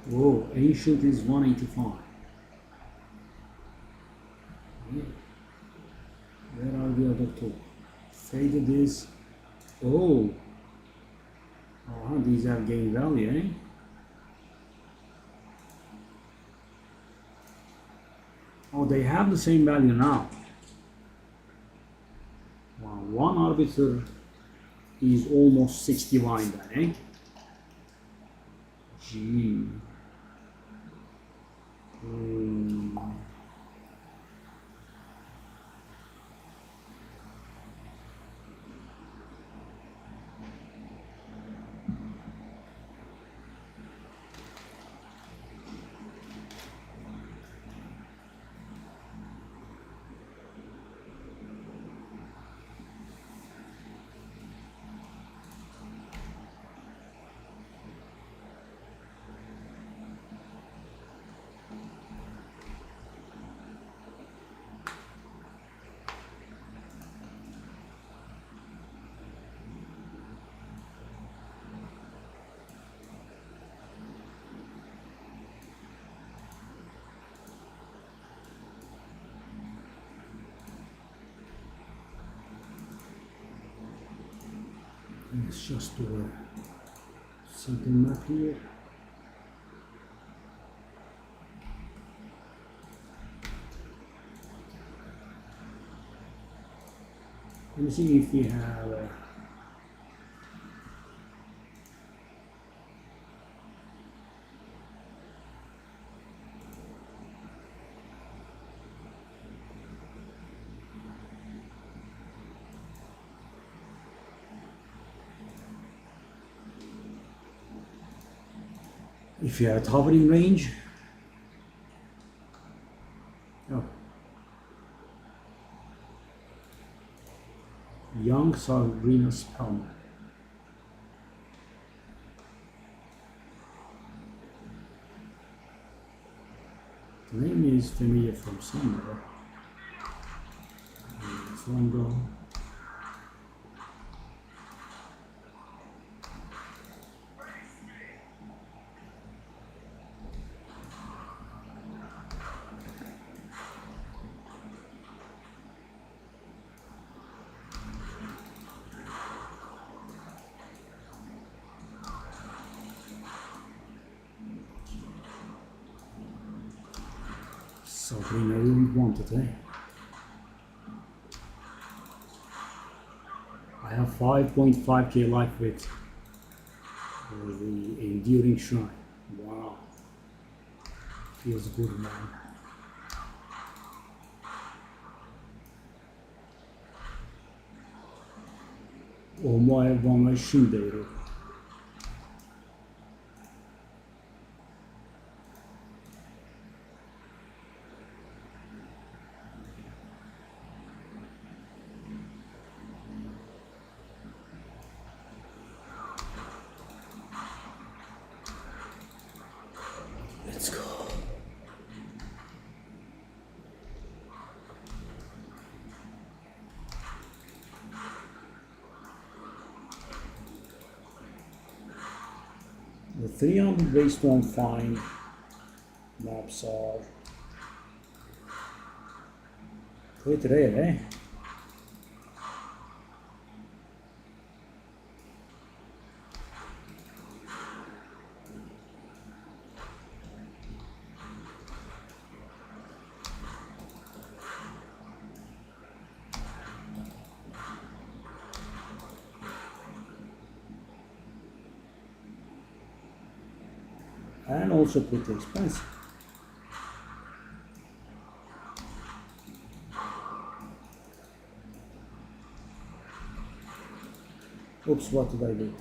Whoa, ancient is 185. Yeah. Where are the other two? Faded is, oh, these have gained value, eh? Oh, they have the same value now. Wow, one arbiter is almost 60 wine then, eh? Gee. Hmm. Let's just do something up here. Let me see if we have if you have hovering range. Oh. Young Sargrenus Palmer. The name is familiar from somewhere. Longo. Something I really wanted, eh? I have 5.5k life with the Enduring Shrine. Wow. Feels good, man. Omoe Wame Shinderu. Let's go. The 300 base don't find maps are pretty rare, eh? And also pretty expensive. Oops, what did I do?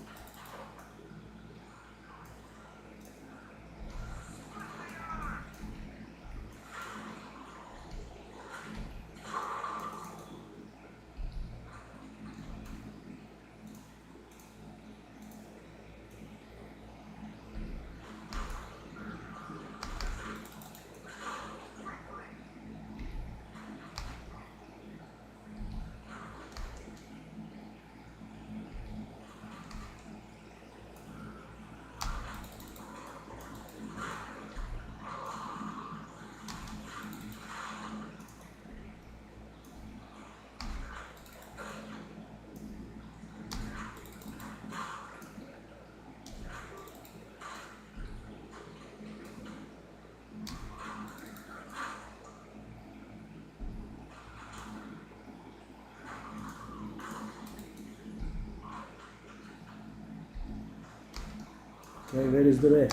Okay, where is the ray?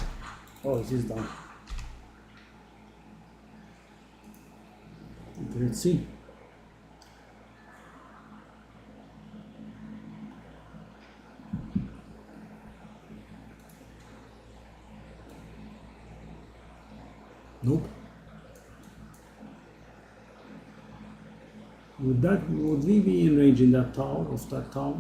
Oh, it is done. Let's see. Nope. Would we be in range in that tower of that tower?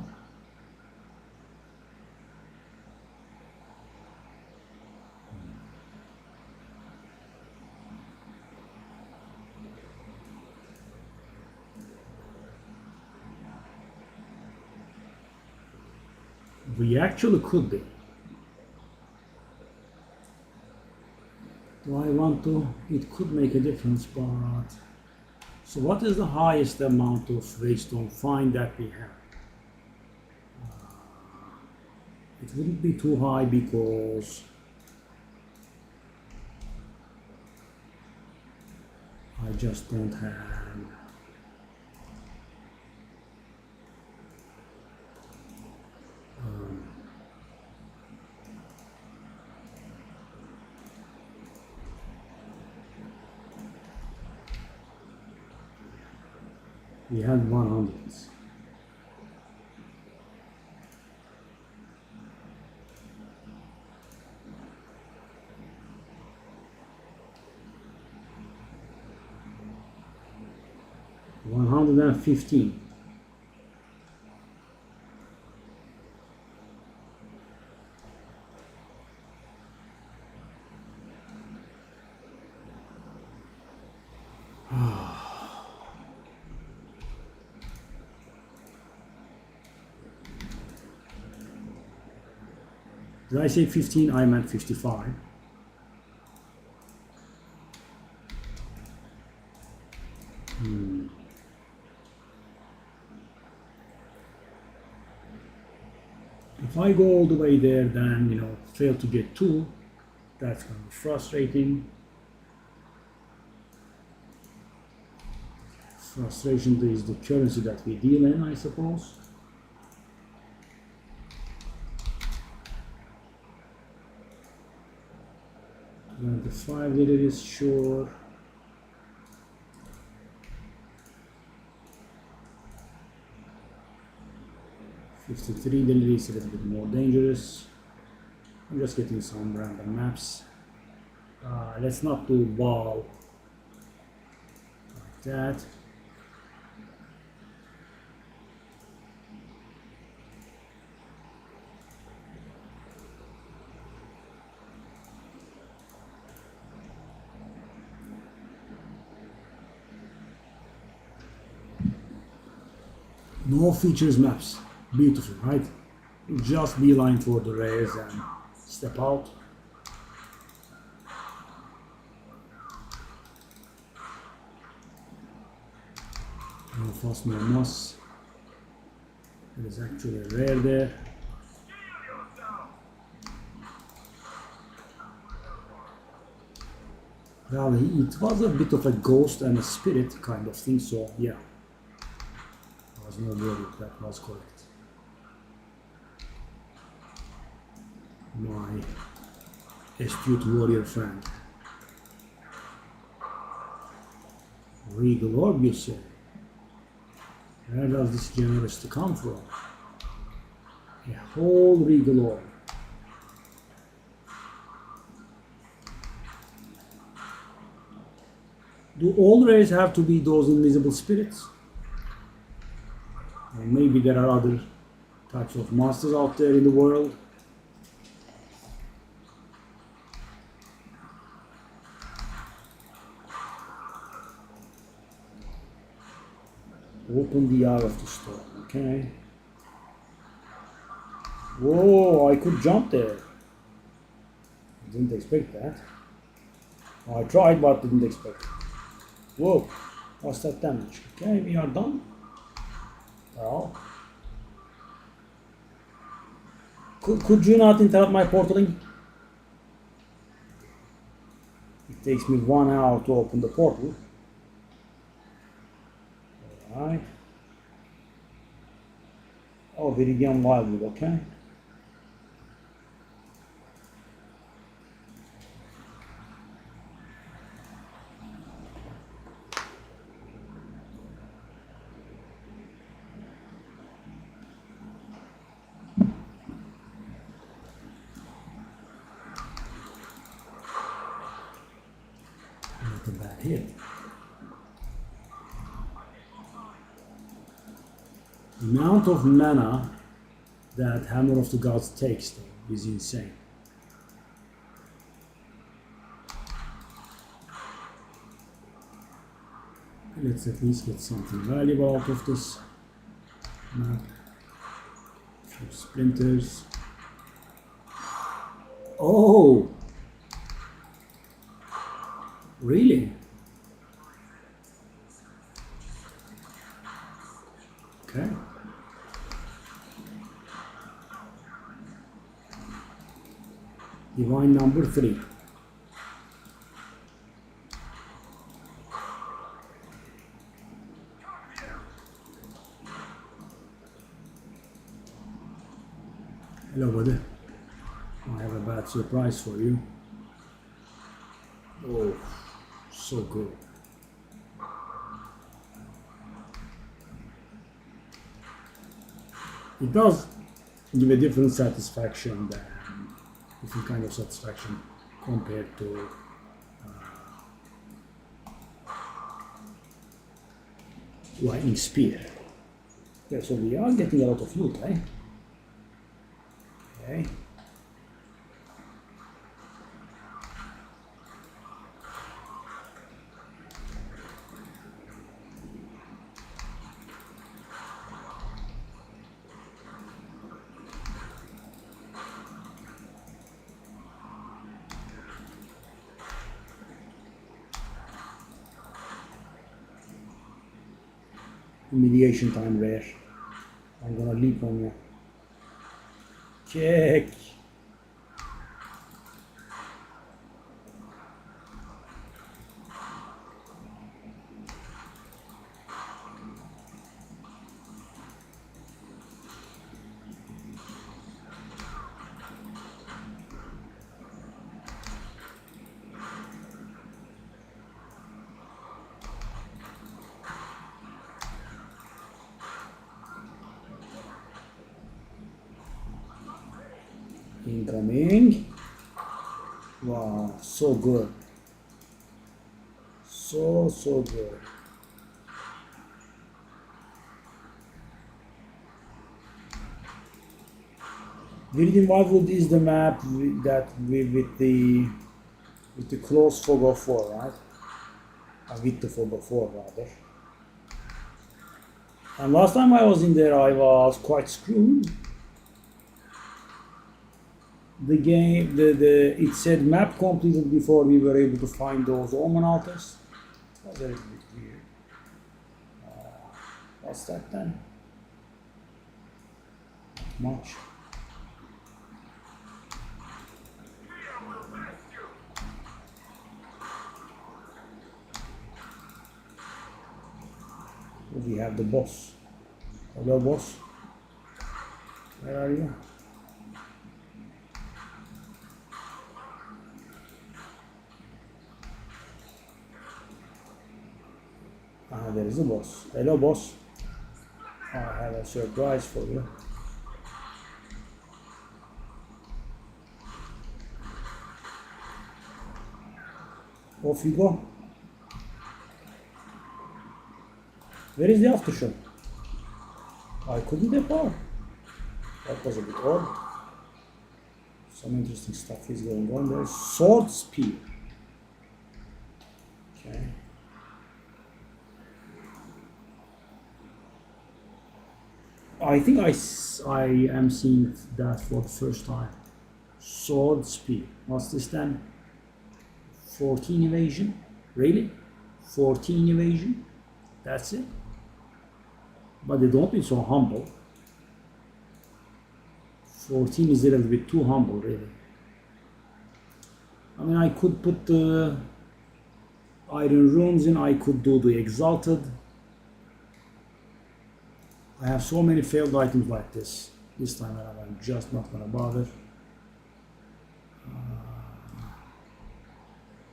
We actually could be. Do I want to? It could make a difference, but so what is the highest amount of Waystone fine that we have? It wouldn't be too high because I just don't have we had 100. $115. Did I say 15? I meant 55. If I go all the way there, then fail to get 2, that's kind of frustrating. Frustration is the currency that we deal in, I suppose. The 5 liter is sure. $53 is a little bit more dangerous. I'm just getting some random maps. Let's not do ball like that. No features maps. Beautiful, right? Just beeline for the rails and step out. No fuss, no muss. There is actually a rare there. Well, it was a bit of a ghost and a spirit kind of thing, so yeah. There was no worry, that was correct. My astute warrior friend. Regal orb, you say? Where does this generosity come from? A whole regal orb. Do all rays have to be those invisible spirits? Or maybe there are other types of monsters out there in the world. Open the eye of the storm, okay? Whoa, I could jump there. Didn't expect that. I tried but didn't expect it. Whoa, what's that damage? Okay, we are done. Well, could you not interrupt my portaling? It takes me 1 hour to open the portal. Alright. Oh, Viridian Wildwood, okay. hit. The amount of mana that Hammer of the Gods takes though is insane. Let's at least get something valuable out of this map. A few splinters. Oh! Really? Okay. Divine number 3. Hello, buddy. I have a bad surprise for you. Oh, so good. It does give a different satisfaction than different kind of satisfaction compared to lightning spear. Okay, so we are getting a lot of loot, eh? Okay. Mediation time rare. I'm gonna leap on you. Check. Incoming. Wow, so good. So good. Virgin Wildwood is the map with the close fog of war, right? With the fog of war, rather. And last time I was in there, I was quite screwed. The game, it said map completed before we were able to find those omen altars. It was a little bit weird. What's that then? Not much. We have the boss. Hello, boss. Where are you? There is a boss. Hello, boss. I have a surprise for you. Off you go. Where is the aftershow? I couldn't depart. That was a bit odd. Some interesting stuff is going on there. Sword spear. Okay. I think I am seeing that for the first time. Sword spear. What's this then? 14 evasion? Really? 14 evasion? That's it? But they don't be so humble. 14 is a little bit too humble, really. I mean, I could put the iron runes in, I could do the exalted. I have so many failed items like this. This time around, I'm just not gonna bother.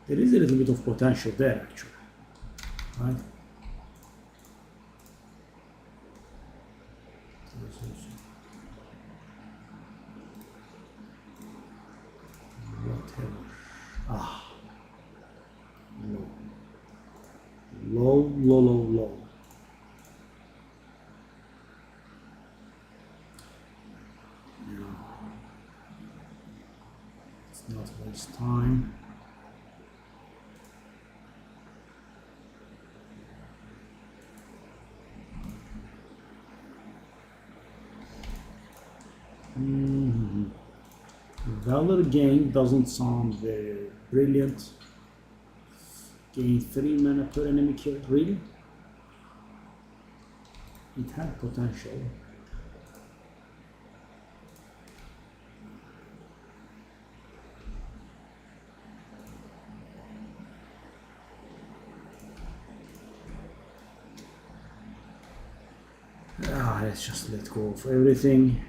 There is a little bit of potential there, actually. Right? Whatever. Ah. No. Low, low, low, low. Yeah. Let's not waste time. Valor gain doesn't sound very brilliant. Gain 3 mana per enemy kill. Really? It had potential. Let's just let go of everything.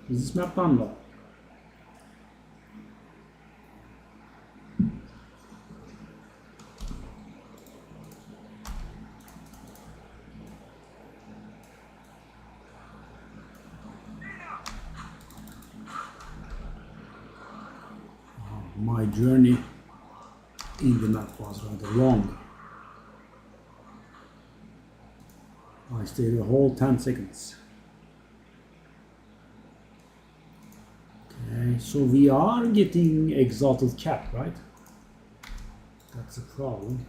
Is this map done now? My journey in the map was rather long. I stayed a whole 10 seconds. Okay, so we are getting exalted cap, right? That's a problem.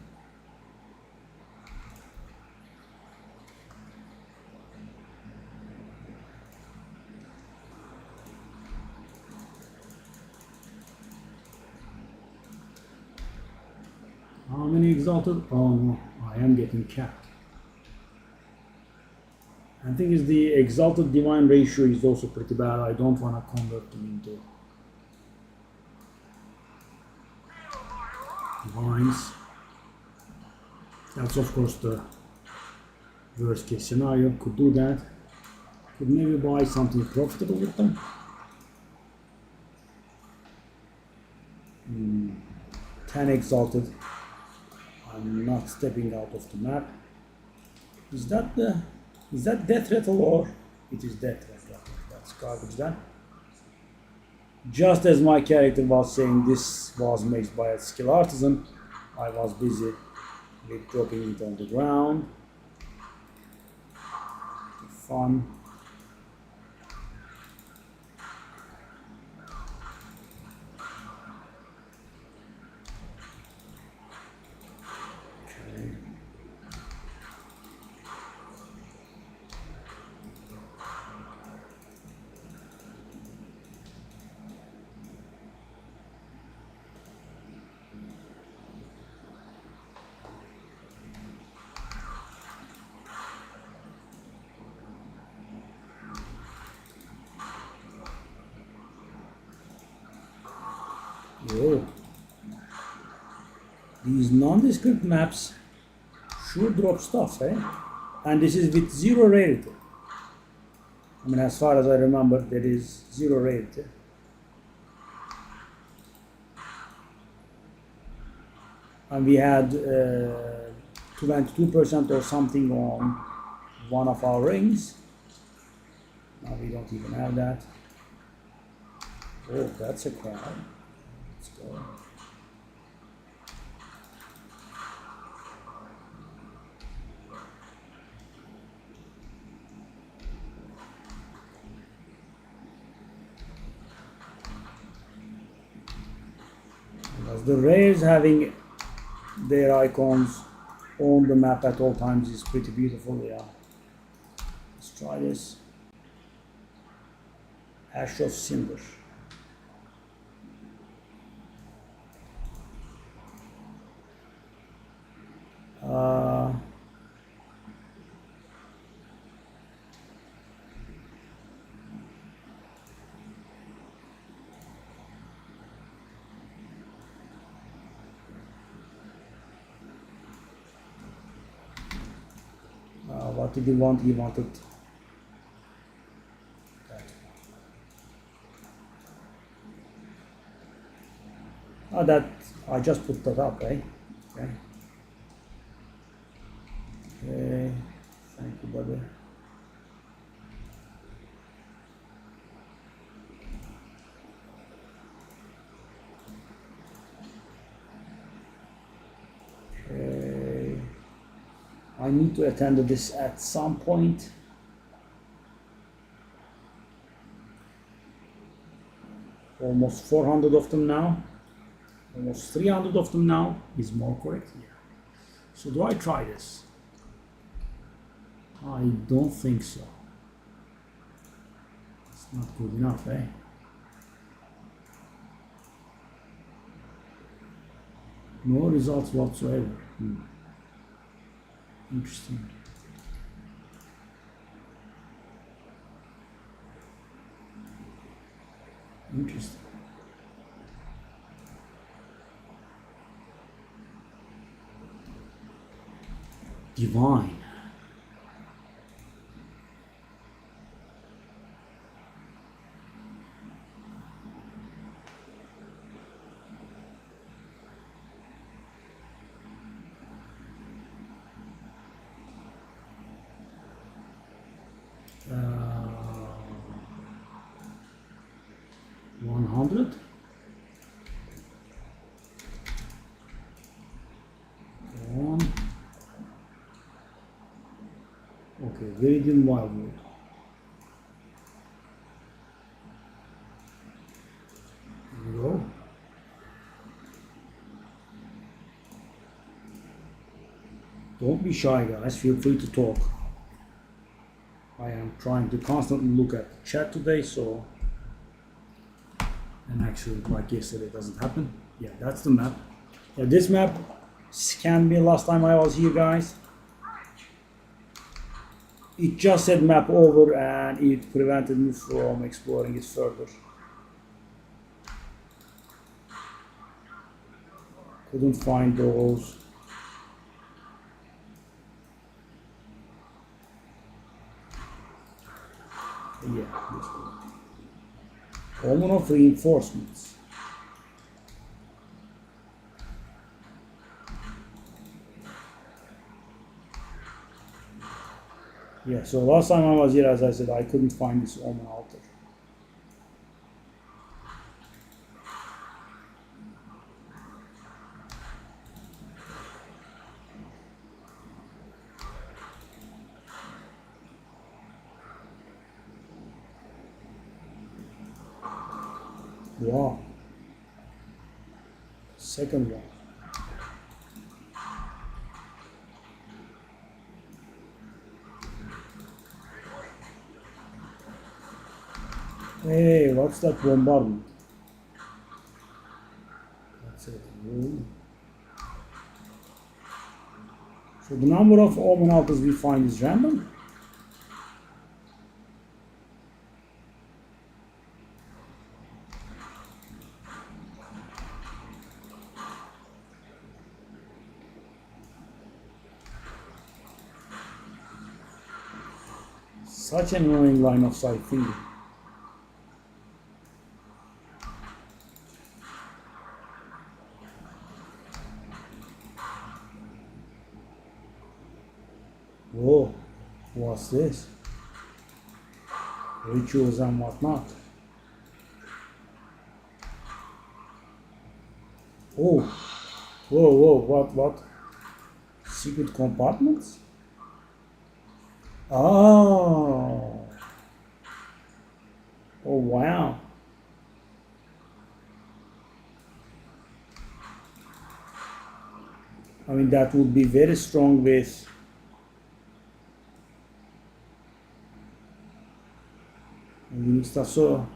How many exalted? Oh no, I am getting capped. I think is the exalted divine ratio is also pretty bad. I don't want to convert them into divines. That's of course the worst case scenario. Could do that. Could maybe buy something profitable with them. 10 exalted. I'm not stepping out of the map. Is that death rattle or it is death rattle? That's garbage then. Just as my character was saying this was made by a skill artisan, I was busy with dropping it on the ground. Fun. Whoa. These nondescript maps sure drop stuff, eh? And this is with 0 rarity. I mean, as far as I remember, there is 0 rarity. And we had 22% or something on one of our rings. Now we don't even have that. Oh, that's a crowd. Let's go. Because the rares having their icons on the map at all times is pretty beautiful. Yeah. Let's try this. Ash of Cinder. What did he want? He wanted that. Oh, that I just put that up, right? Okay. Okay. Thank you, buddy. I need to attend to this at some point. Almost 400 of them now. Almost 300 of them now is more correct here. So do I try this? I don't think so. It's not good enough, eh? No results whatsoever. Interesting. Interesting. Divine. Uh, 100. One. Okay, Viridian Wildwood. There we go. Don't be shy, guys. Feel free to talk. I am trying to constantly look at the chat today, so, and actually, like yesterday, it doesn't happen. Yeah, that's the map. Yeah, this map scanned me last time I was here, guys. It just said map over and it prevented me from exploring it further. Couldn't find those. Yeah, this one. Omen of reinforcements. Yeah, so last time I was here, as I said, I couldn't find this Omen altar. Wow. Second one. Hey, what's that bombardment? That's it. Ooh. So the number of Omen altars we find is random. Such an annoying line of sight thing. Whoa, what's this? Rituals and whatnot. Oh, whoa, what? Secret compartments? Oh. Oh, wow. I mean, that would be very strong with unique stuff. So,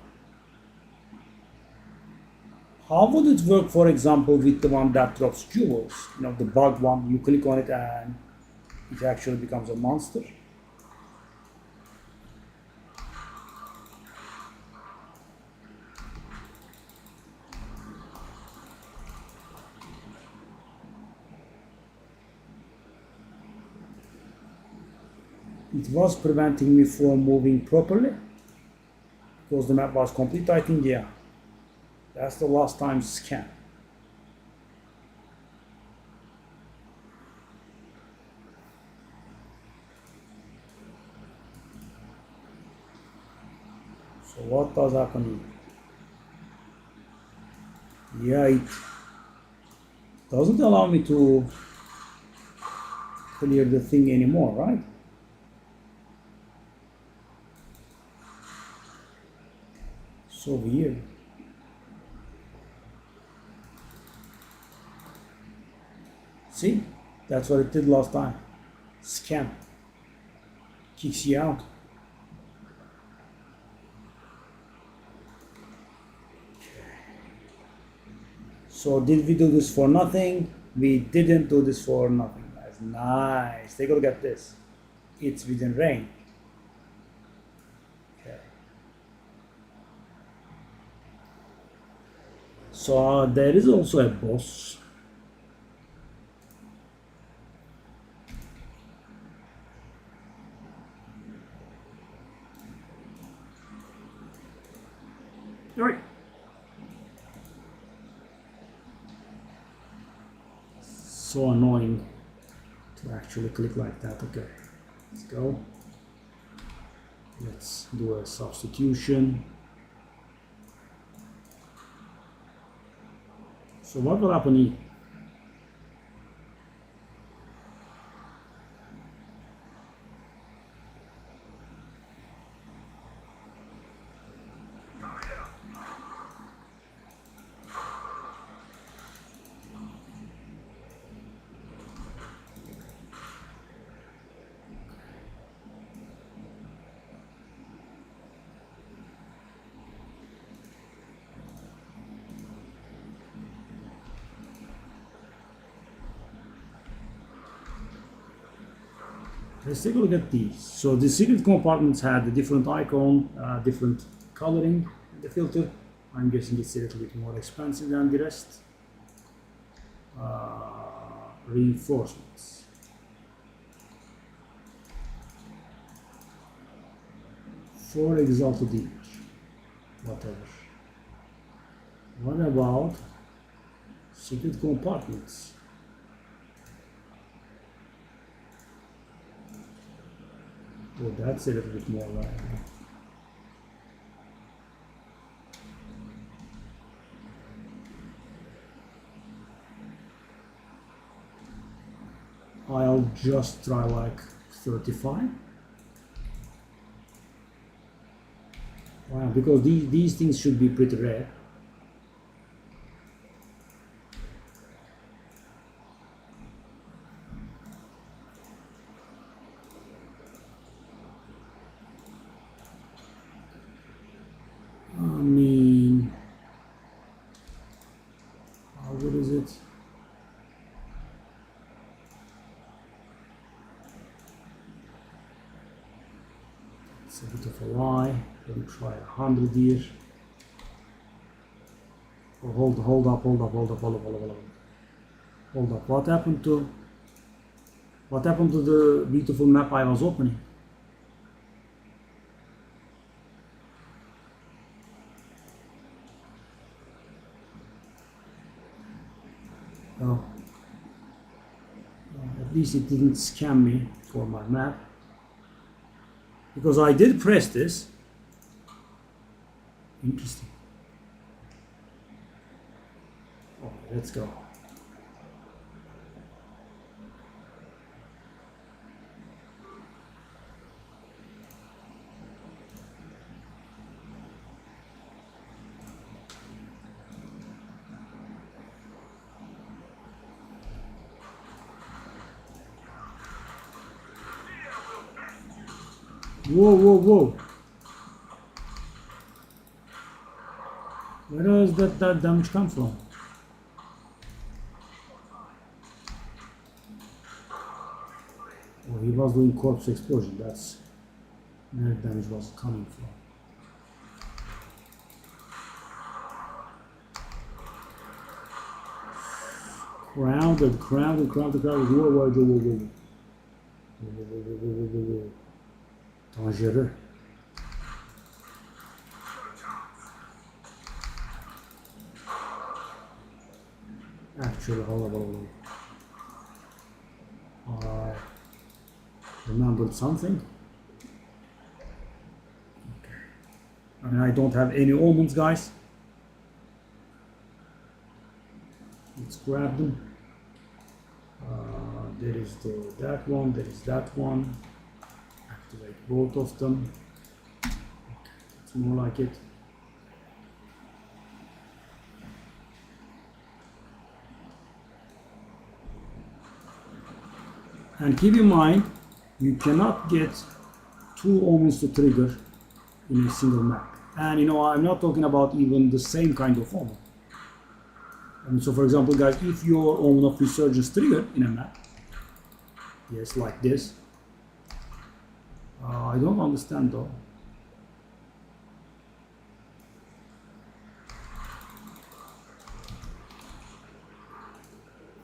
how would it work, for example, with the one that drops jewels? You know, the bug one, you click on it and it actually becomes a monster. It was preventing me from moving properly because the map was complete. I think, yeah, that's the last time scan. So what does happen here? Yeah, it doesn't allow me to clear the thing anymore, right? So weird. See? That's what it did last time. Scam. Kicks you out. So did we do this for nothing? We didn't do this for nothing. That's nice. Take a look at this. It's within range. Okay. So there is also a boss. All right. So annoying to actually click like that. Okay, let's go. Let's do a substitution. So what will happen here? Let's take a look at these. So the secret compartments had a different icon, different coloring in the filter. I'm guessing it's a little bit more expensive than the rest. Reinforcements. For exalted image. Whatever. What about secret compartments? Oh, that's a little bit more right. I'll just try like 35. Wow, because these things should be pretty rare. What is it? It's a bit of a lie. Let me try 100 here. Oh, hold up. Hold up. What happened to the beautiful map I was opening? Oh. At least it didn't scam me for my map. Because I did press this. Interesting. Okay, let's go. Whoa. Where does that damage come from? Oh, he was doing corpse explosion. That's where damage was coming from. Crowded. Whoa. Dangereux. Actually, hold on. I remembered something. Okay. And I don't have any almonds, guys. Let's grab them. there is that one, there is that one. Activate both of them. It's more like it. And keep in mind, you cannot get two omens to trigger in a single map. And you know, I'm not talking about even the same kind of omen. And so for example, guys, if your omen of resurgence trigger in a map, yes, like this, I don't understand though.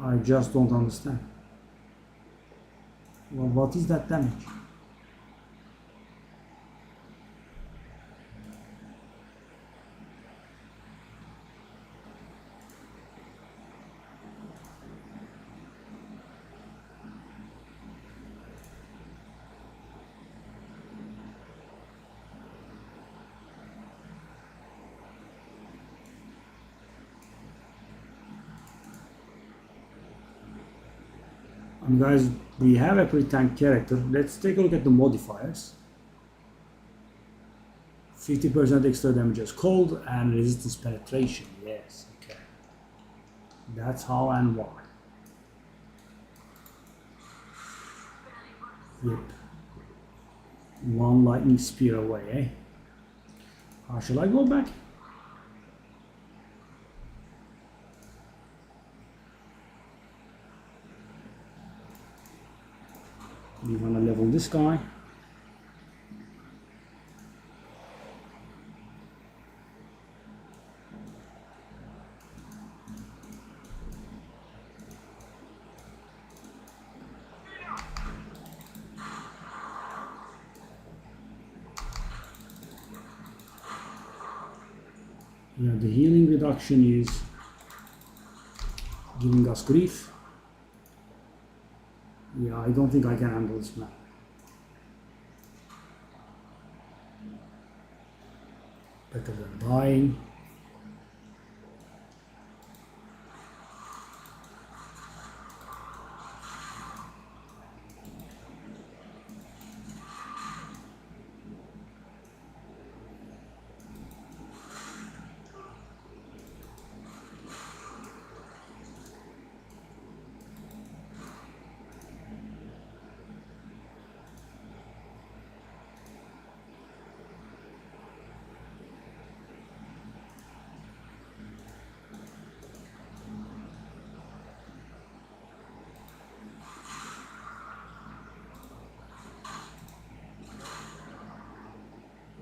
I just don't understand. Well, what is that damage? And guys, we have a pretty tank character. Let's take a look at the modifiers. 50% extra damage as cold and resistance penetration. Yes, okay. That's how and why. Yep. One lightning spear away, eh? How shall I go back? We want to level this guy. Yeah, the healing reduction is giving us grief. Yeah, I don't think I can handle this map. Better than dying.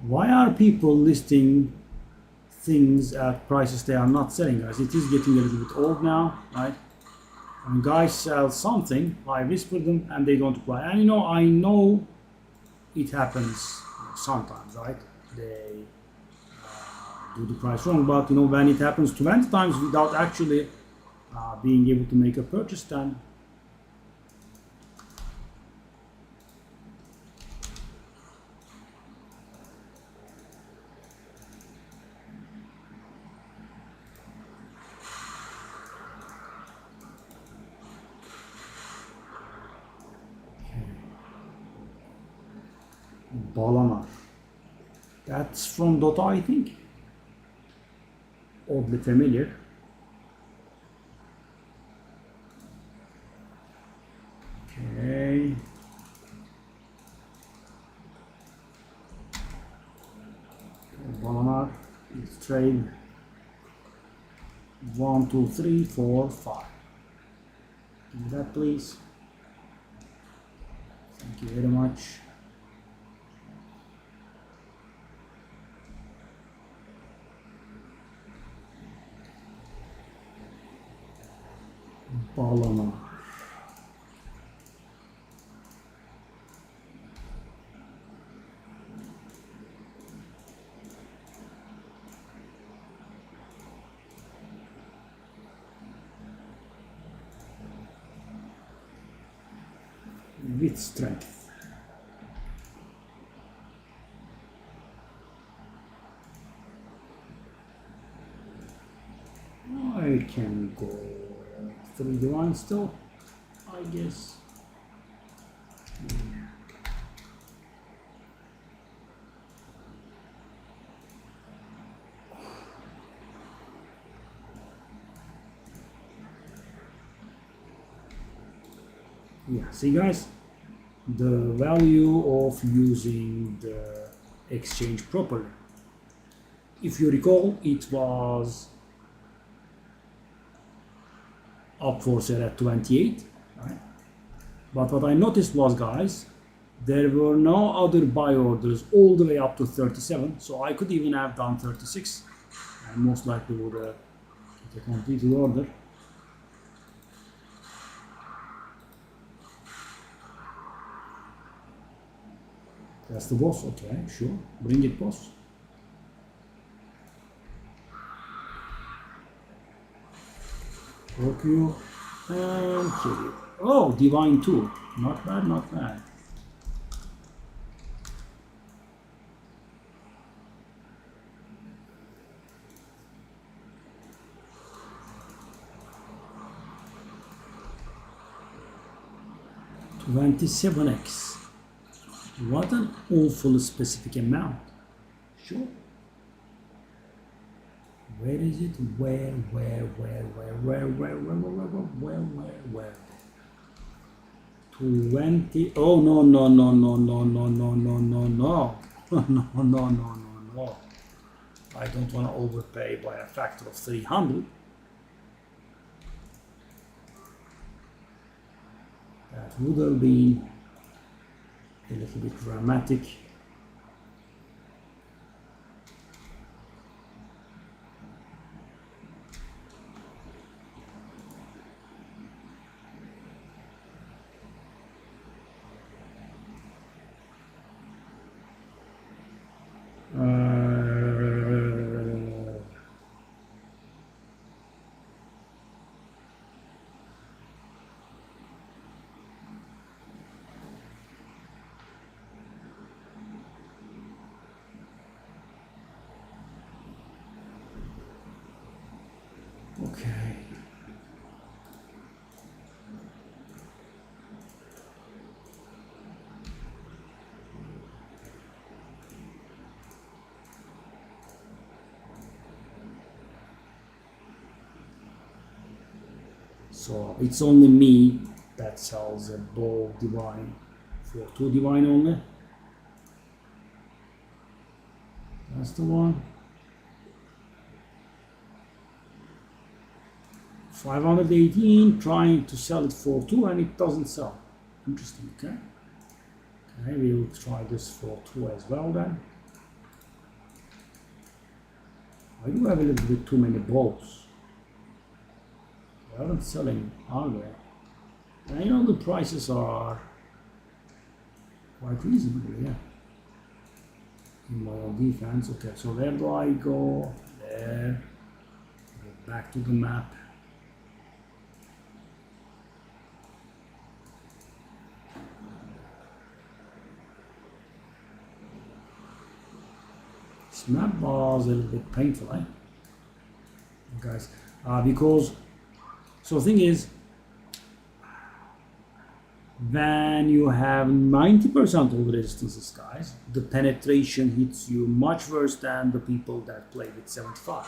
Why are people listing things at prices they are not selling, guys? It is getting a little bit old now, right? When guys sell something, I whisper them and they don't apply. And you know, I know it happens sometimes, right? They do the price wrong, but you know, when it happens 20 times without actually being able to make a purchase, then Balanar. That's from Dota, I think. Oddly familiar. Okay. Balanar. Let's trade 1, 2, 3, 4, 5. Give me that, please. Thank you very much. Balanar. With strength. I can go 3 divine still. I I guess. Yeah, see guys, the value of using the exchange properly. If you recall, it was up for sale at 28, right? But what I noticed was, guys, there were no other buy orders all the way up to 37, so I could even have done 36, and most likely would get a completed order. That's the boss, okay, sure. Bring it, boss. Poke you and kill you. Oh, divine tool. Not bad, not bad. $27x. What an awful specific amount. Sure. Where is it? Where? 20. Oh, no. No. I don't want to overpay by a factor of 300. That would have been a little bit dramatic. Okay. So it's only me that sells a bow divine for 2 divine only. That's the one. 518, trying to sell it for 2 and it doesn't sell. Interesting, okay? Okay, we'll try this for 2 as well then. I do have a little bit too many bows. They aren't selling, are they? And you know the prices are quite reasonable, yeah. In loyal defense, okay, so where do I go? There. Go back to the map. This map was a little bit painful, eh? Guys, because, so the thing is, when you have 90% of the resistances, guys, the penetration hits you much worse than the people that play with 75.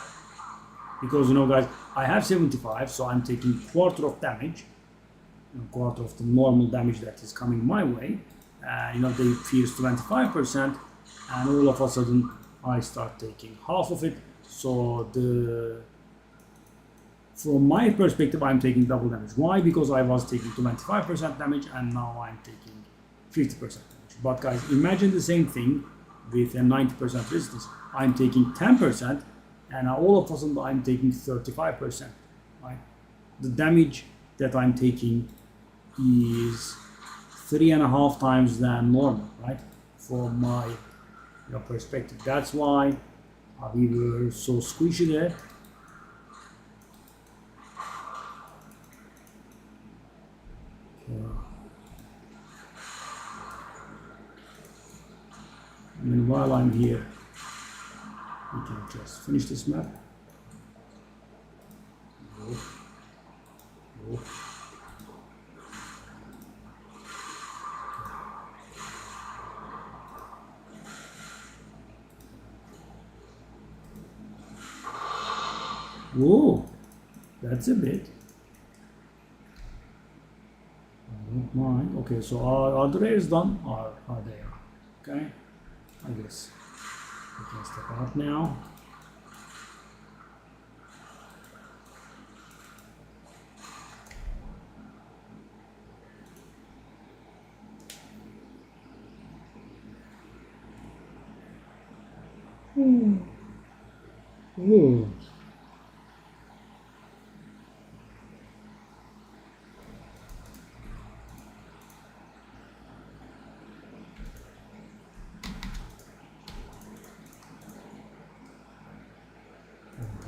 Because, you know, guys, I have 75, so I'm taking quarter of damage, quarter of the normal damage that is coming my way. You know, they fierce 25%, and all of a sudden, I start taking half of it. So from my perspective, I'm taking double damage. Why? Because I was taking 25% damage and now I'm taking 50% damage. But guys, imagine the same thing with a 90% resistance. I'm taking 10% and all of a sudden I'm taking 35%. Right? The damage that I'm taking is 3.5 times than normal, right? From my perspective. That's why we were so squishy there. I mean, while I'm here, we can just finish this map. Whoa, that's a bit. I don't mind. Okay, so are the rares done? Are they? Okay, I guess we can step out now. Ooh.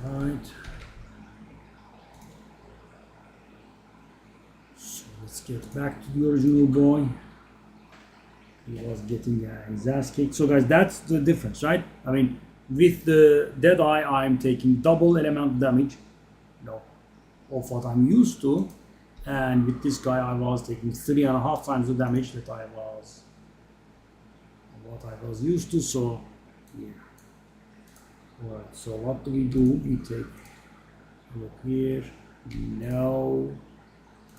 Alright. So let's get back to the original boy. He was getting his ass kicked. So guys, that's the difference, right? I mean, with the Deadeye, I'm taking double elemental damage, you know, of what I'm used to. And with this guy, I was taking 3.5 times the damage that I was used to. So, yeah. Alright, so what do? We take a look here. No.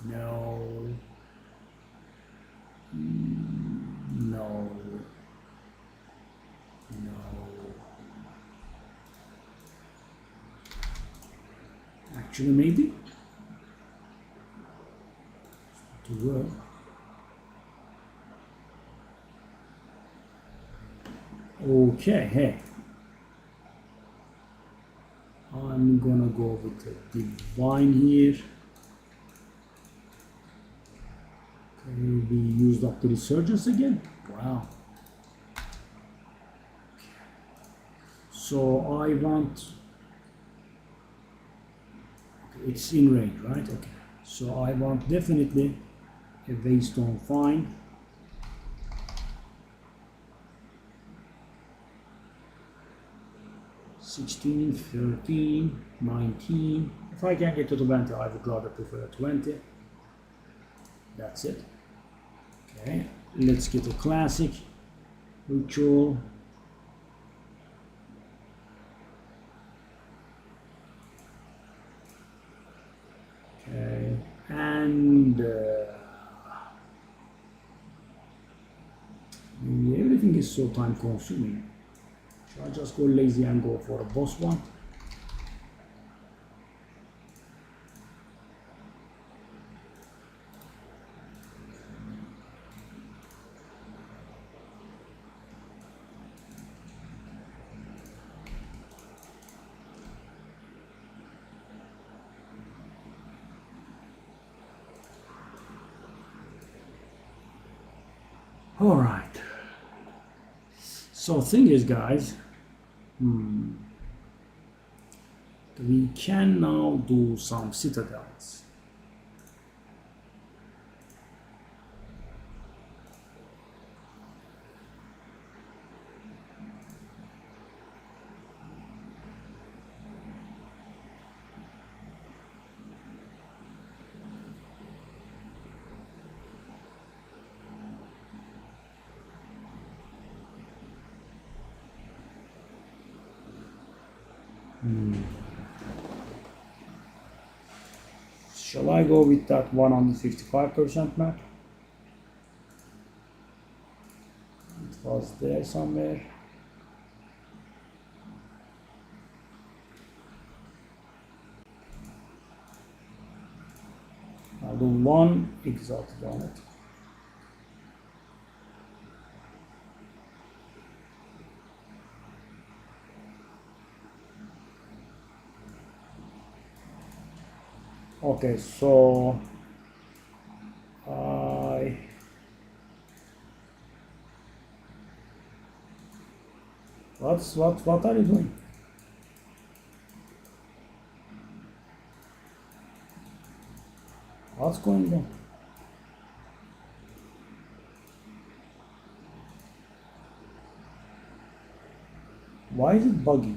No. No. No. Actually, maybe. To work. Okay, hey. I'm gonna go with a divine here. Okay, we used up the resurgence again. Wow. So I want. Okay, it's in range, right? Okay. So I want definitely a Waystone Fine. $16, $13, $19. If I can get to 20, I would rather prefer 20. That's it. Okay, let's get a classic ritual. Okay, and everything is so time consuming. Should I just go lazy and go for a boss one? All right. So thing is, guys, we can now do some citadels. Shall I go with that 155% map? It was there somewhere. I'll do one exalted on it. Okay, so what are you doing? What's going on? Why is it buggy?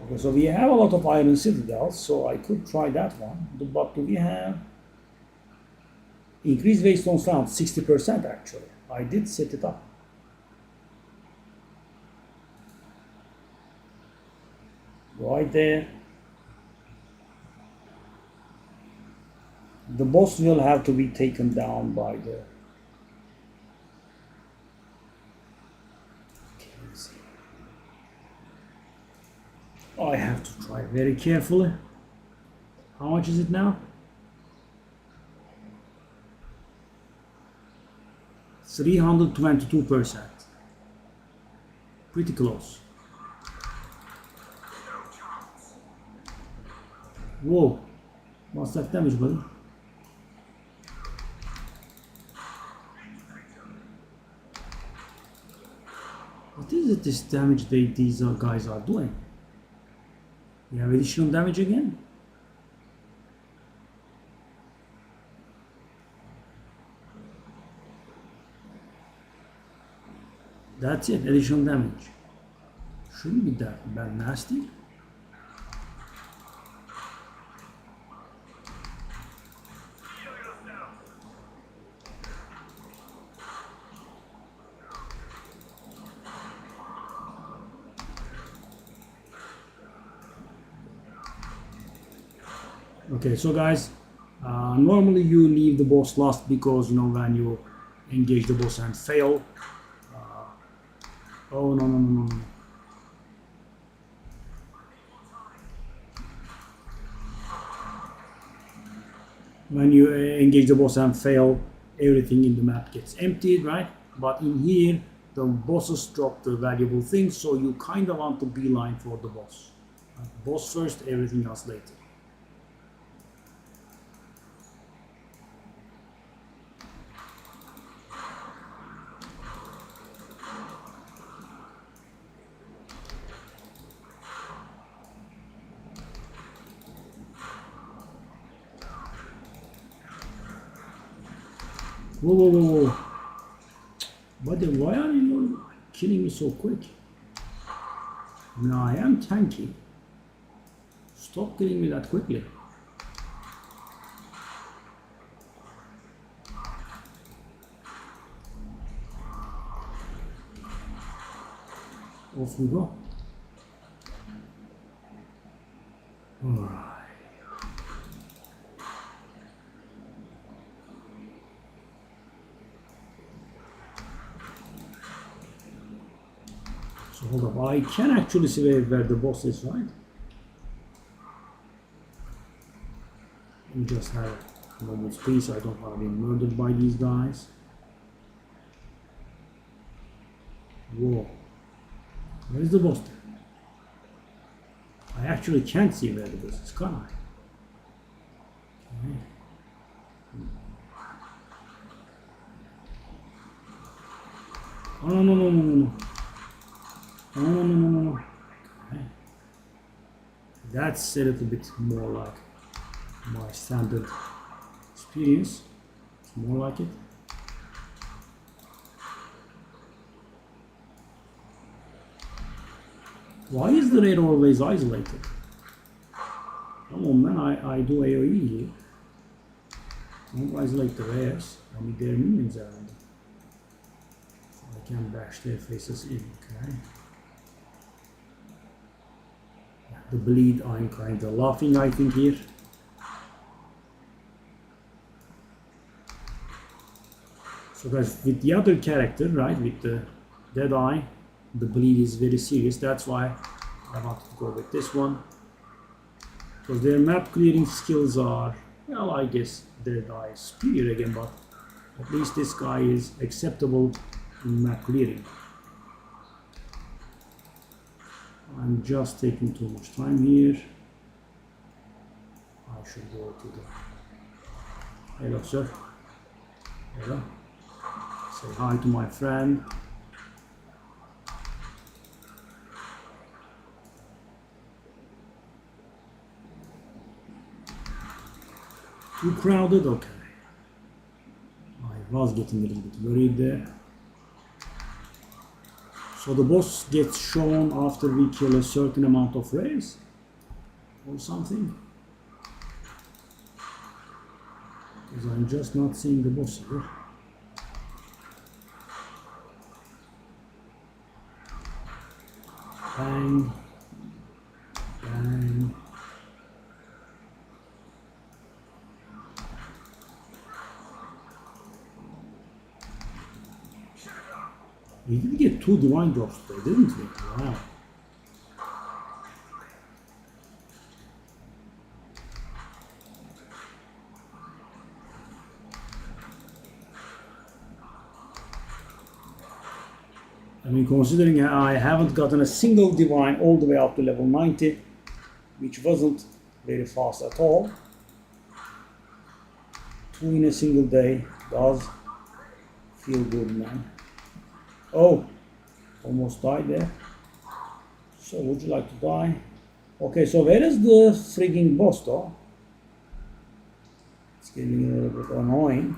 Okay, so we have a lot of iron citadels, so I could try that one. But do we have increased waystone sound? 60% actually. I did set it up. Right there. The boss will have to be taken down by the... I have to try very carefully. How much is it now? 322%. Pretty close. Whoa. What's that damage, buddy? What is it, this damage these guys are doing? We have additional damage again? That's it, additional damage. Shouldn't be that nasty. Okay, so guys, normally you leave the boss last because, you know, when you engage the boss and fail. Oh, no. When you engage the boss and fail, everything in the map gets emptied, right? But in here, the bosses drop the valuable things, so you kind of want to beeline for the boss. Boss first, everything else later. Whoa. But why are you killing me so quick? No, I am tanky. Stop killing me that quickly. Off we go. Alright. So hold up, I can actually see where the boss is, right? Let me just have a moment's peace. I don't want to be murdered by these guys. Whoa. Where is the boss then? I actually can't see where the boss is, can I? Okay. Oh, no. No. Okay. That's a little bit more like my standard experience. It's more like it. Why is the raid always isolated? Come on, man, I do AoE here. Don't isolate the rares. I need their minions around them. So I can bash their faces in, okay? The bleed, I'm kind of laughing, I think, here. So guys, with the other character, right, with the dead eye, the bleed is very serious. That's why I wanted to go with this one. Because their map clearing skills are, well, I guess dead eye is superior again, but at least this guy is acceptable in map clearing. I'm just taking too much time here. I should go to the... Hello, sir. Hello. Say hi to my friend. Too crowded? Okay. I was getting a little bit worried there. So the boss gets shown after we kill a certain amount of rares or something. Because I'm just not seeing the boss here. Bang. Bang. We did get 2 divine drops today, didn't we? Wow. I mean, considering I haven't gotten a single divine all the way up to level 90, which wasn't very fast at all. 2 in a single day does feel good, man. Oh, almost died there. So would you like to die? Okay, so where is the frigging boss though? It's getting a little bit annoying.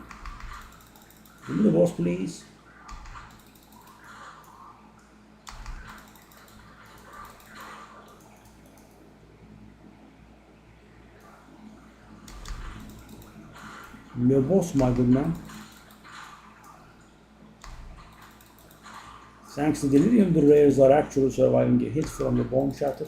Give me the boss, please. The boss, my good man. Thanks to Delirium, the rares are actually surviving a hit from the bomb shatter.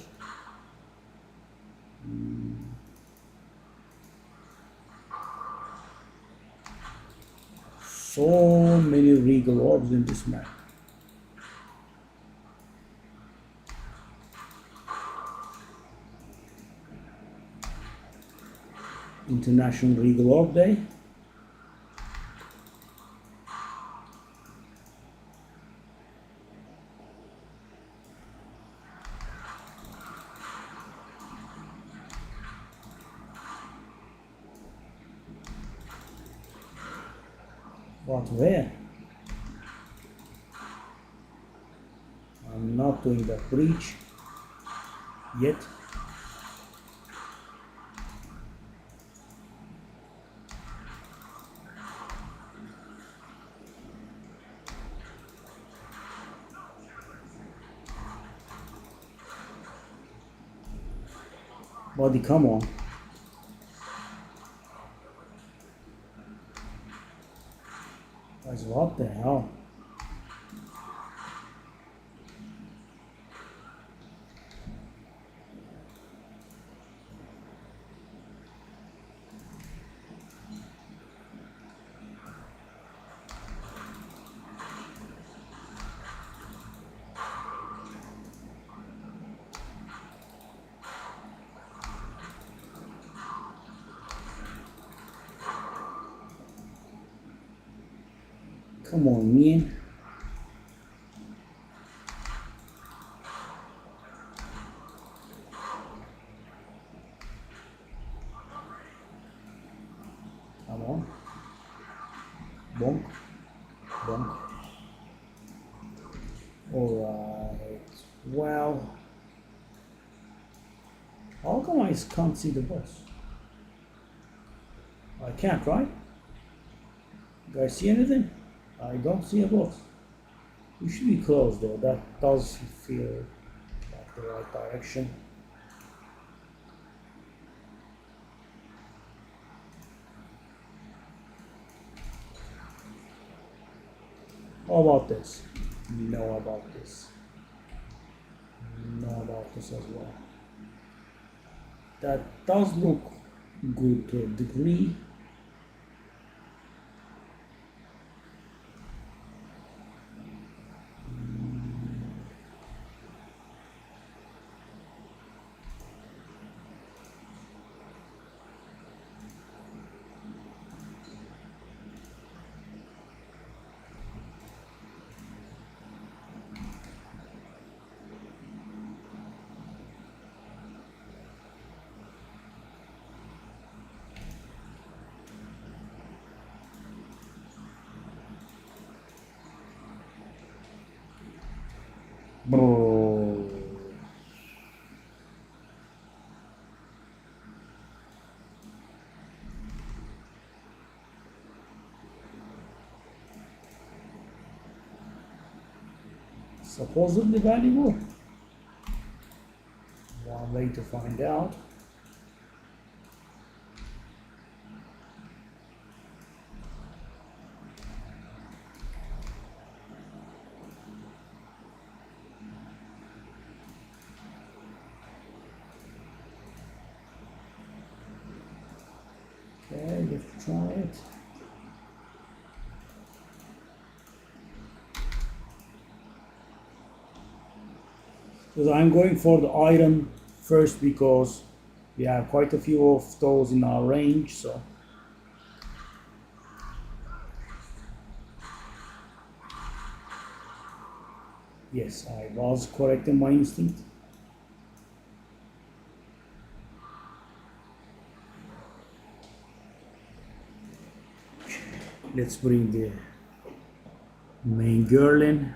So many regal orbs in this map. International Regal Orb Day. But where? I'm not doing that breach yet. Buddy, come on. Guys, what the hell? Come on, man. Come on. Bonk. Bonk. Alright. Well. How come I can't see the boss? I can't, right? Do I see anything? I don't see a boss. We should be close though. That does feel like the right direction. How about this? Know about this. Know about this as well. That does look good to a degree. Bro. Supposedly valuable. One way to find out. Okay, let's try it. Because I'm going for the iron first because we have quite a few of those in our range. So yes, I was correct in my instinct. Let's bring the main girl in.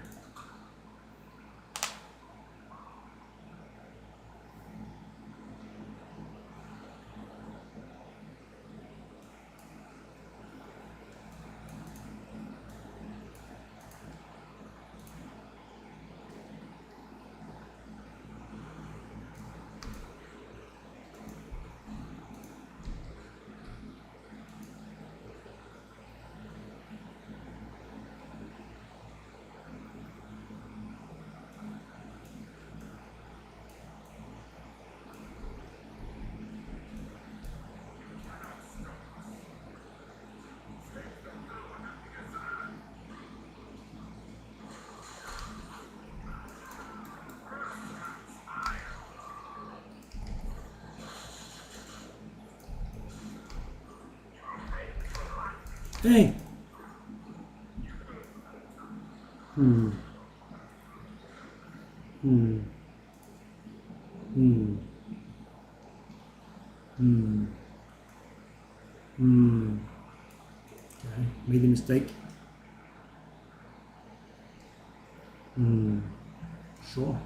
Hey. Hmm. Hmm. Hmm. Hmm. Hmm. Okay. Made a mistake. Hmm. Sure.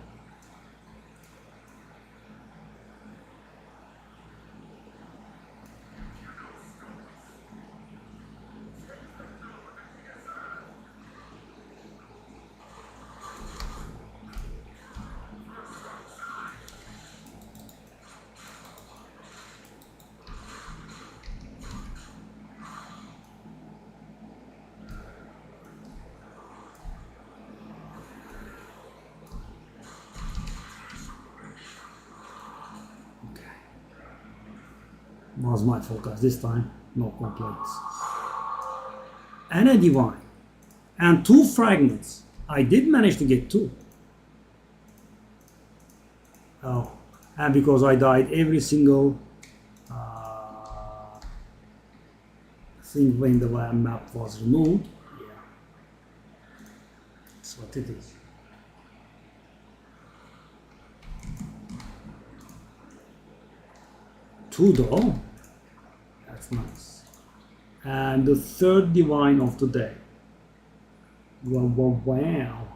Okay. Was my focus this time. No complaints. And a divine. And 2 fragments. I did manage to get 2. Oh. And because I died every single thing when the map was removed. Yeah. That's what it is. 2 though. That's nice. And the 3rd divine of the day. Wow, wow, wow.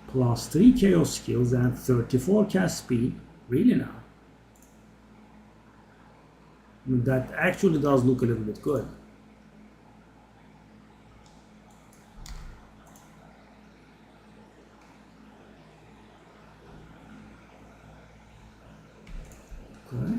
Plus 3 chaos skills and 34 cast speed. Really now? That actually does look a little bit good. Okay.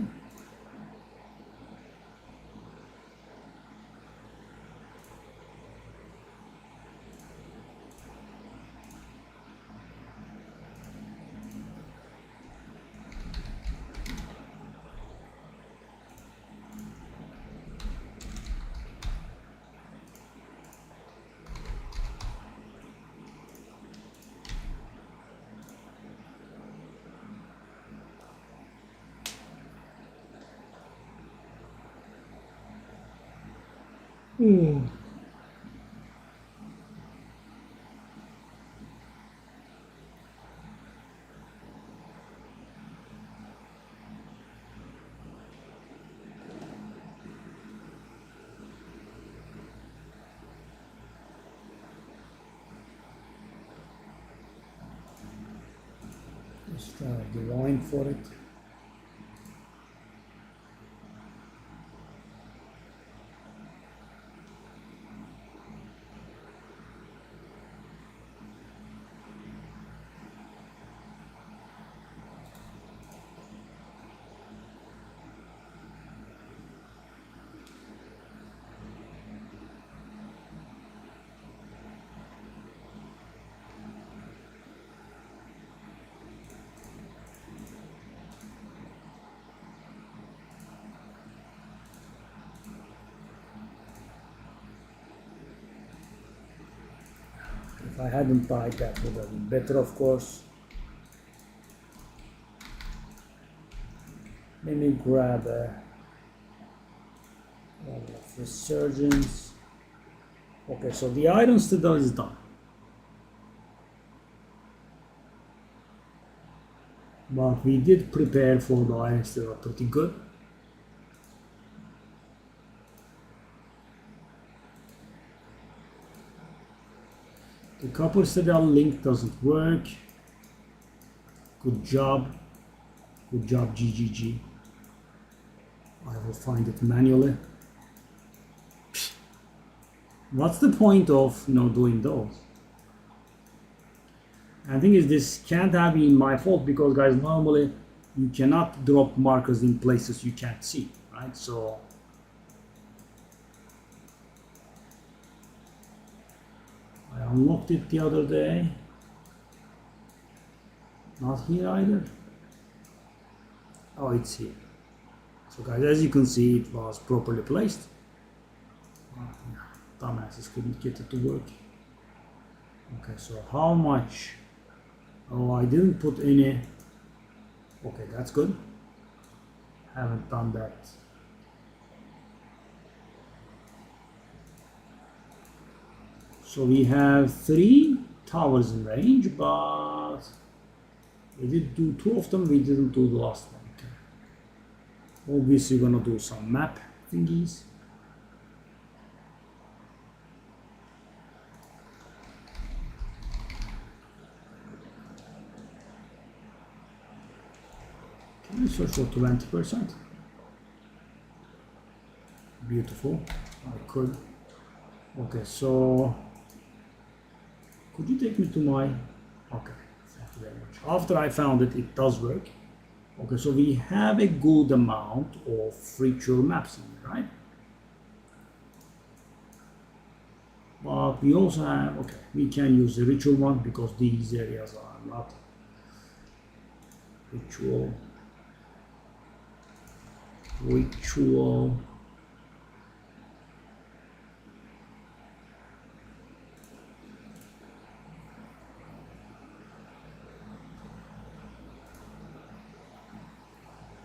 Just the line for it. I hadn't died, that would have been better, of course. Let me grab a wall of resurgence. Okay, so the Iron Citadel is done. But we did prepare for the Iron Citadel pretty good. The Copper Citadel link doesn't work. Good job. Good job, GGG. I will find it manually. What's the point of doing those? And the thing is, this can't have been my fault because, guys, normally you cannot drop markers in places you can't see, right? So I unlocked it the other day. Not here either. Oh, it's here. So, guys, as you can see, it was properly placed. Dumbasses couldn't get it to work. Okay, so how much? Oh, I didn't put any. Okay, that's good. Haven't done that. So we have 3 towers in range, but we did do 2 of them. We didn't do the last one. Okay. Obviously, we're gonna do some map thingies. Can we search for 20%? Beautiful. I could. Okay, so could you take me to my? Okay, thank you very much. After I found it, it does work. Okay, so we have a good amount of ritual maps in here, right? But we also have, okay, we can use the ritual one because these areas are not ritual.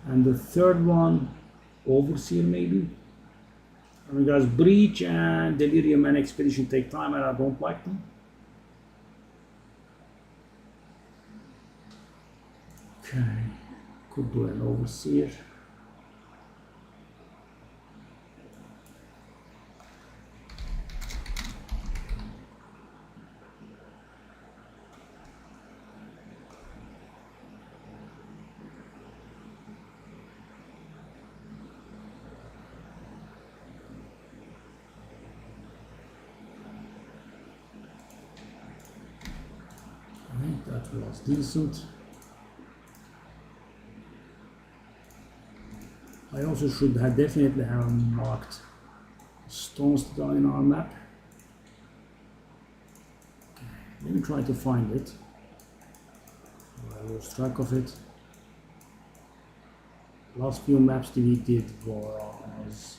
And the third one, Overseer maybe. I mean, guys, Breach and Delirium and Expedition take time and I don't like them. Okay, could do an Overseer. That was decent. I also should have definitely have marked stones down in our map. Okay, let me try to find it. I lost track of it. Last few maps that we did was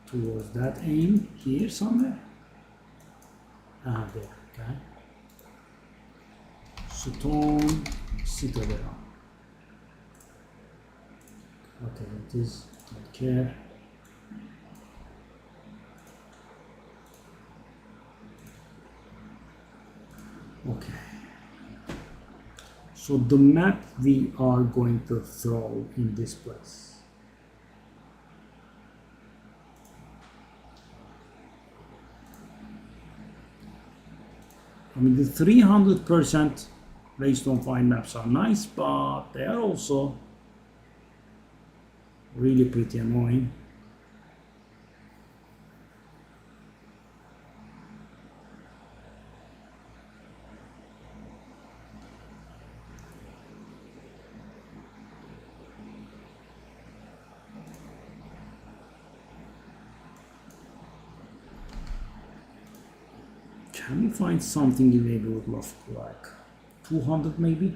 towards that aim here somewhere. Ah, there. Okay. Citadel. Okay, it is. Don't care. Okay. So the map we are going to throw in this place. I mean, the 300% Raystone find maps are nice, but they are also really pretty annoying. Can we find something in neighborhood of like 200 maybe?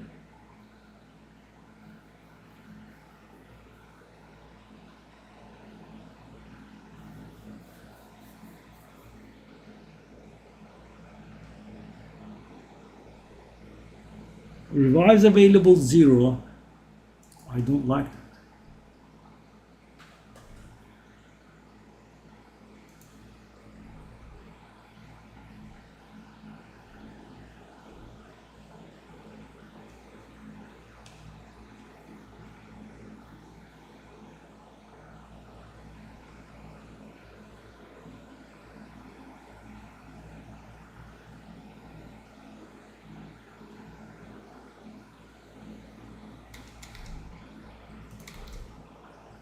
Revives available 0. I don't like that.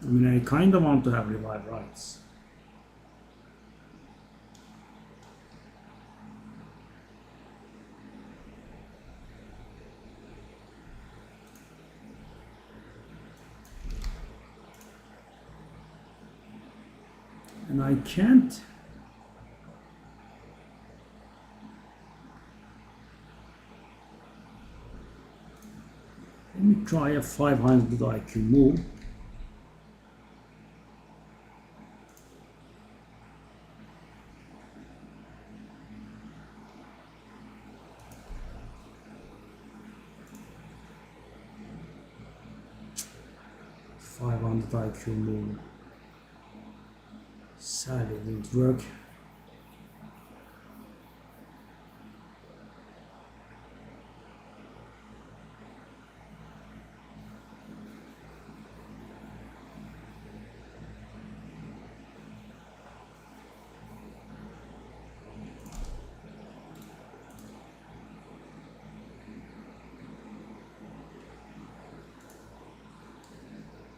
I mean, I kind of want to have revive rights. And I can't. Let me try a 500 IQ move. IQ move. Sadly, it didn't work.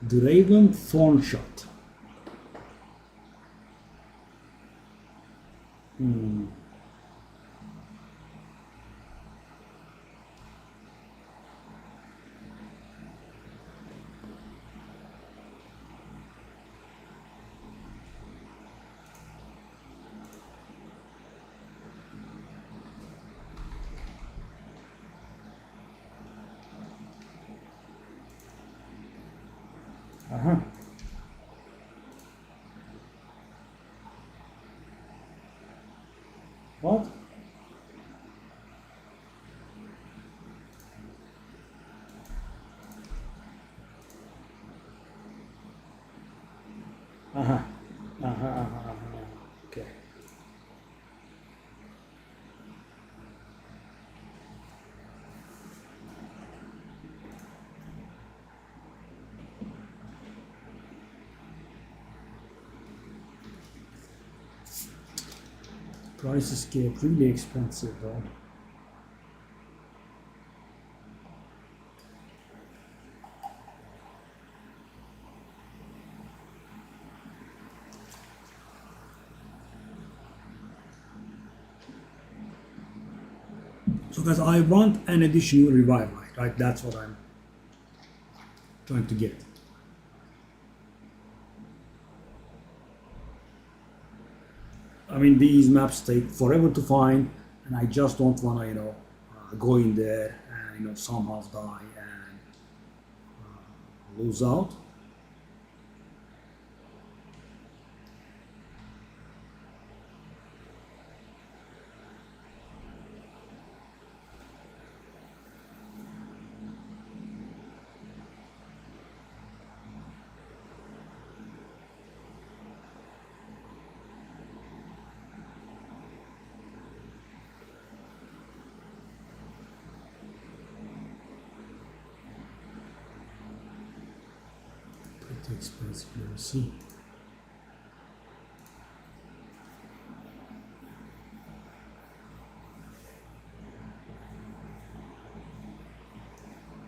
The Raven Thorn Shot. What? Okay. Prices get really expensive though. So guys, I want an additional revive right? That's what I'm trying to get. I mean, these maps take forever to find, and I just don't want to, go in there and, somehow die and lose out. Pretty expensive, let me see.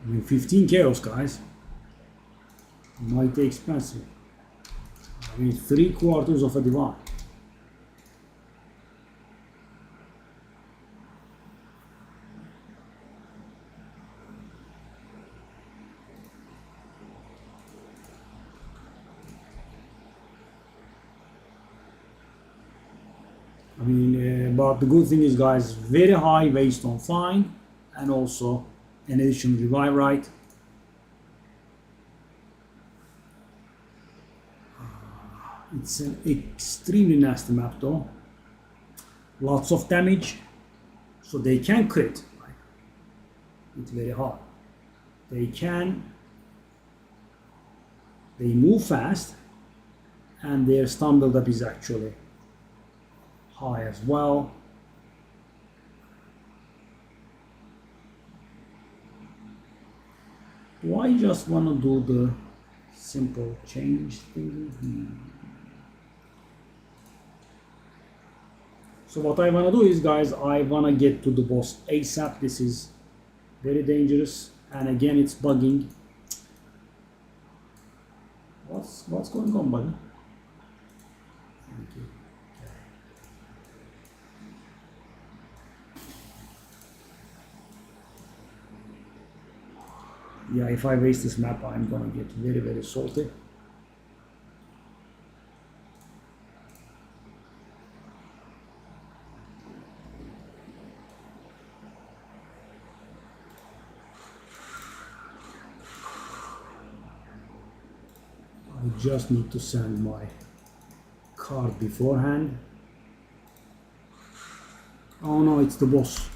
I mean, 15 chaos, guys. Mighty expensive. I mean, 3/4 of a divine. I mean, but the good thing is, guys, very high waste on find, and also an additional revive right. It's an extremely nasty map though. Lots of damage, so they can crit. Right? it very hard. They move fast, and their stun build-up is actually high as well. Do I just want to do the simple change thing? So what I want to do is, guys, I want to get to the boss ASAP. This is very dangerous, and again it's bugging. What's going on, buddy? Thank you. Yeah, if I waste this map, I'm gonna get very, very salty. I just need to send my card beforehand. Oh no, it's the boss.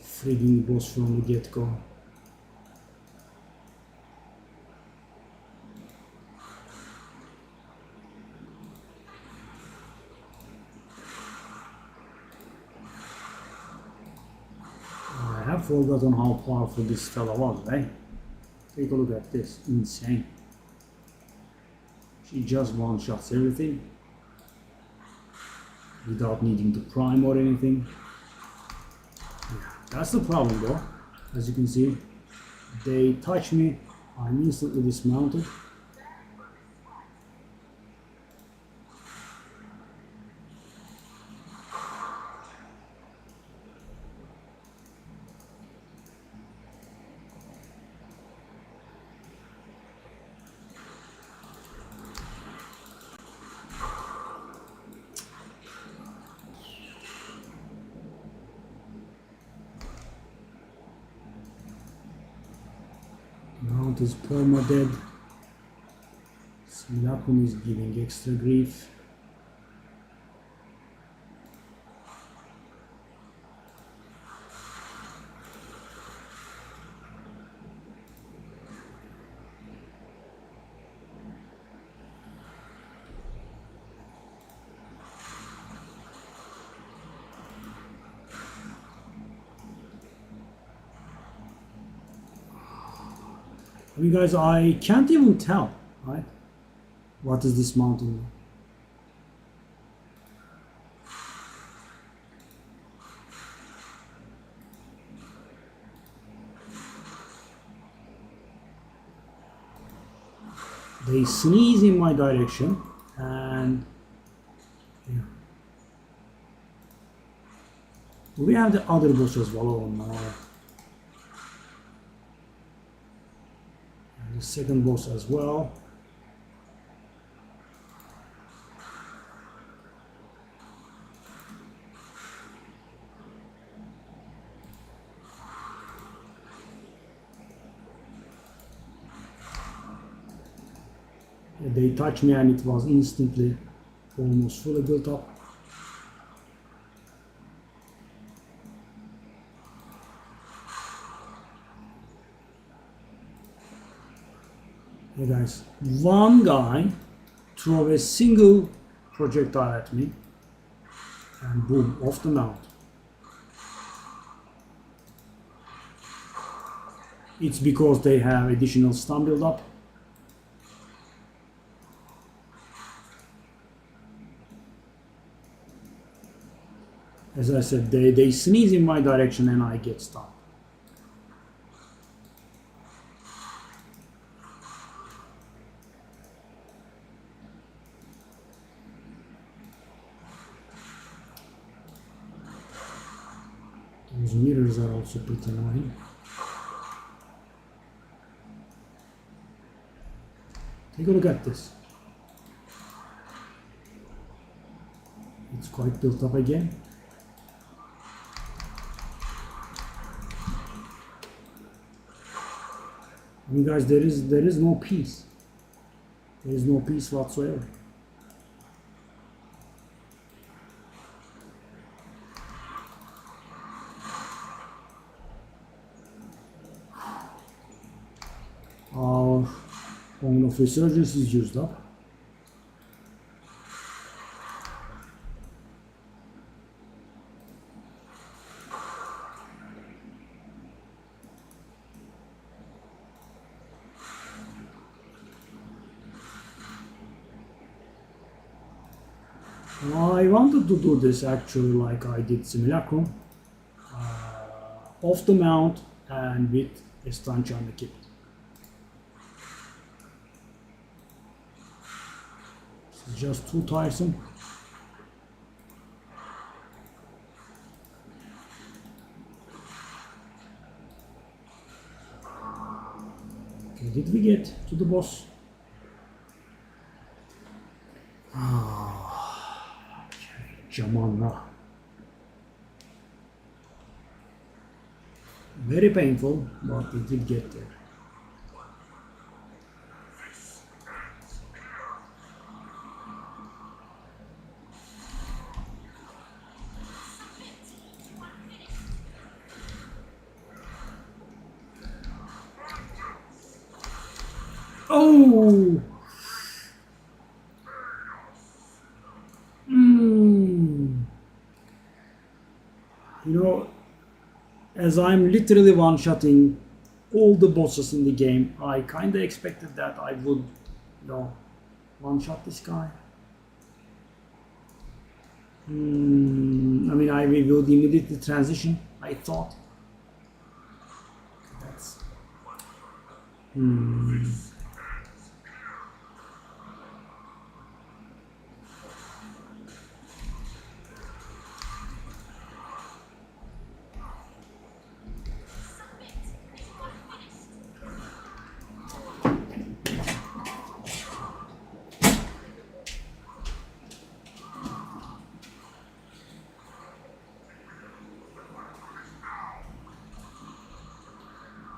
Frigging boss from the get-go. I have forgotten how powerful this fella was, right? Take a look at this, insane. She just one-shots everything without needing to prime or anything. That's the problem though. As you can see, they touch me, I'm instantly dismounted. Mount is perma-dead. Silakun is giving extra grief. You guys, I can't even tell, right? What is this mountain? They sneeze in my direction, and yeah. We have the other boss as well. Oh no. The second boss as well. They touched me and it was instantly almost fully built up. Hey guys, one guy threw a single projectile at me and boom, off the mount. It's because they have additional stun build up. As I said, they sneeze in my direction and I get stunned. Those mirrors are also pretty annoying. Take a look at this. It's quite built up again. I mean, guys, there is no peace. There is no peace whatsoever. Our point of resurgence is used up. I wanted to do this actually like I did Simulacrum, off the mount and with a stanch on the kit. It's just too tiresome. Okay, did we get to the boss? Jamanna. Very painful, but we did get there. Oh! You know, as I'm literally one-shotting all the bosses in the game, I kinda expected that I would, one-shot this guy. I mean, I would immediately transition, I thought. That's...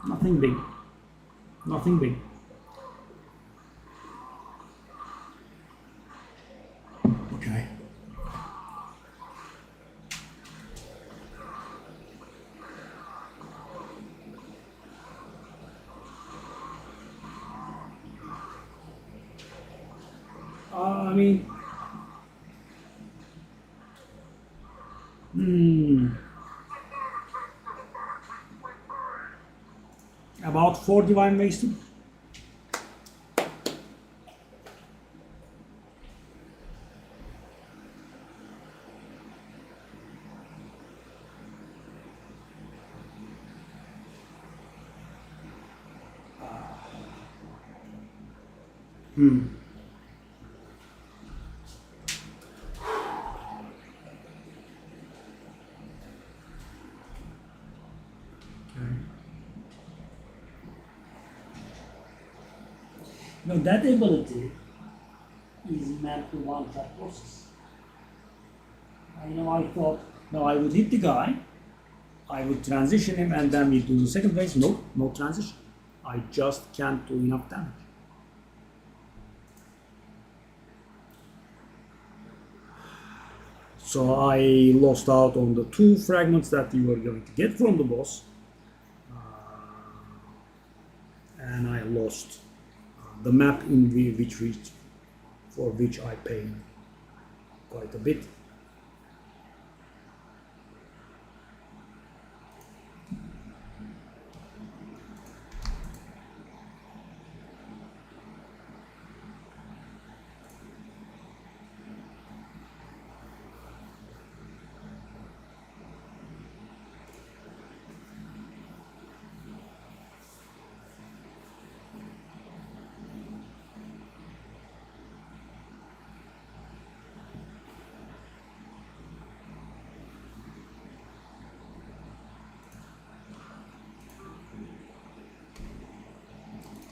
Nothing big. Nothing big. Okay. I mean... About 4 divine wasted. Now that ability is meant to one-shot bosses. I thought, no, I would hit the guy, I would transition him, and then we do the second phase. No, no transition. I just can't do enough damage. So I lost out on the 2 fragments that you were going to get from the boss, and I lost the map in for which I paid quite a bit.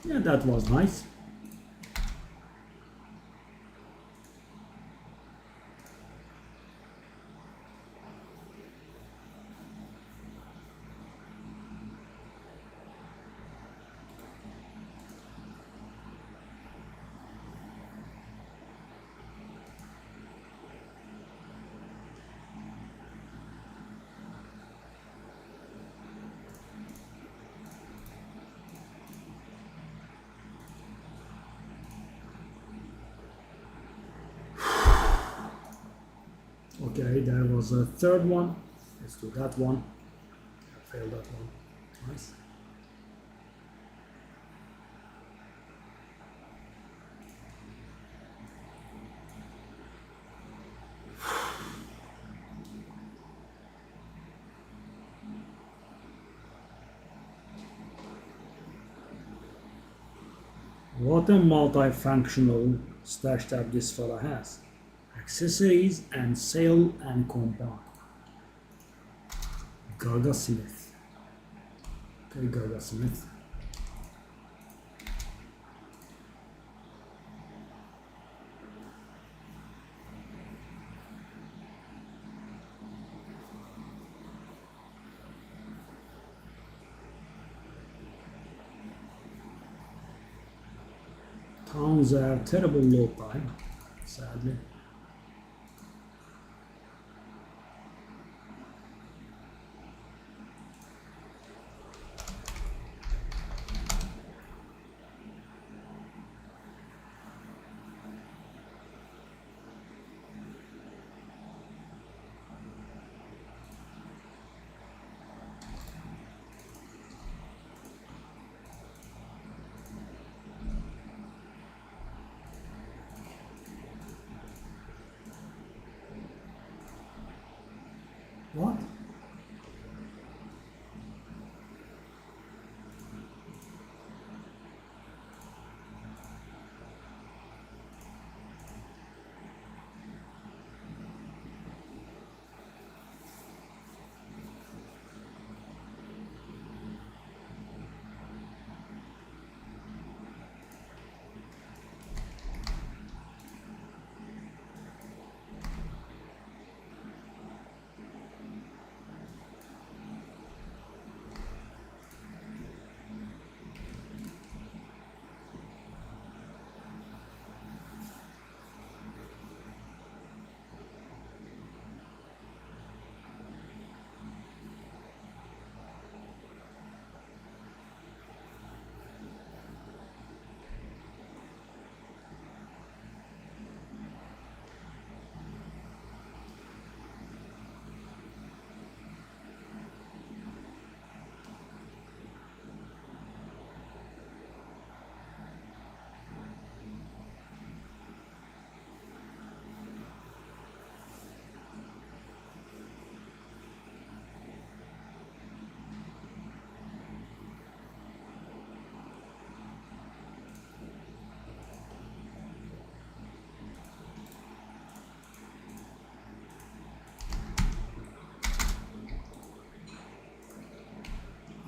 Yeah, that was nice. Okay, there was a third one. Let's do that one. I failed that one. Nice. What a multifunctional stash tab this fella has. Accessories and sale and combine. Gaga Smith. Okay, Gaga Smith. Towns have terrible load time, sadly. What?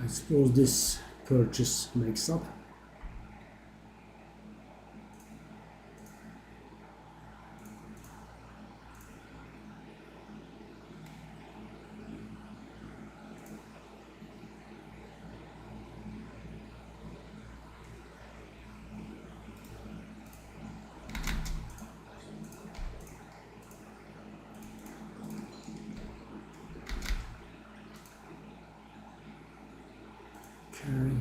I suppose this purchase makes up. Okay.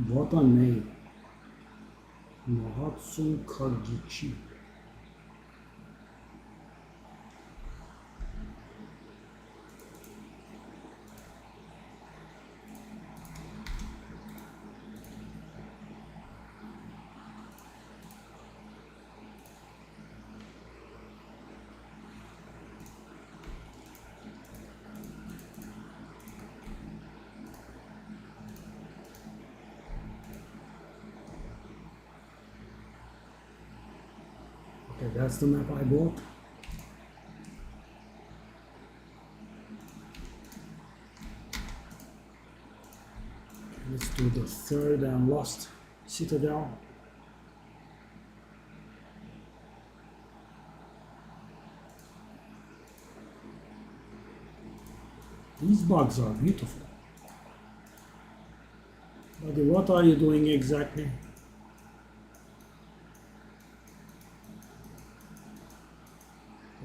What a name. Mahatsu Kargichi. Okay, that's the map I bought. Let's do the third and last Citadel. These bugs are beautiful. Buddy, what are you doing exactly?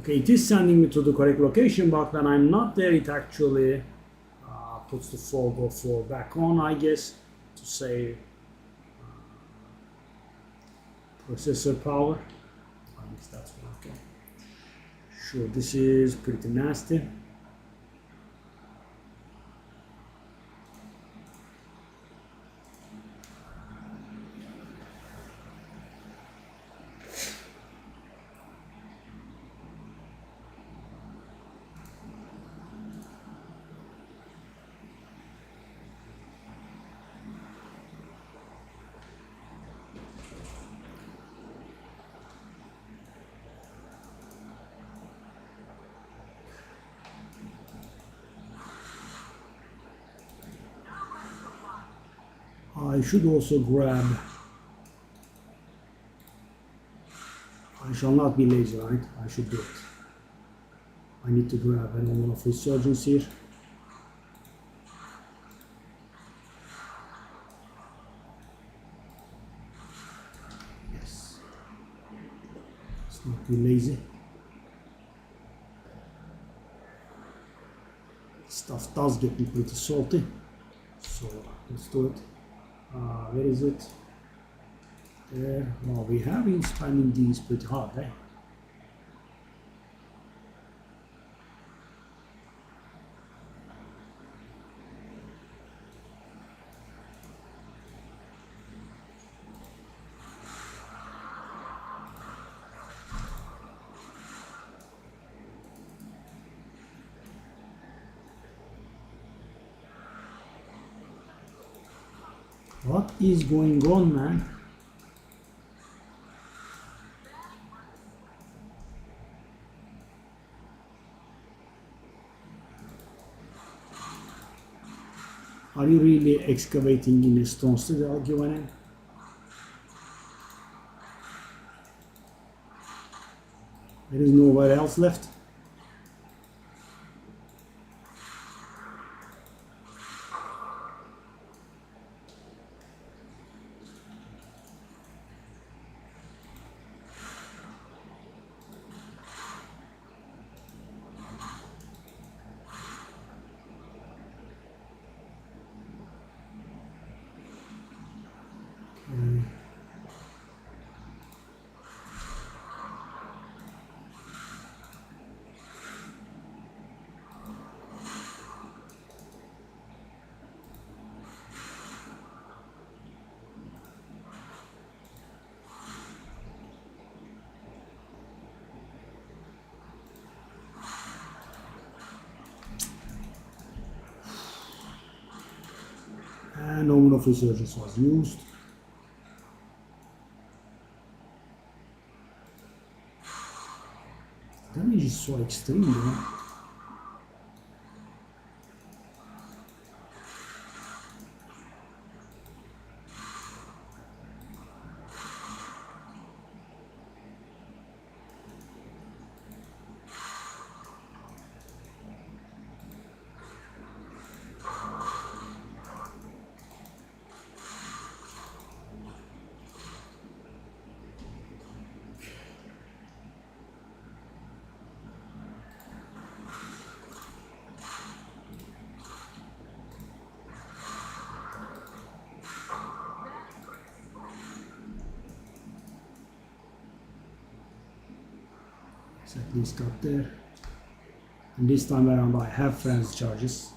Okay, it is sending me to the correct location, but when I'm not there, it actually puts the 4x4 back on, I guess, to to save processor power. I guess that's okay. Sure, this is pretty nasty. I should also grab. I shall not be lazy, right? I should do it. I need to grab an element of resurgence here. Yes. Let's not be lazy. Stuff does get me pretty salty. So let's do it. Where is it? There. Well, we have been spending these pretty hard, eh? What is going on, man? Are you really excavating in a stone citadel, Giovanni? There is nowhere else left. And no more of resurgence was used. Damage is so extreme, man. At least got there. And this time around I have frenzy charges.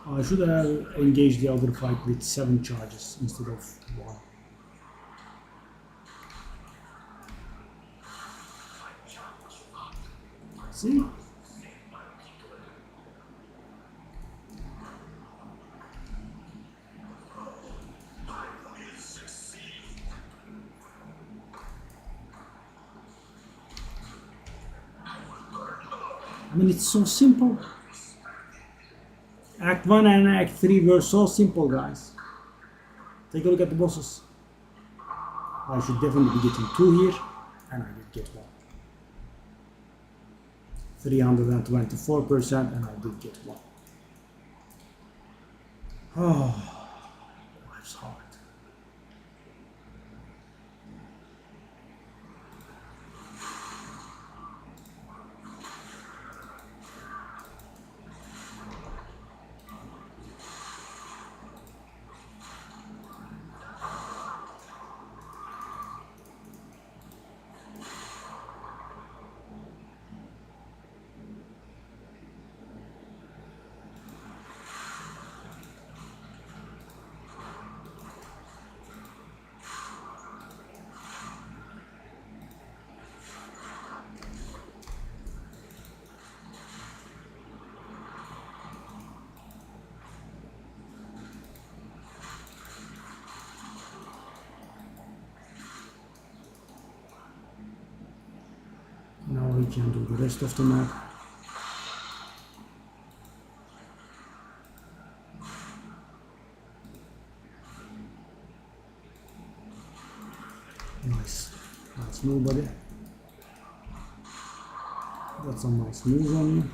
I should have engaged the other fight with 7 charges instead of 1. See? I mean, it's so simple. Act 1 and Act 3 were so simple, guys. Take a look at the bosses. I should definitely be getting 2 here, and I did get 1. 324%, and I did get 1. Oh, life's hard. we can do the rest of the map. Nice. Nice move, buddy. Got some nice moves on you.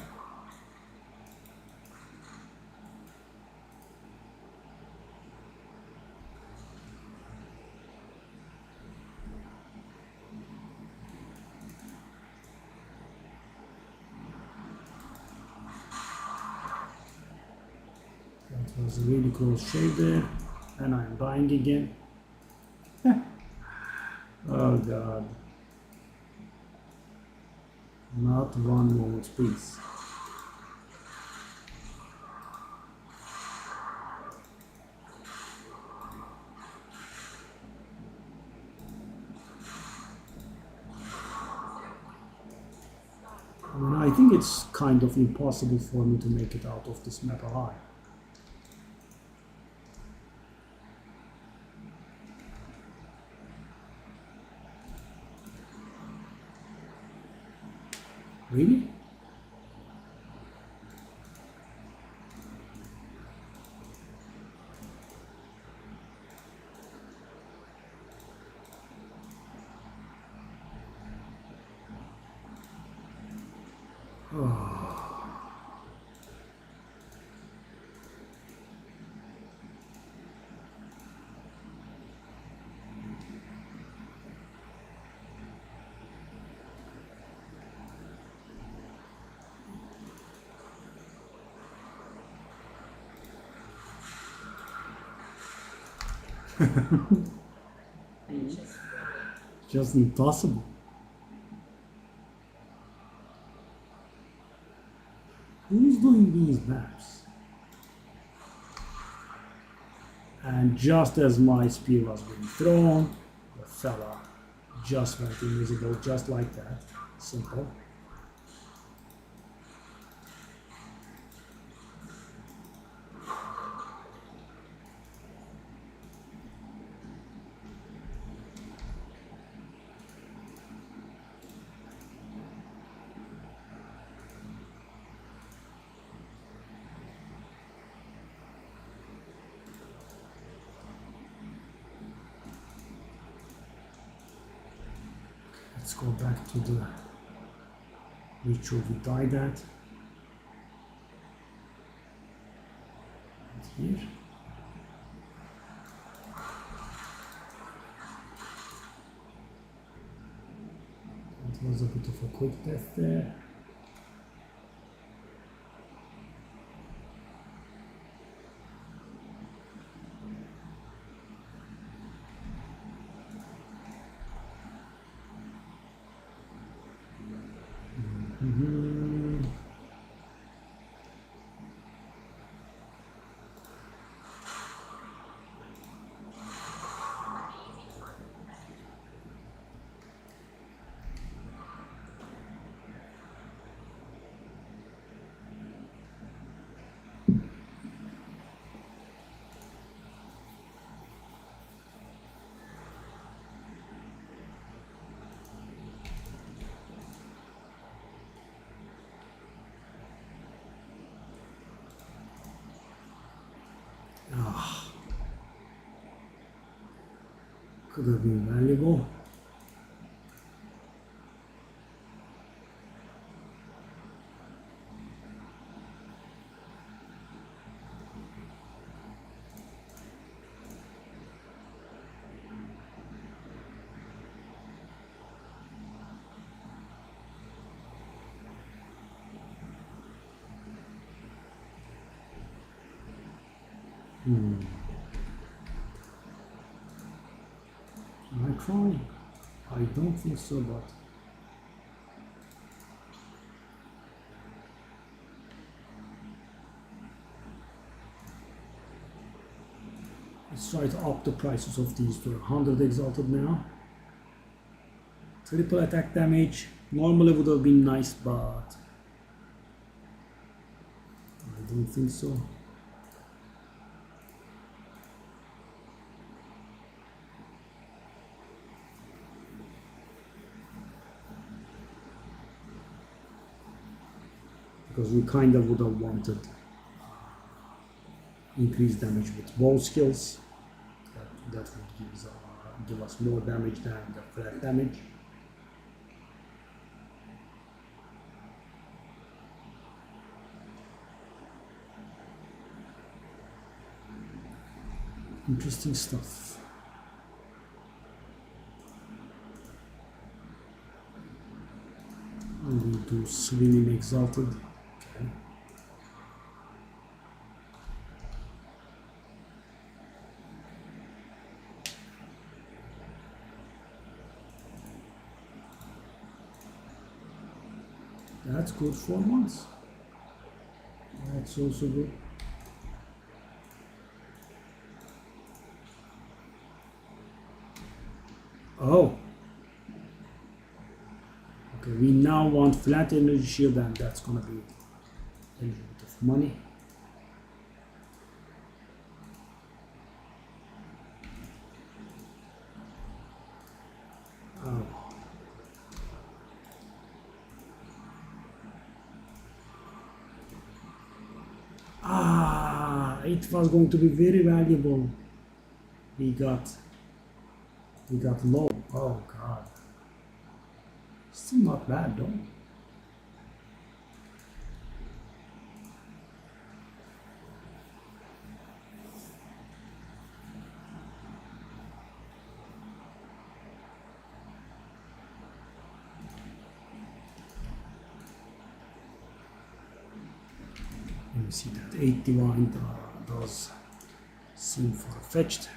That was a really close shave there. And I'm dying again. Oh god. Not one moment, please. I mean, I think it's kind of impossible for me to make it out of this map alive. Really? Oh. Just impossible. Who's doing these maps? And just as my spear was being thrown, the fella just went invisible, just like that. Simple. Let's go back to the ritual we died at. And here. That was a bit of a quick death there. Could have been valuable. Can I try? I don't think so, but let's try to up the prices of these to 100 exalted now. Triple attack damage normally would have been nice, but I don't think so. because we kind of would have wanted increased damage with bow skills. That would give us more damage than the flat damage. Interesting stuff. I'm going to swim in Exalted. Okay. That's good for once. That's also good. Oh. Okay, we now want flat energy shield, and that's gonna be a little bit of money. Oh. Ah, it was going to be very valuable. We got low. Oh god. Still not bad though. Let me see that 8 divine does seem far-fetched.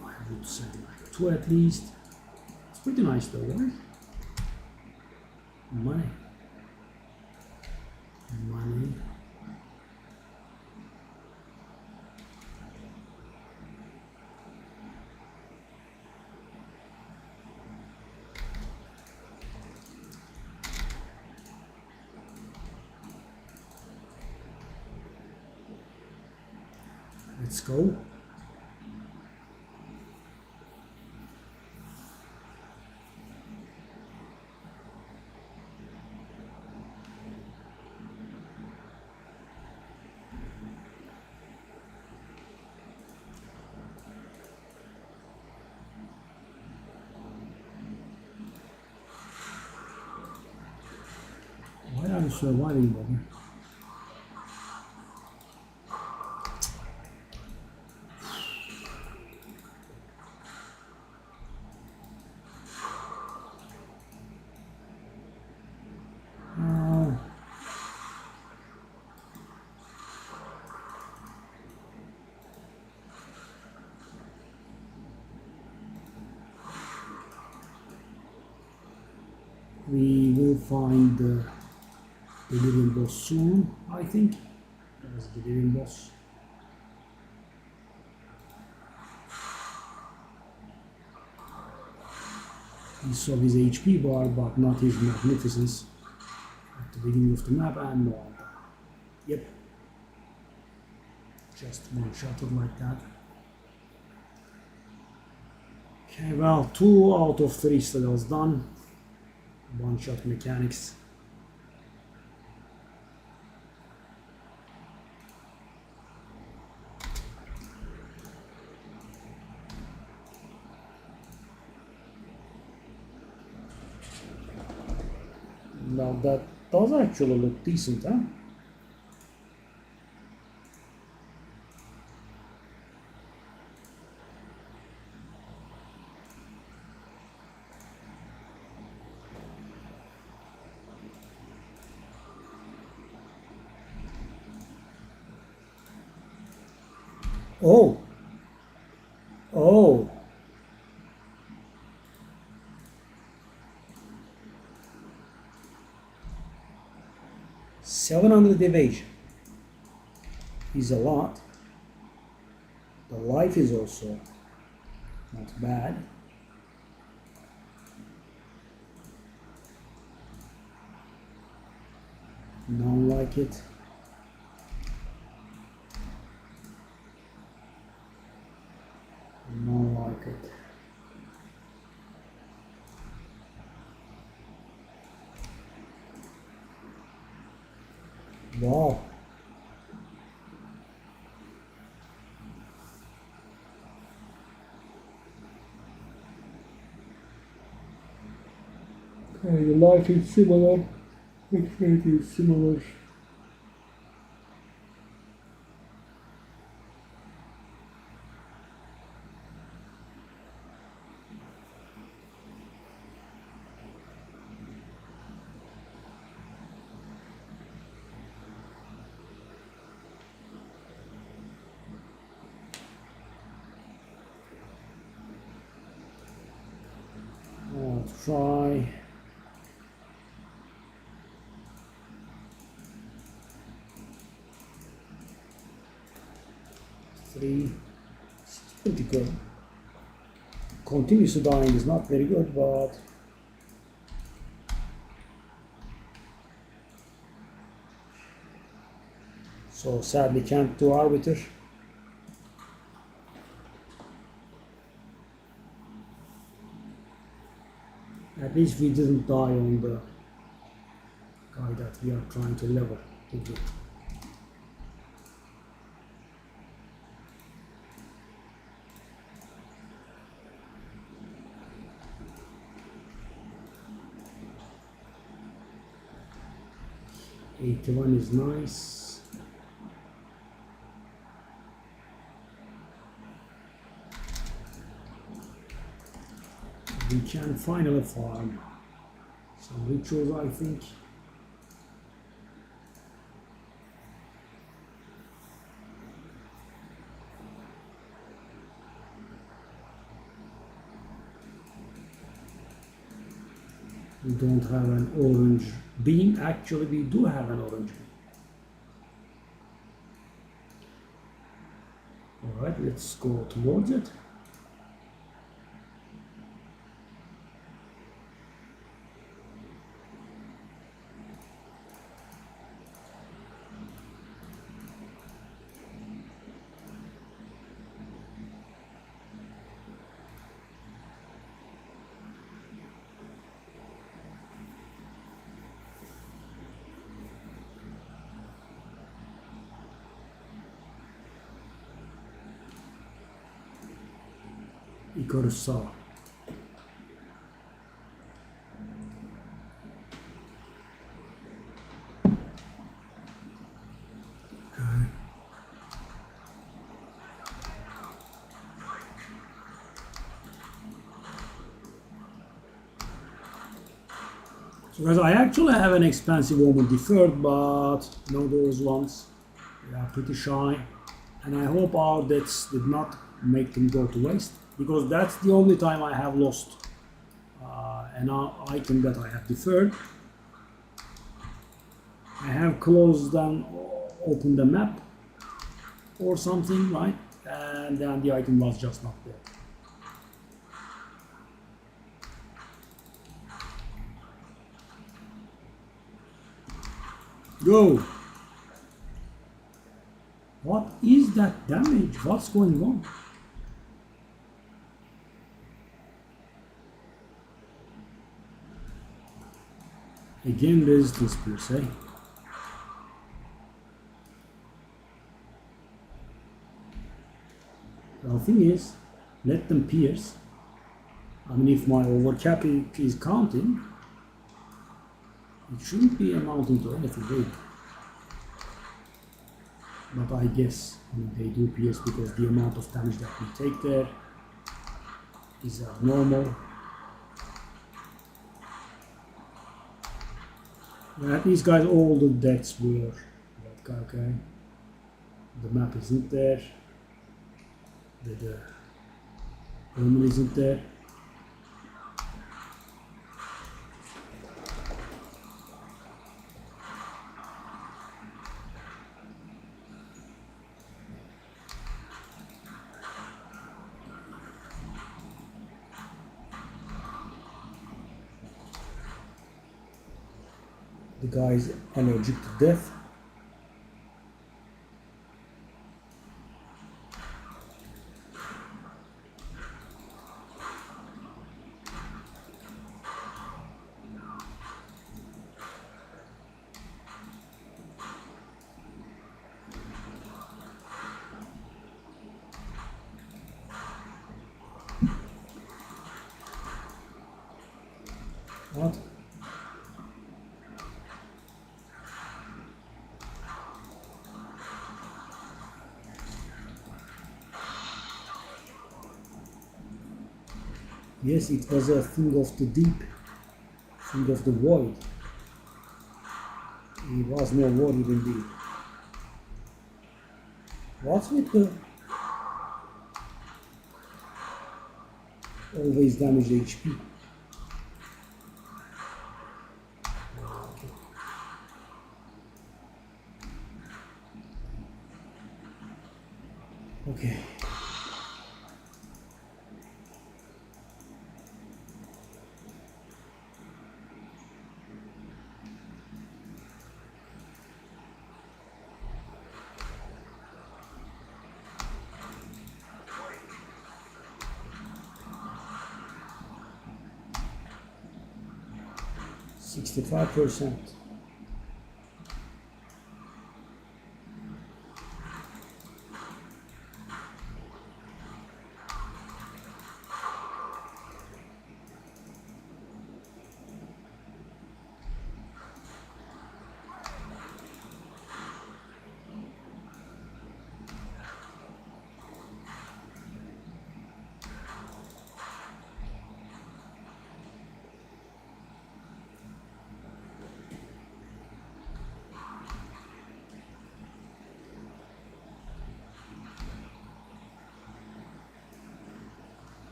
I would say like 2 at least. It's pretty nice though, right? Money. Money. Let's go. Why are you surviving, Bobby? We will find the Delirium boss soon, I think. That was the Delirium boss. We saw his HP bar, but not his magnificence at the beginning of the map, and no other. Yep. Just one shot like that. Okay, well, 2 out of 3 Citadels done. One shot mechanics. Now that does actually look decent, huh? Oh. Oh. 700 evasion is a lot. The life is also not bad. Don't like it. Don't like it. Wow. Okay, the life is similar. Which rate is similar? I'll try. Three. It's pretty good. Continuous dying is not very good, but so sadly can't do Arbiter. At least we didn't die on the guy that we are trying to level, did we? '81 is nice. We can finally farm some rituals, I think. We don't have an orange beam. Actually, we do have an orange beam. Alright, let's go towards it. Icarus saw. So guys, I actually have an expensive woman deferred, but you know those ones, they are pretty shy. And I hope our deaths did not make them go to waste, because that's the only time I have lost an item that I have deferred. I have closed and opened the map or something, right? And then the item was just not there. Go! What is that damage? What's going on? Again, resistance pierce, eh? The thing is, let them pierce. I mean, if my overcap is counting, it shouldn't be amounting to anything big. But I guess they do pierce because the amount of damage that we take there is abnormal. Yeah, these guys, all the decks were that guy, okay. The map isn't there. The Roman isn't there. The guy is allergic to death. What? Yes, it was a thing of the deep, thing of the void. He was no worried indeed. What's with the always damaged HP? Okay. %65.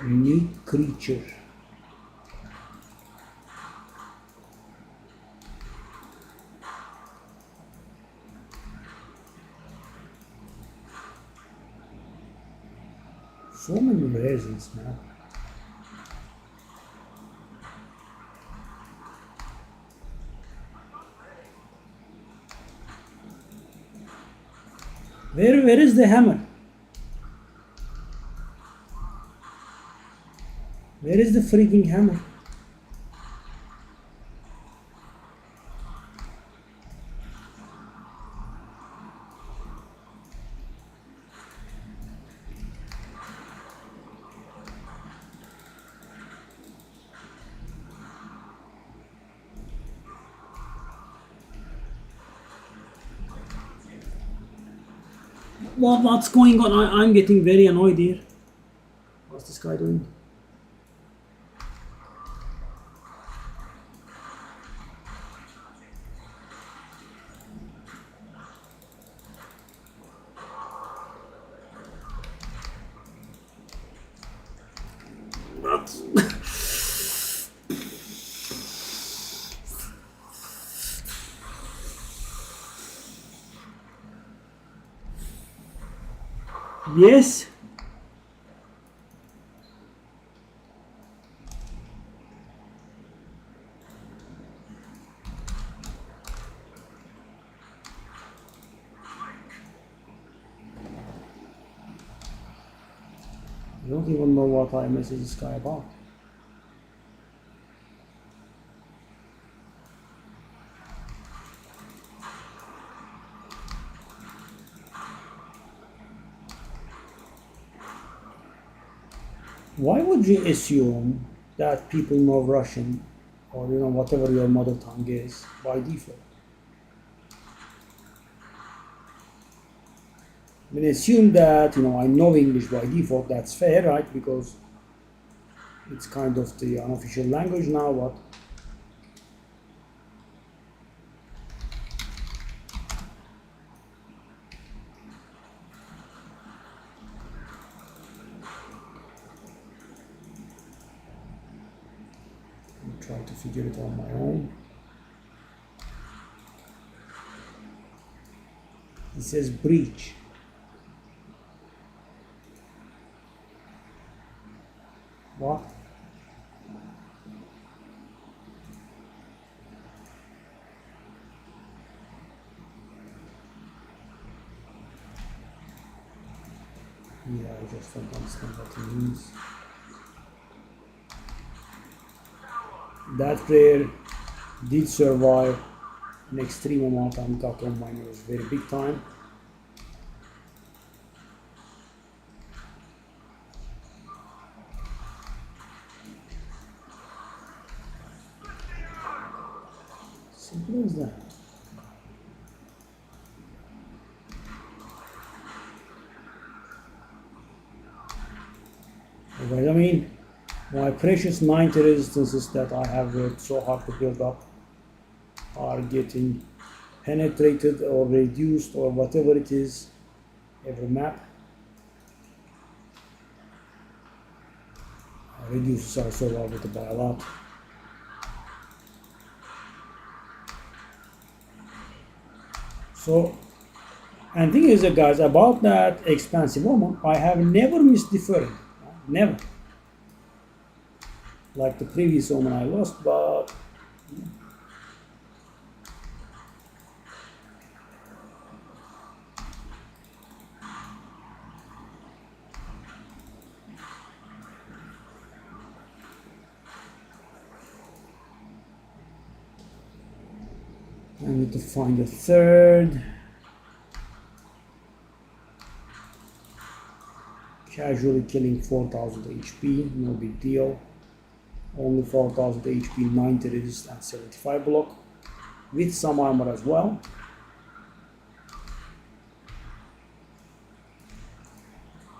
Unique creature. So many raisins, man. Where is the hammer? Where is the freaking hammer? What's going on? I'm getting very annoyed here. What's this guy doing? Yes. I don't even know what I messaged this guy about. Why would you assume that people know Russian or whatever your mother tongue is by default? I mean, assume that I know English by default. That's fair, right? Because it's kind of the unofficial language now. But try to figure it on my own. It says breach. What? Yeah, I just don't understand what it means. That player did survive an extreme amount and got on my nerves very big time. Simple as that. Guys, I mean, my precious 90 resistances that I have worked so hard to build up are getting penetrated or reduced or whatever it is every map. Reduces our survival by a lot. So, and thing is, guys, about that expansive moment, I have never missed deferring. Never. Like the previous omen I lost, but I need to find a third. Casually killing 4000 HP, no big deal. Only 4000 HP, 90 resist and 75 block. With some armor as well.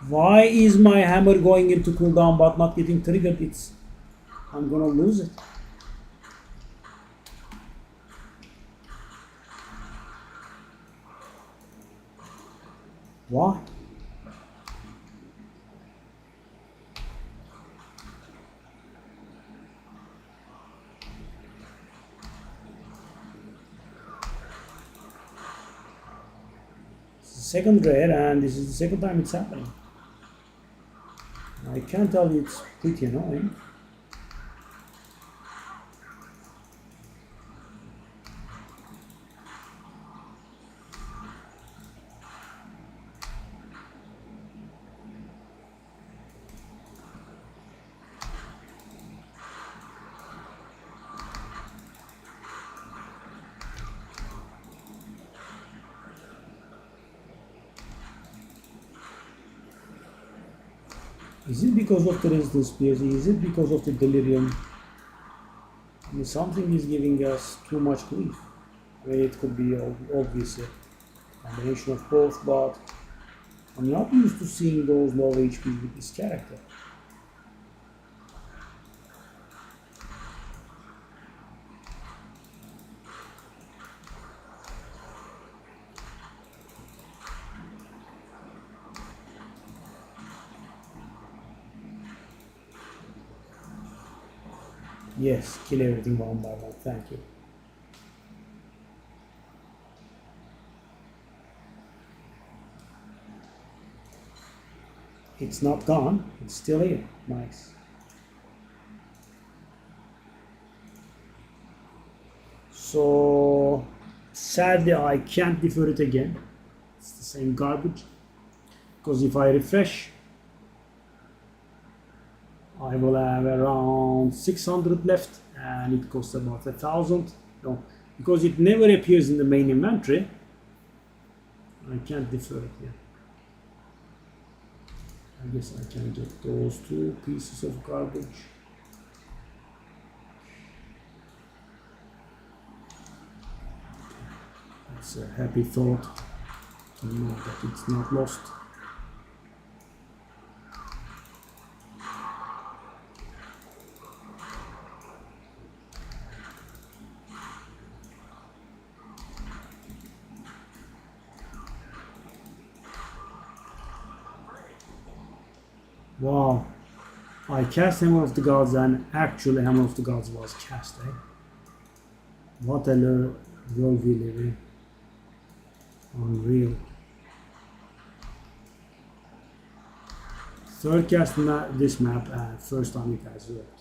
Why is my hammer going into cooldown but not getting triggered? I'm gonna lose it. Why? Second rare, and this is the second time it's happening. I can tell you it's pretty annoying. Is it because of the resistance spears? Is it because of the delirium? I mean, something is giving us too much grief. I mean, it could be obviously a combination of both, but I'm not used to seeing those low HP with this character. Yes, kill everything one by one, thank you. It's not gone, it's still here, nice. So, sadly I can't defer it again. It's the same garbage. Because if I refresh, I will have around 600 left and it costs about 1000. No, because it never appears in the main inventory, I can't defer it yet. I guess I can get those two pieces of garbage. That's a happy thought to know that it's not lost. Wow, I cast Hammer of the Gods and actually Hammer of the Gods was cast, eh? What a world we live in. Unreal. Third cast this map and first time it has worked.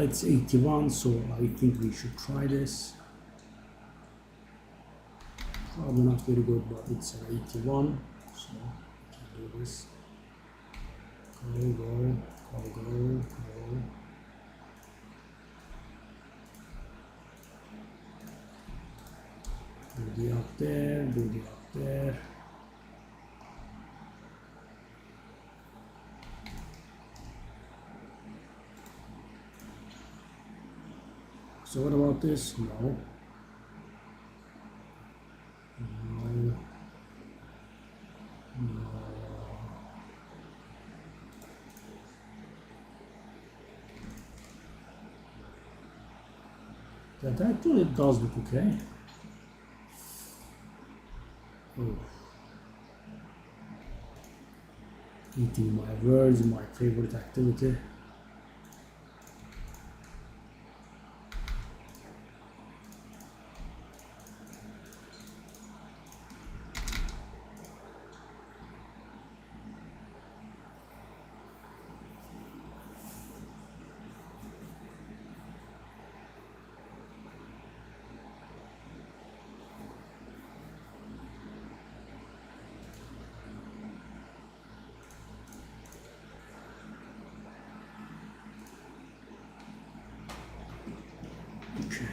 It's 81, so I think we should try this. Probably not very good, but it's an 81, so we can do this. Go, go, go, go, go. Do the up there, do the up there. So what about this? No. No. No. That actually does look okay. Oh. Eating my words, my favorite activity. Okay.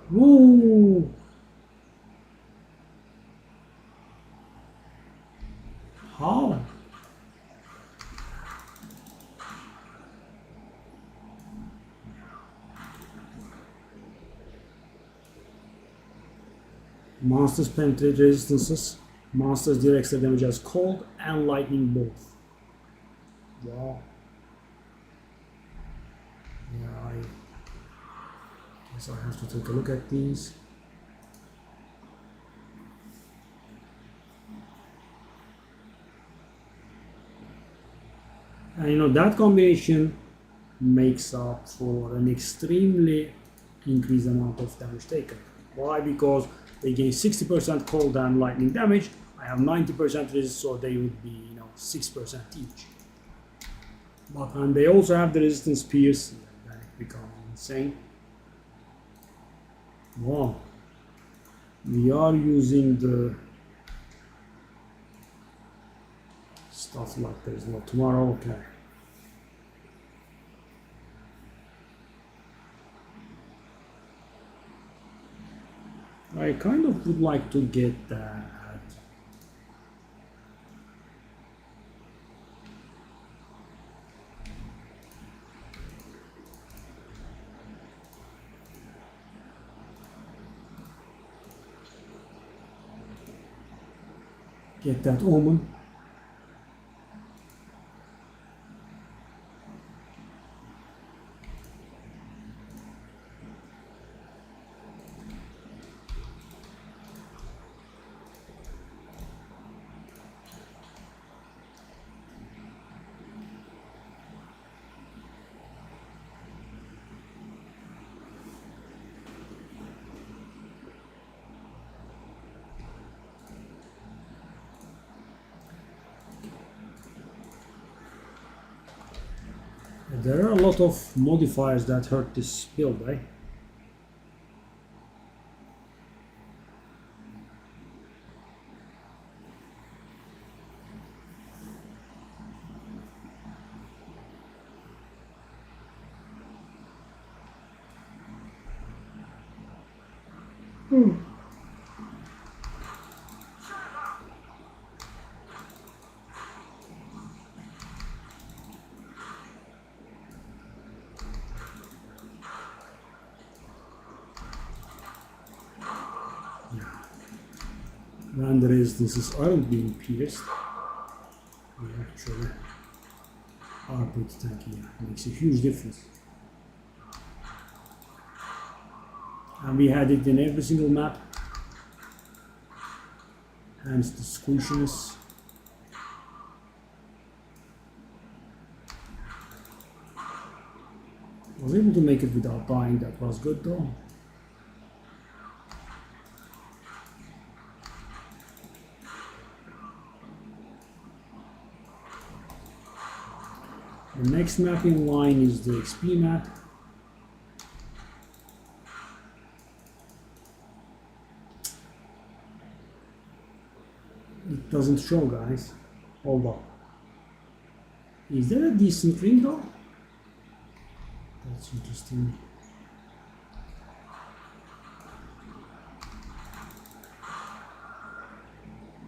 Woo! How? Monsters penetrate resistances. Monsters deal extra damage as cold and lightning both. Wow. Yeah, I guess I have to take a look at these. And you know, that combination makes up for an extremely increased amount of damage taken. Why? Because they gain 60% cold and lightning damage. I have 90% resist, so they would be 6% each. But and they also have the resistance pierce, then it becomes insane. Wow. We are using the stuff like there is no tomorrow. Okay. I kind of would like to get that. Get that omen. There are a lot of modifiers that hurt this build, right? When the resistances aren't being pierced, we actually are pretty tanky. It makes a huge difference. And we had it in every single map, hence the squishiness. I was able to make it without dying, that was good though. The next map in line is the XP map. It doesn't show, guys. Hold up. Is there a decent ring though? That's interesting.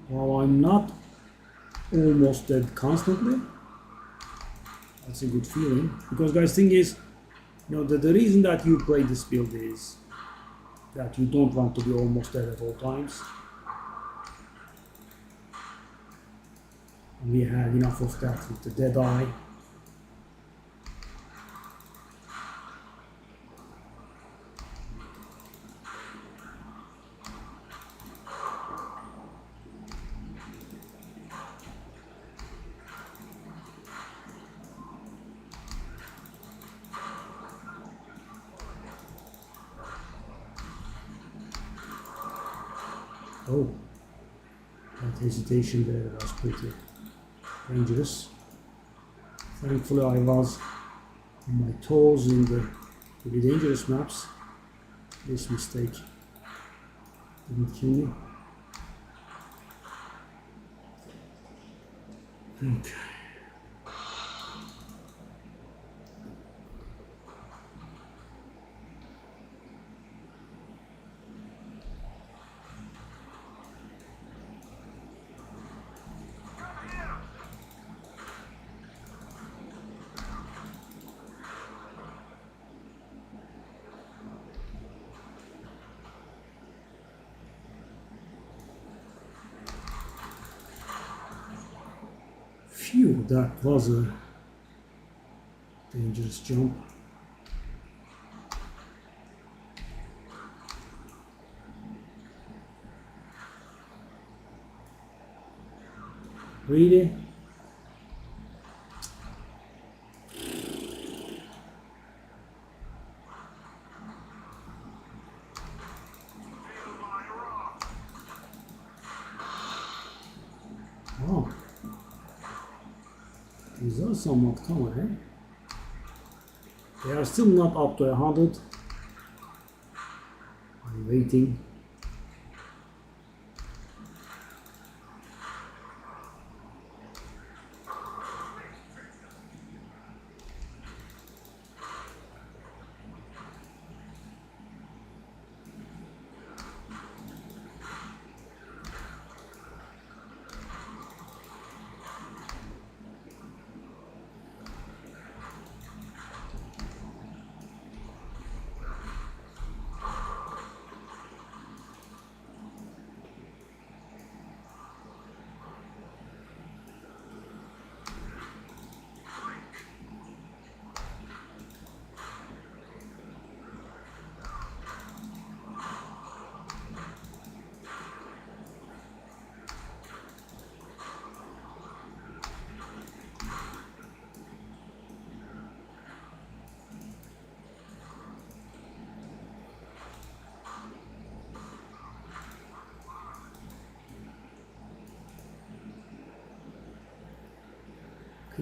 While I'm not almost dead constantly, that's a good feeling. Because guys, thing is, the reason that you play this build is that you don't want to be almost dead at all times. And we had enough of that with the dead eye. Oh, that hesitation there was pretty dangerous. Thankfully I was on my toes in the pretty dangerous maps. This mistake didn't kill me. Okay. Phew, that was a dangerous jump. Really? Oh. These are somewhat common, eh? They are still not up to 100. I'm waiting.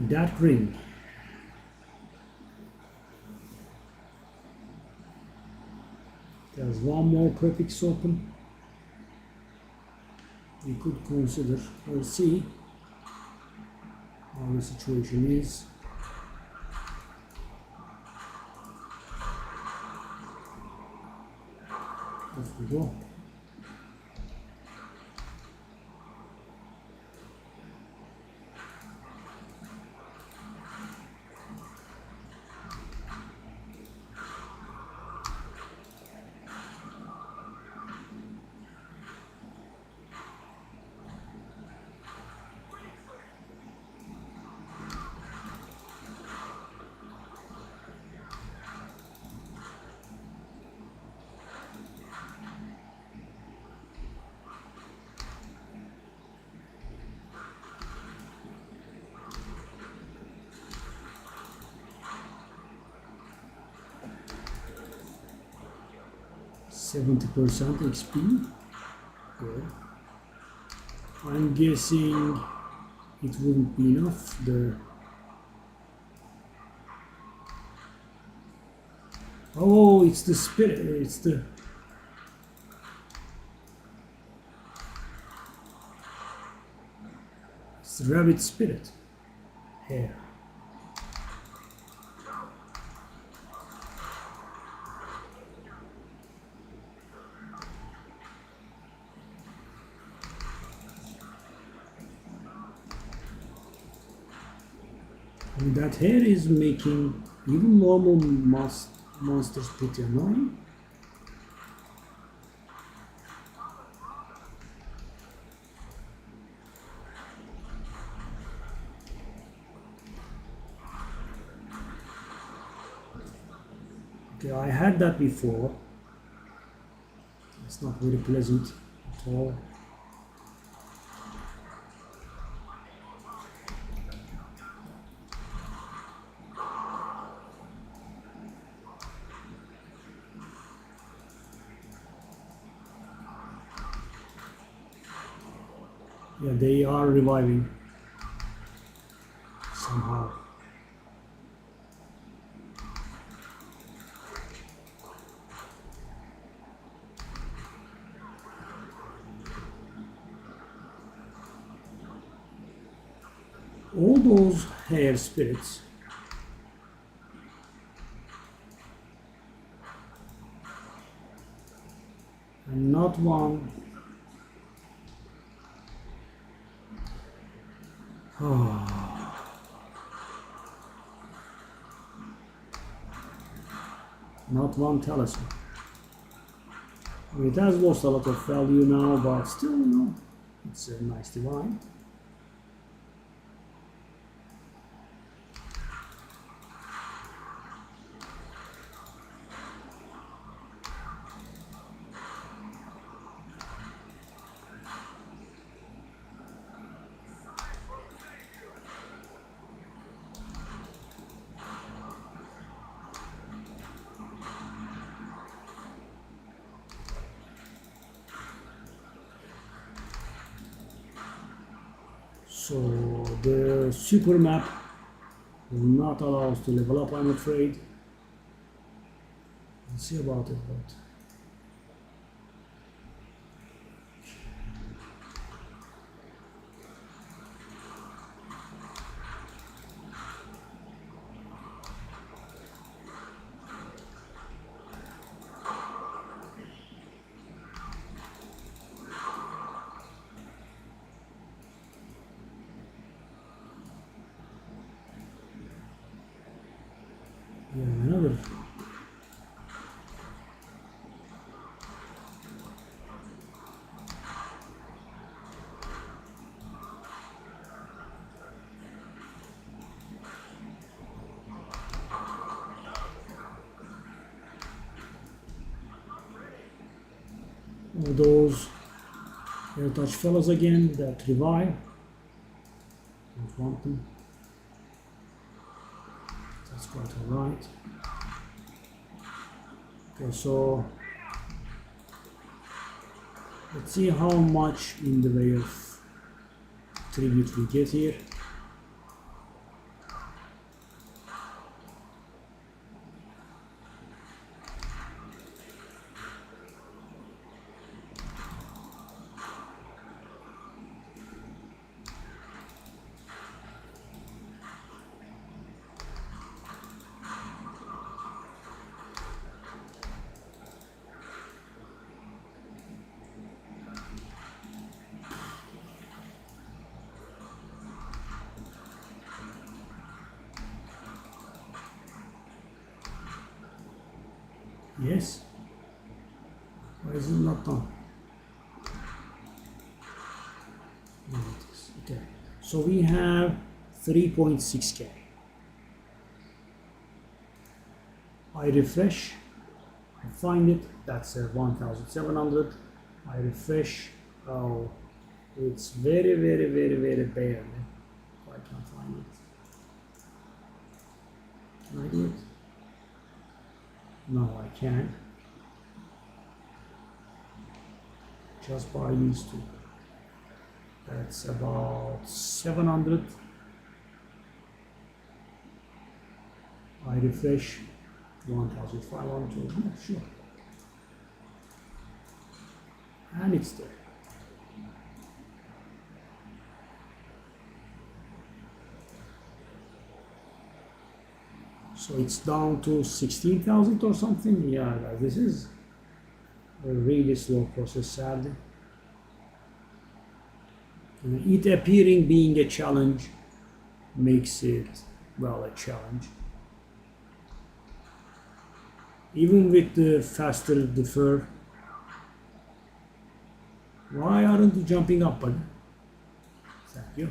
That ring. There's one more prefix open. We could consider. Let's see how the situation is. Off we go. %70 XP. Good. I'm guessing it wouldn't be enough there. Oh, it's the spirit. It's the rabbit spirit hair. And that hair is making even normal monsters pretty annoying. Okay, I had that before. It's not very pleasant at all. Yeah, they are reviving somehow. All those hair spirits and not one. Not one talisman. It has lost a lot of value now, but still, you know, it's a nice divine. So the super map will not allow us to level up, I'm afraid. We'll see about it, but yeah, another. All those air touch fellows again that revive. Don't want them. That's quite alright. Okay, so let's see how much in the way of tribute we get here. Yes. Why is it not done? No, it is. Okay. So we have 3.6k. I refresh. I find it. That's 1,700. I refresh. Oh, it's very, very, very, very barely. I can't find it. Can I do it? No, I can't. Just by used to. That's about 700. I refresh. 1,500. Yeah, sure. And it's there. So it's down to 16,000 or something. Yeah, guys, this is a really slow process, sadly. It appearing being a challenge makes it, well, a challenge. Even with the faster defer. Why aren't you jumping up, buddy? Thank you.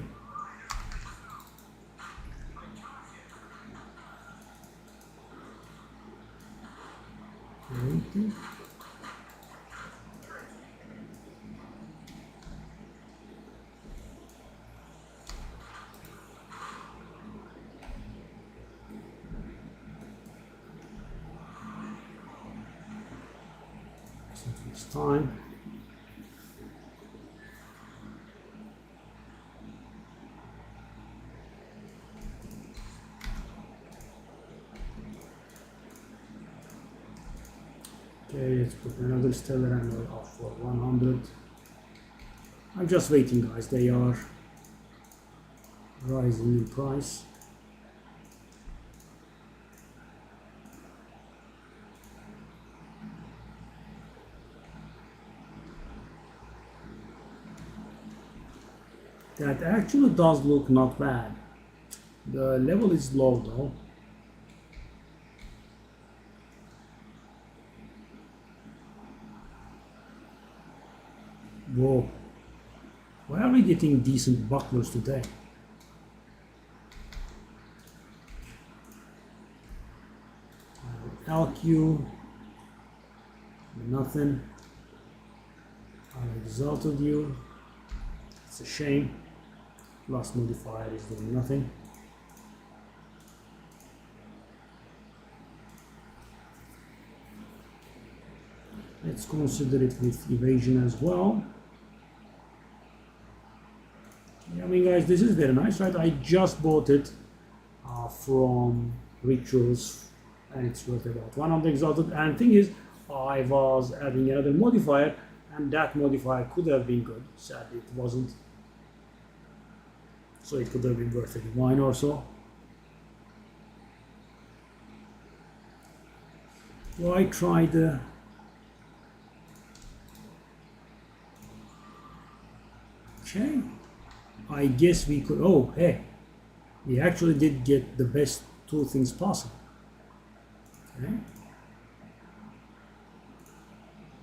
Okay. It's time. Okay, let's put another stellar angle off for 100. I'm just waiting, guys. They are rising in price. That actually does look not bad. The level is low though. Whoa. Why are we getting decent bucklers today? LQ. Nothing. I exalted you. It's a shame. Last modifier is doing nothing. Let's consider it with evasion as well. I mean, guys, this is very nice, right? I just bought it from Rituals, and it's worth about 100 exalted. And the thing is, I was adding another modifier, and that modifier could have been good. Sadly, it wasn't. So it could have been worth a divine or so. Well, I tried the okay. I guess we could. Oh, hey, we actually did get the best two things possible. Okay.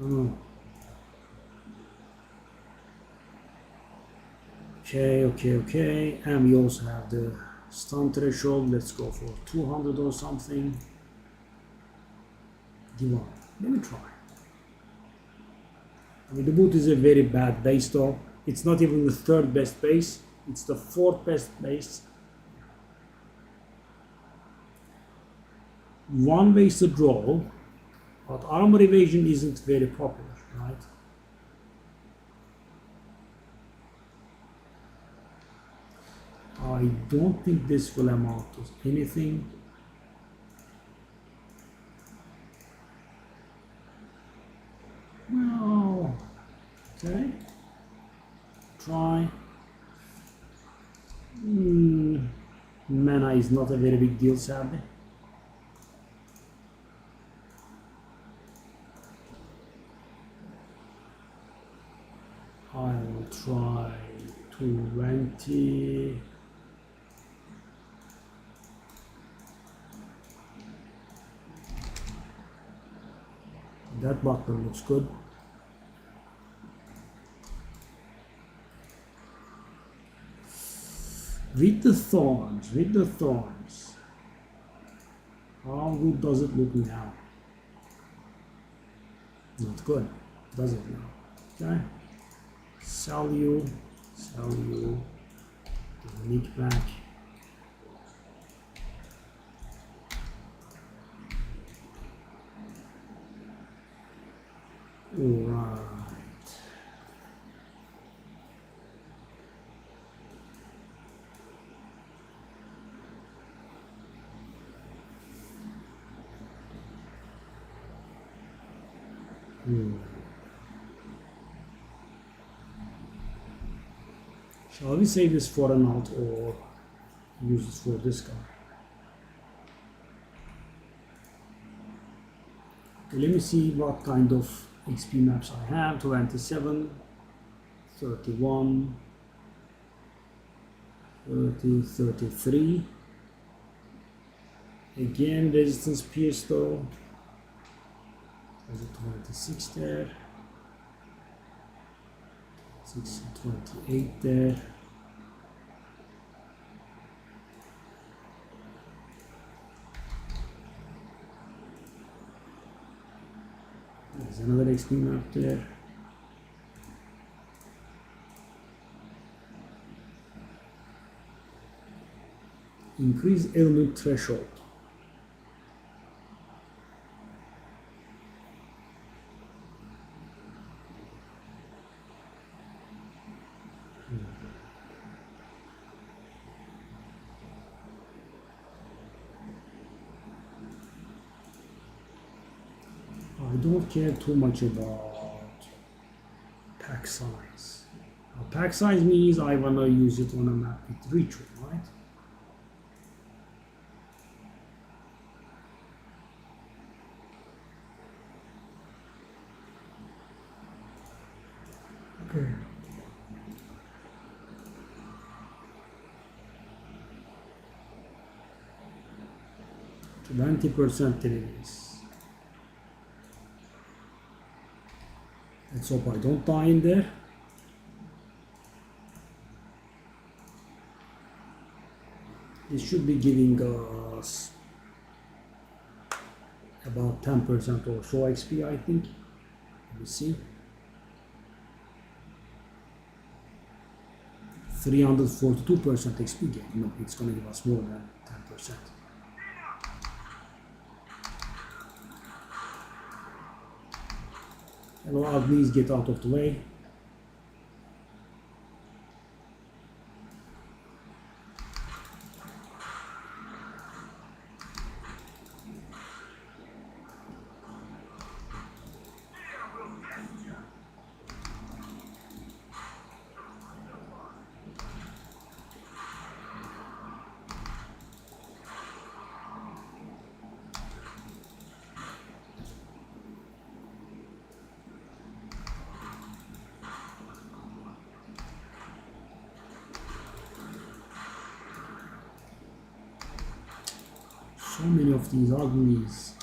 Oh. Okay. And we also have the stun threshold. Let's go for 200 or something. Divine. Let me try. I mean, the boot is a very bad base though. It's not even the third best base. It's the fourth best base. One wasted roll, but armor evasion isn't very popular, right? I don't think this will amount to anything. Well, okay. Try. Mana is not a very big deal, sadly. I will try 20. That butler looks good. With the thorns. How good does it look now? Not good, does it now? Okay. Sell you. Nick back. Alright. Shall we save this for an out or use this for this guy? Okay, let me see what kind of XP maps I have. 27, 31, 30, 33. Again, resistance pierce though. There's a 26 there. 628 there. There's another XP map there. Increase element threshold. I don't care too much about pack size. Now, pack size means I want to use it on a map with ritual, right? Okay. To 90% enemies. Let's hope I don't die in there. This should be giving us about 10% or so XP, I think. Let me see. 342% XP gain. No, it's going to give us more than 10%. Hello, uglies, get out of the way. So many of these uglies.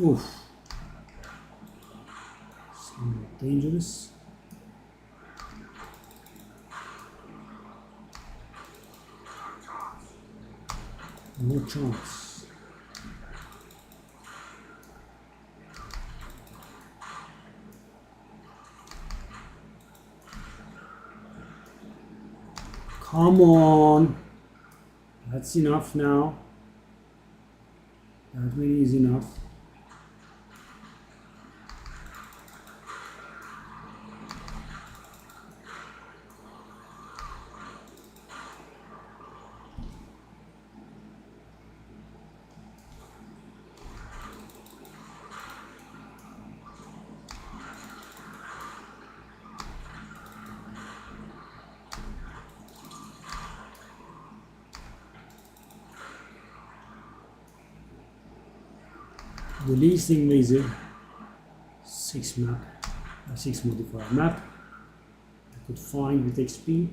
Oof. Somewhat dangerous. No chance. Come on. That's enough now. That really is enough. The least invasive 6 modifier map. could find with XP.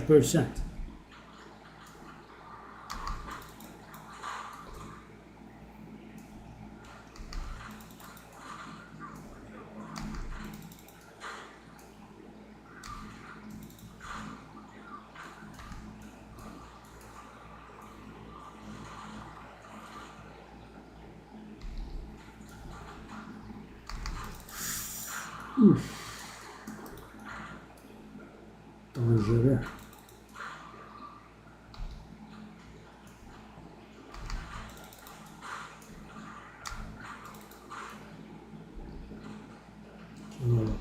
%. Dangereux. Voilà.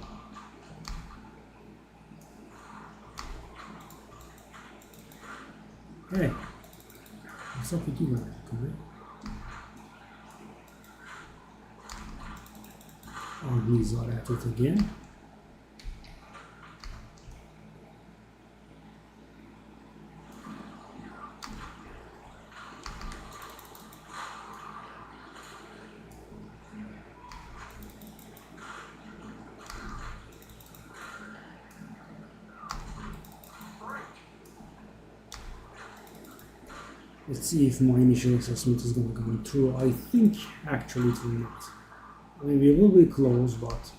Hey, what's up with you guys? Armies are at it again. Let's see if my initial assessment is going to come true. I think actually it will not. I mean, we will be close, but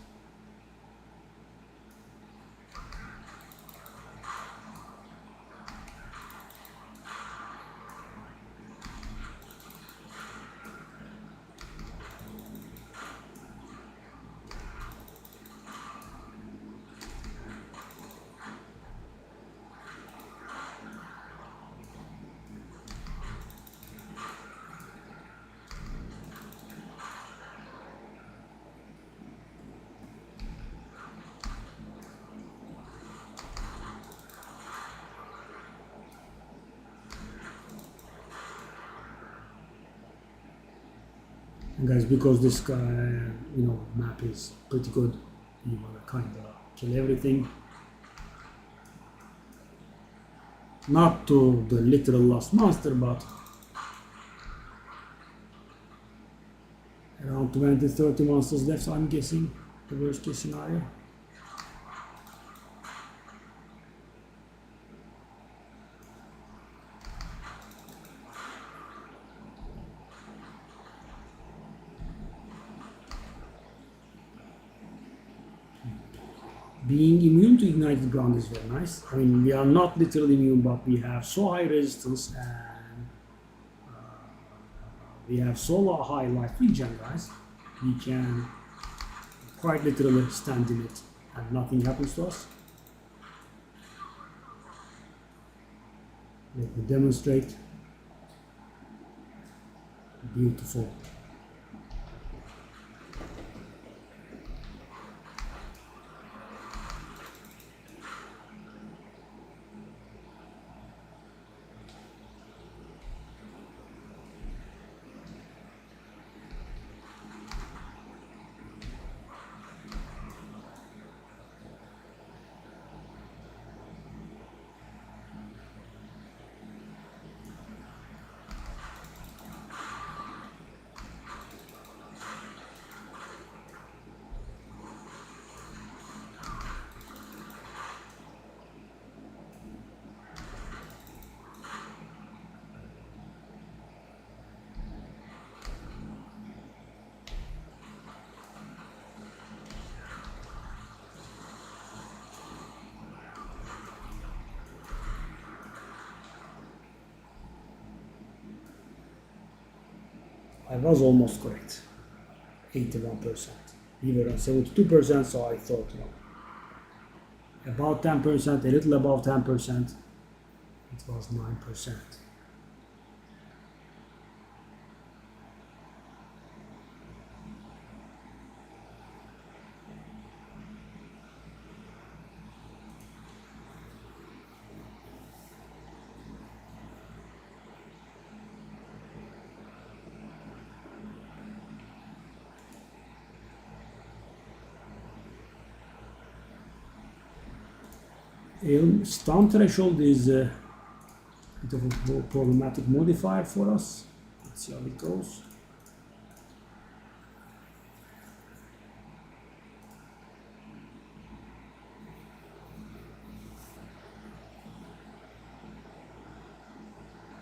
guys, because this guy, map is pretty good, you want to kind of kill everything. Not to the literal last monster, but around 20-30 monsters left, so I'm guessing the worst case scenario. Being immune to ignited ground is very nice. I mean, we are not literally immune, but we have so high resistance and we have so high life regen, guys. We can quite literally stand in it and nothing happens to us. Let me demonstrate. Beautiful. I was almost correct. 81%. We were on 72%, so I thought, about 10%, a little above 10%. It was 9%. Stun threshold is a bit of a problematic modifier for us. Let's see how it goes.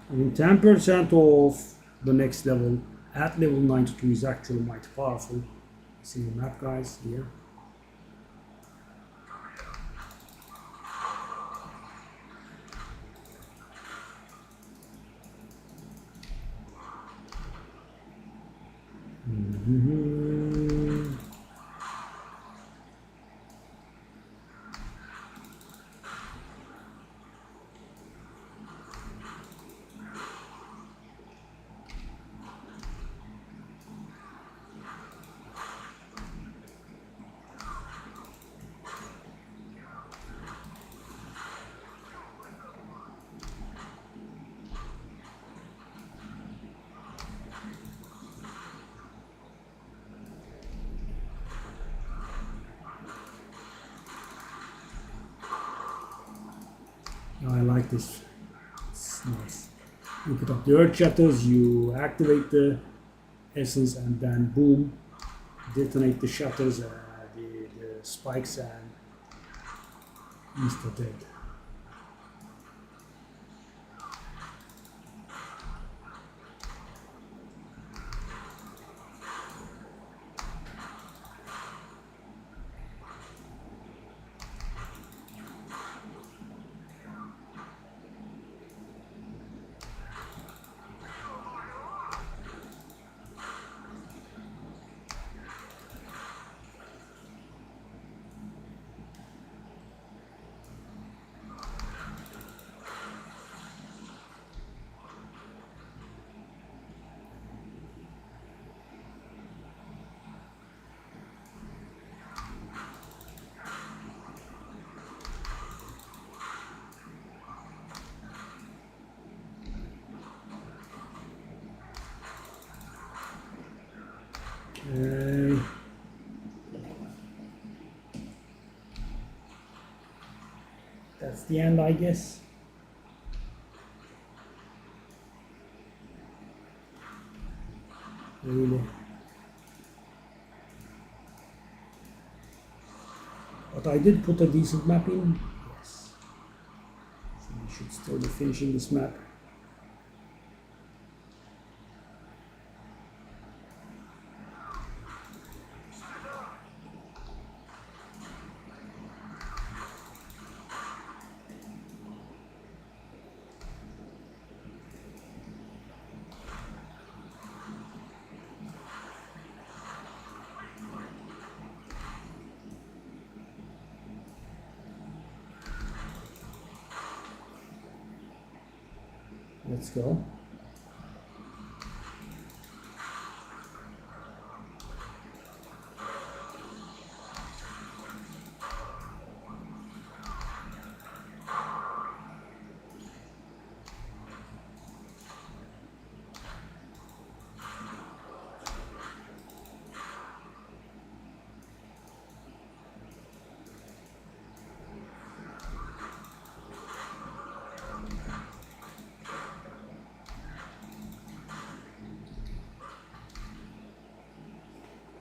I mean, 10% of the next level at level 92 is actually quite powerful. See the map, guys, here. I like this. It's nice. You put up the earth shatters, you activate the essence, and then boom, detonate the shatters, the spikes, and insta dead. That's the end, I guess. Really. But I did put a decent map in. Yes. So we should still be finishing this map. Let's go.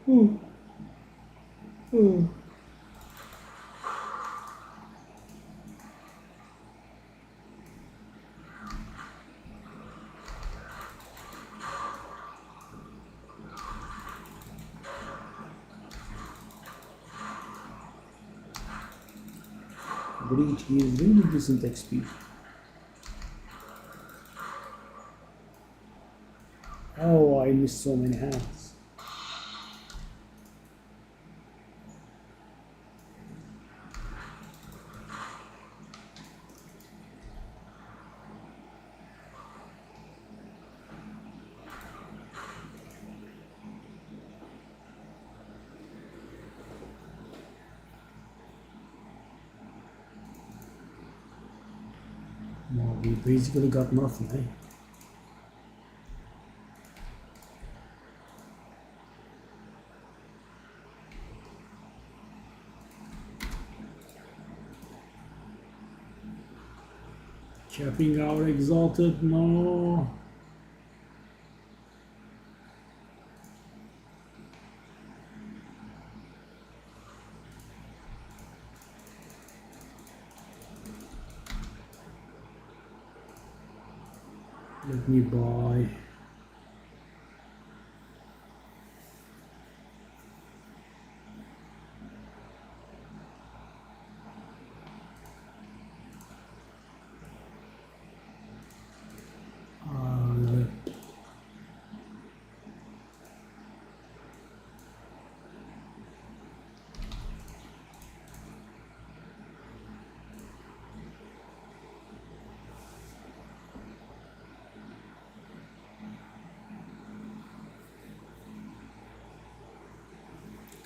Ooh. Ooh. Breach gives really decent XP. Oh, I missed so many hands. Well, we basically got nothing, eh? Capping our exalted, no. Let me buy.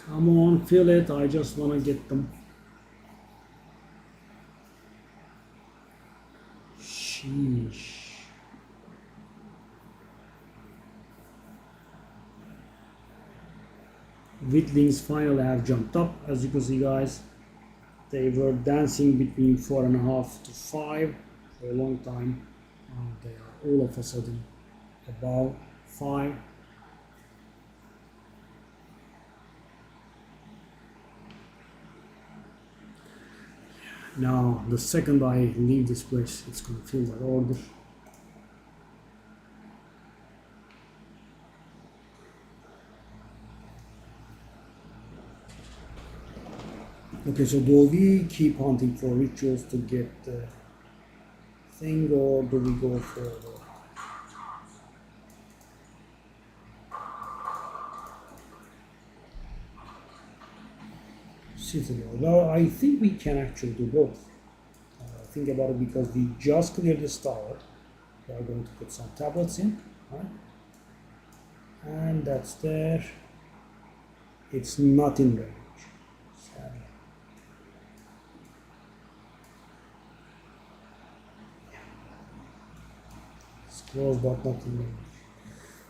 Come on, fill it. I just want to get them. Sheesh. Witlings finally have jumped up. As you can see, guys, they were dancing between 4.5 to 5 for a long time. They are all of a sudden above 5. Now, the second I leave this place, it's going to fill that order. Okay, so do we keep hunting for rituals to get the thing, or do we go for the Citadel? Well, I think we can actually do both. Think about it, because we just cleared this tower. We are going to put some tablets in, right? And that's there. It's not in range. Sadly. It's close but not in range.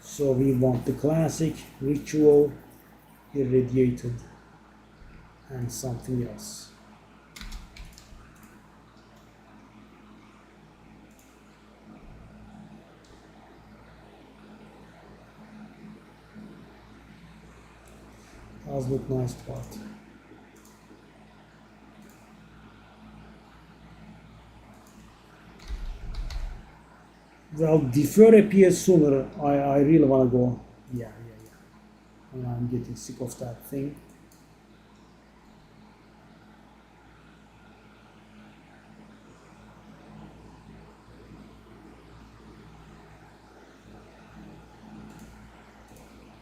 So we want the classic ritual, irradiated, and something else. Does look nice, but well, defer appears sooner. I really want to go. Yeah. And I'm getting sick of that thing.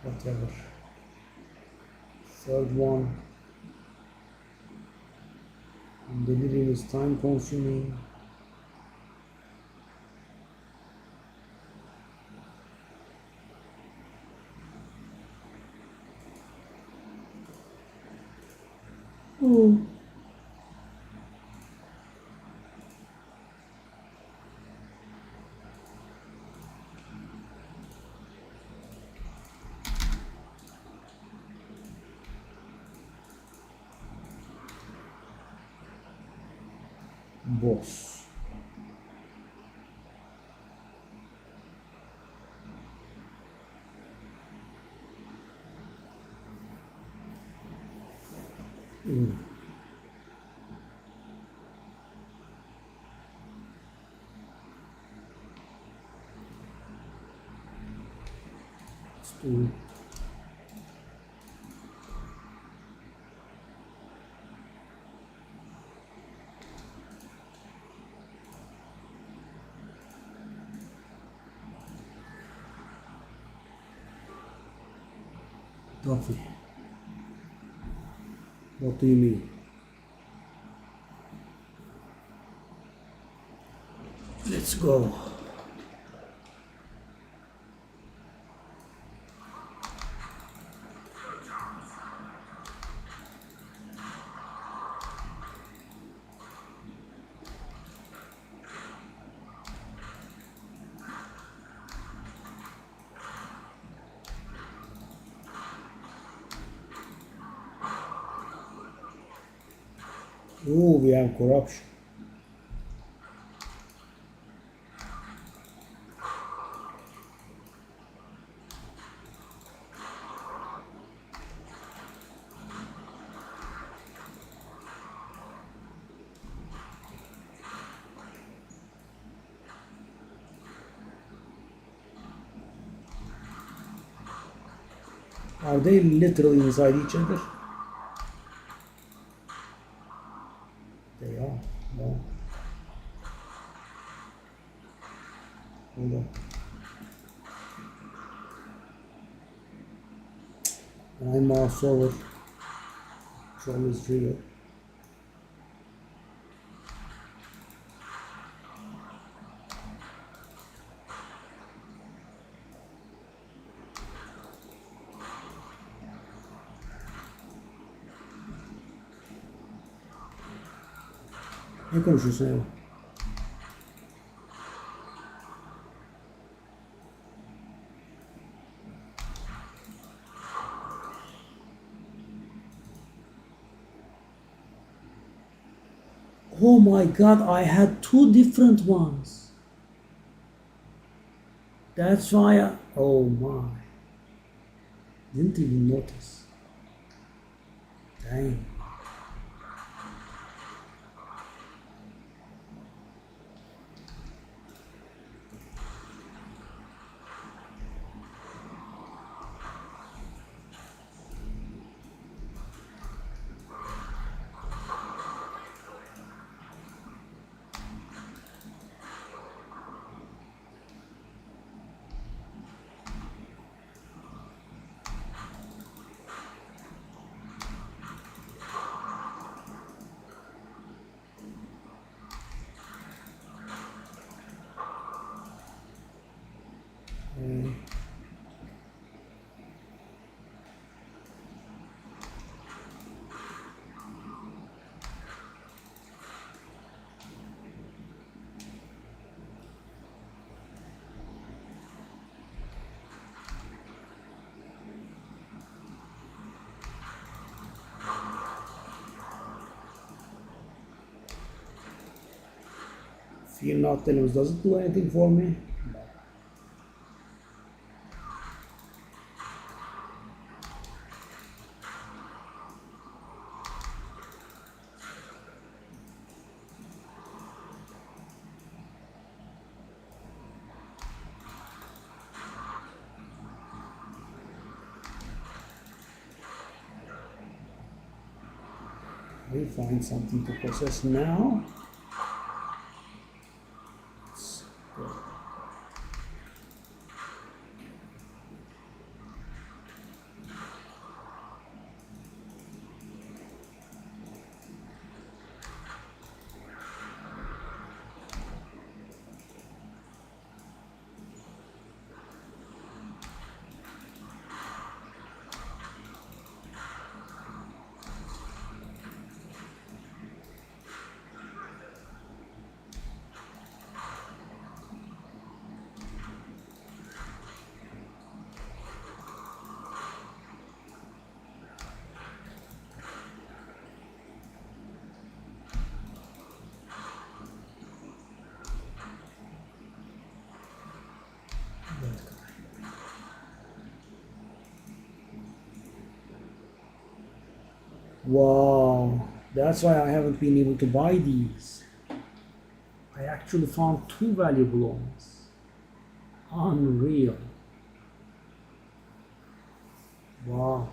Whatever. Third one. And delivering is time consuming. Oh. Boss. Let's do Duffy. What do you mean? Let's go. Oh, we have corruption. Are they literally inside each other? They are. No. Hold on. When I mouse over, troll is real. Ne konuşuyorsun ya? Oh my god, I had two different ones. That's why I... Oh my. Didn't even notice. Dang. Fear not telling, does it do anything for me? No. We'll find something to process now. Let's go. Wow, that's why I haven't been able to buy these. I actually found two valuable ones. Unreal. Wow.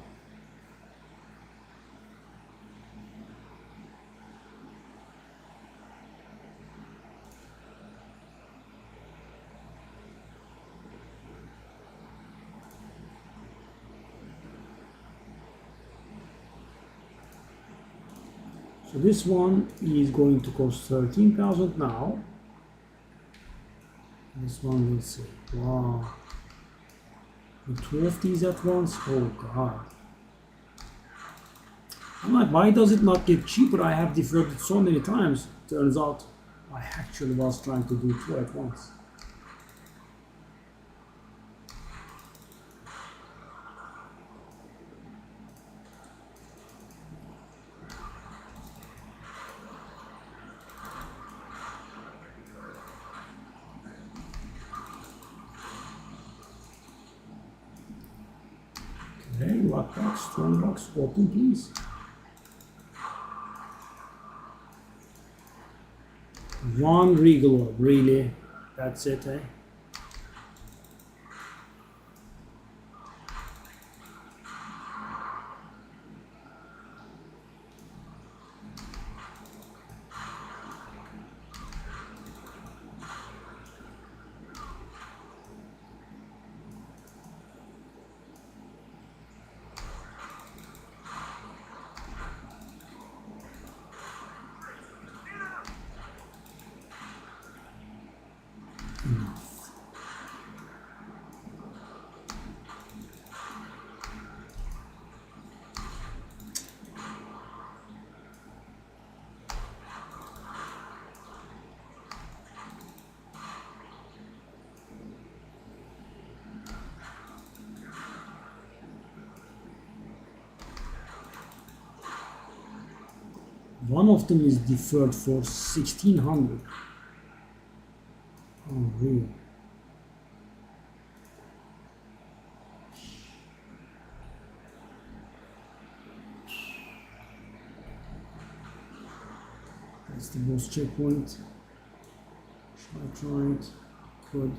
So this one is going to cost 13,000 now. This one we'll see. Wow. And two of these at once? Oh god. I'm like, why does it not get cheaper? I have deferred it so many times. Turns out I actually was trying to do two at once. Okay, lockbox, strongbox, open please. One regal orb, really? That's it, eh? One of them is deferred for 1600. Oh, really? That's the boss checkpoint. Should I try it? Could.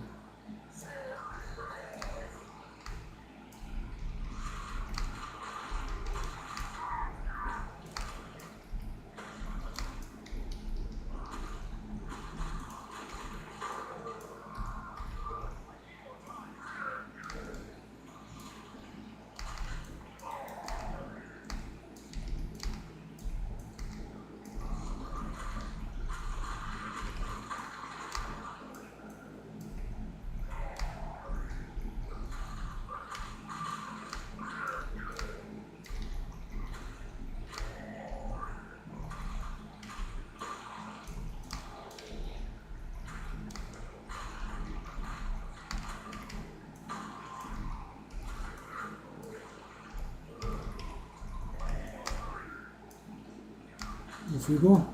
Off we go.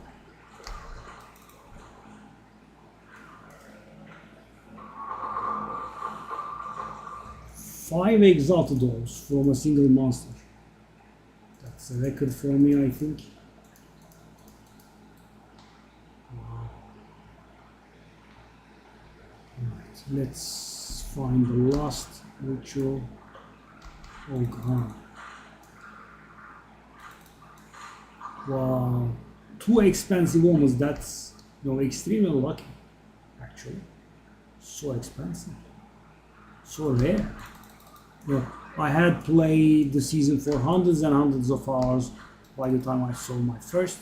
Five exalted orbs from a single monster. That's a record for me, I think. Wow. Right, let's find the last ritual. Oh god. Wow. Two expensive ones, that's extremely lucky actually. So expensive. So rare. I had played the season for hundreds and hundreds of hours by the time I saw my first.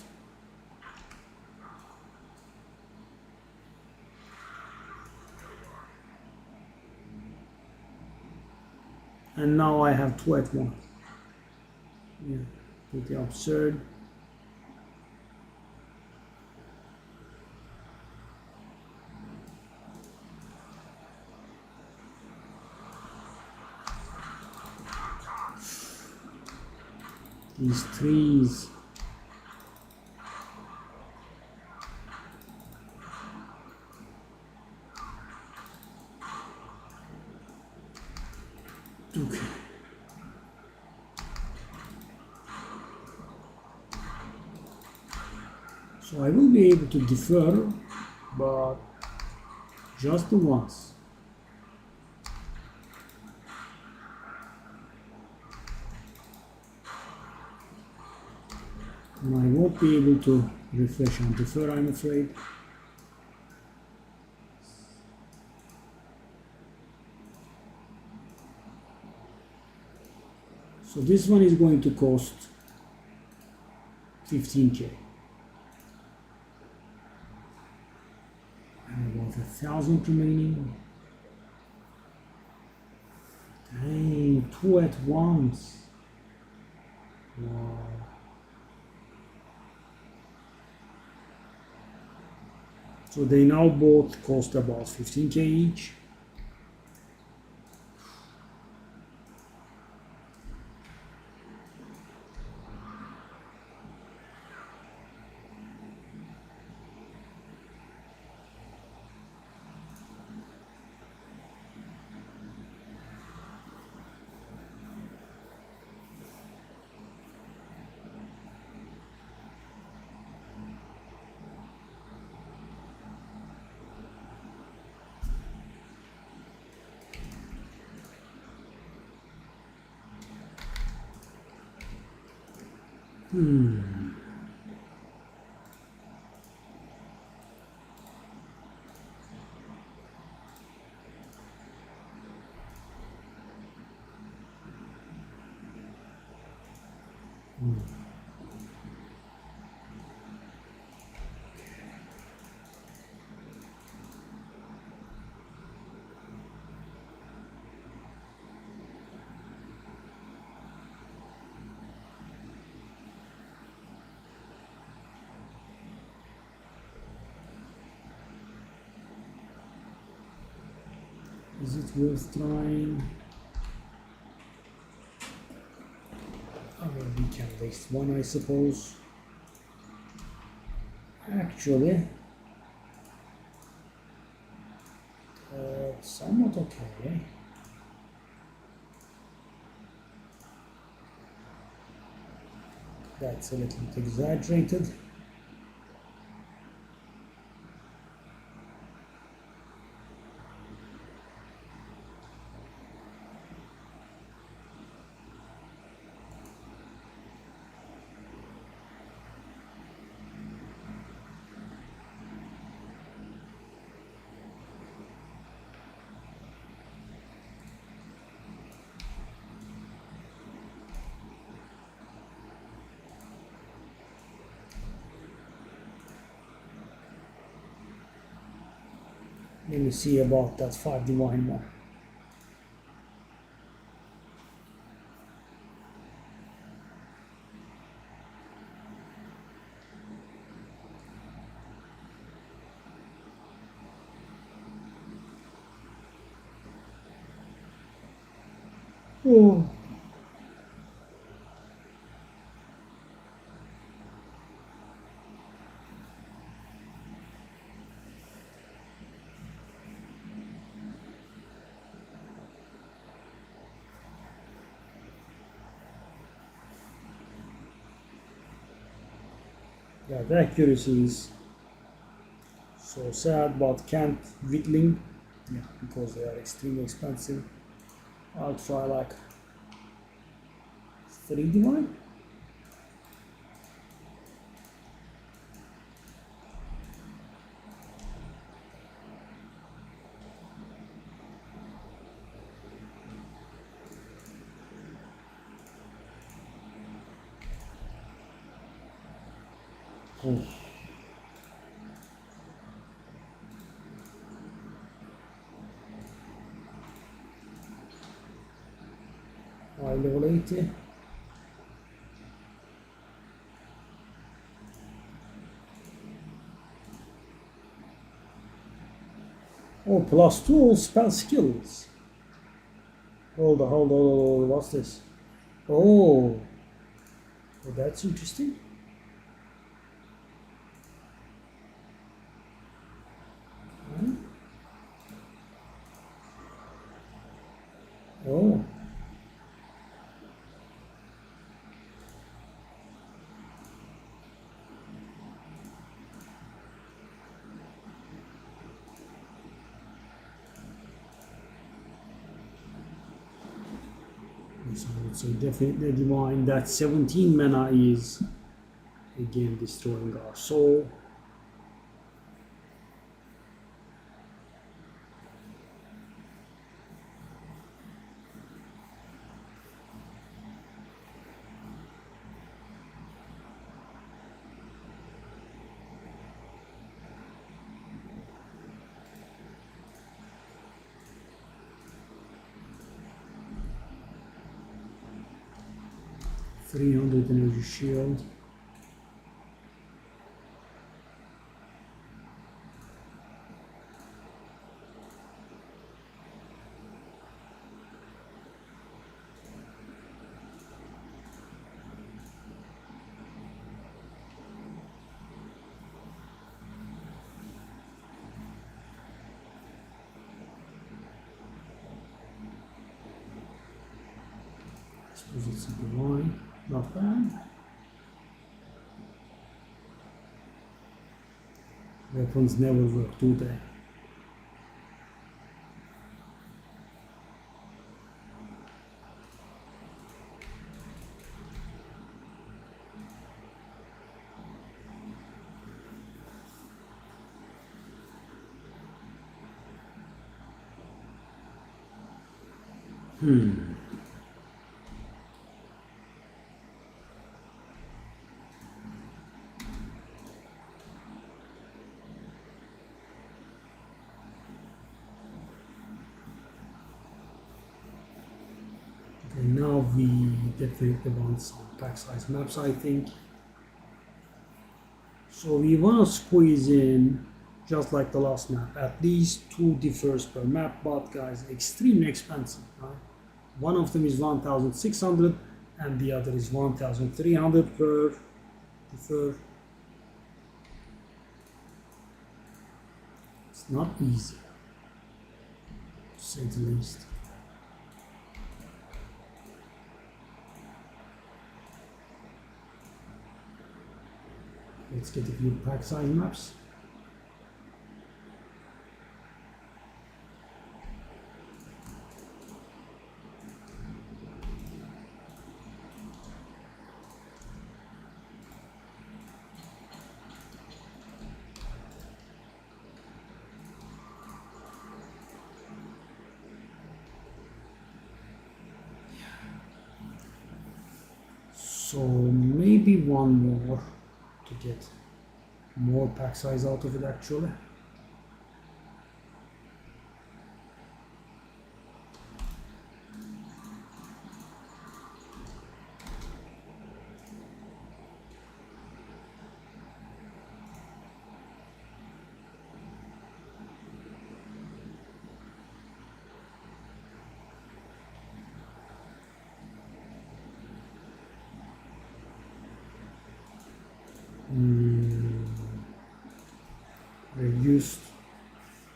And now I have two at once. Yeah, pretty absurd. These trees. Okay. So I will be able to defer, but just the once. And I won't be able to refresh and defer, I'm afraid. So this one is going to cost 15k. And about 1,000 remaining. Dang, two at once. Wow. So they now both cost about 15k each. Is it worth trying? I mean, we can waste one, I suppose. Actually, somewhat okay. That's a little bit exaggerated. Let me see about that 5 divine one. Oh. Yeah, the accuracy is so sad, but can't whittling. Yeah, because they are extremely expensive. I'll try like 3 divine. Oh. Level 80. Oh, +2 all spell skills. Hold on. What's this? Oh, well, that's interesting. Hmm. Oh. So I would say definitely divine. That 17 mana is again destroying our soul. $300 energy shield. I suppose it's a divine. Not bad. Weapons never work, do they? Okay, now we definitely want some pack size maps, I think. So we want to squeeze in, just like the last map, at least 2 differs per map, but guys, extremely expensive, right? One of them is 1,600 and the other is 1,300 per differ. not easy, to say the least. Let's get a few pack size maps. So maybe one more to get more pack size out of it actually. Reduced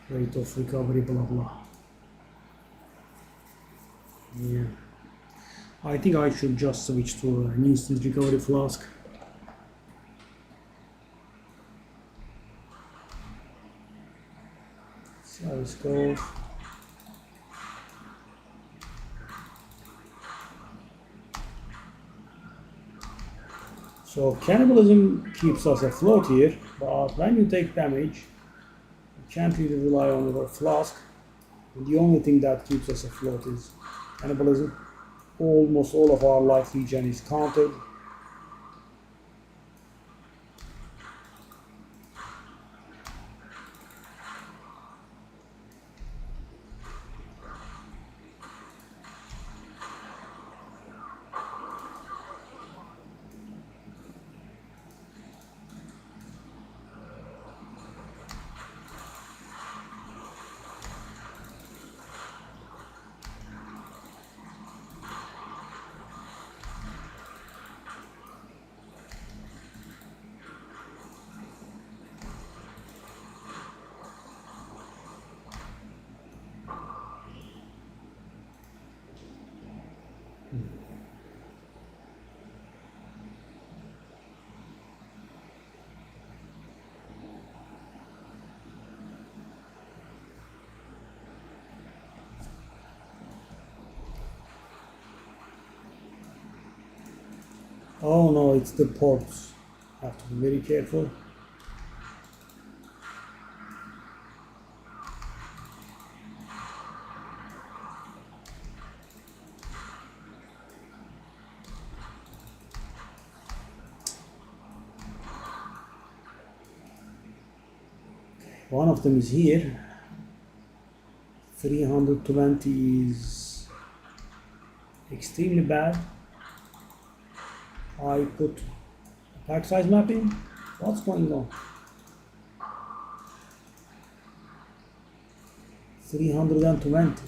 rate of recovery, blah blah. Yeah, I think I should just switch to an instant recovery flask. See how this goes. So cannibalism keeps us afloat here, but when you take damage, you can't really rely on your flask. And the only thing that keeps us afloat is cannibalism. Almost all of our life regen is countered. Oh no, it's the ports. Have to be very careful. One of them is here. 320 is extremely bad. I put pack size mapping. What's going on? 320.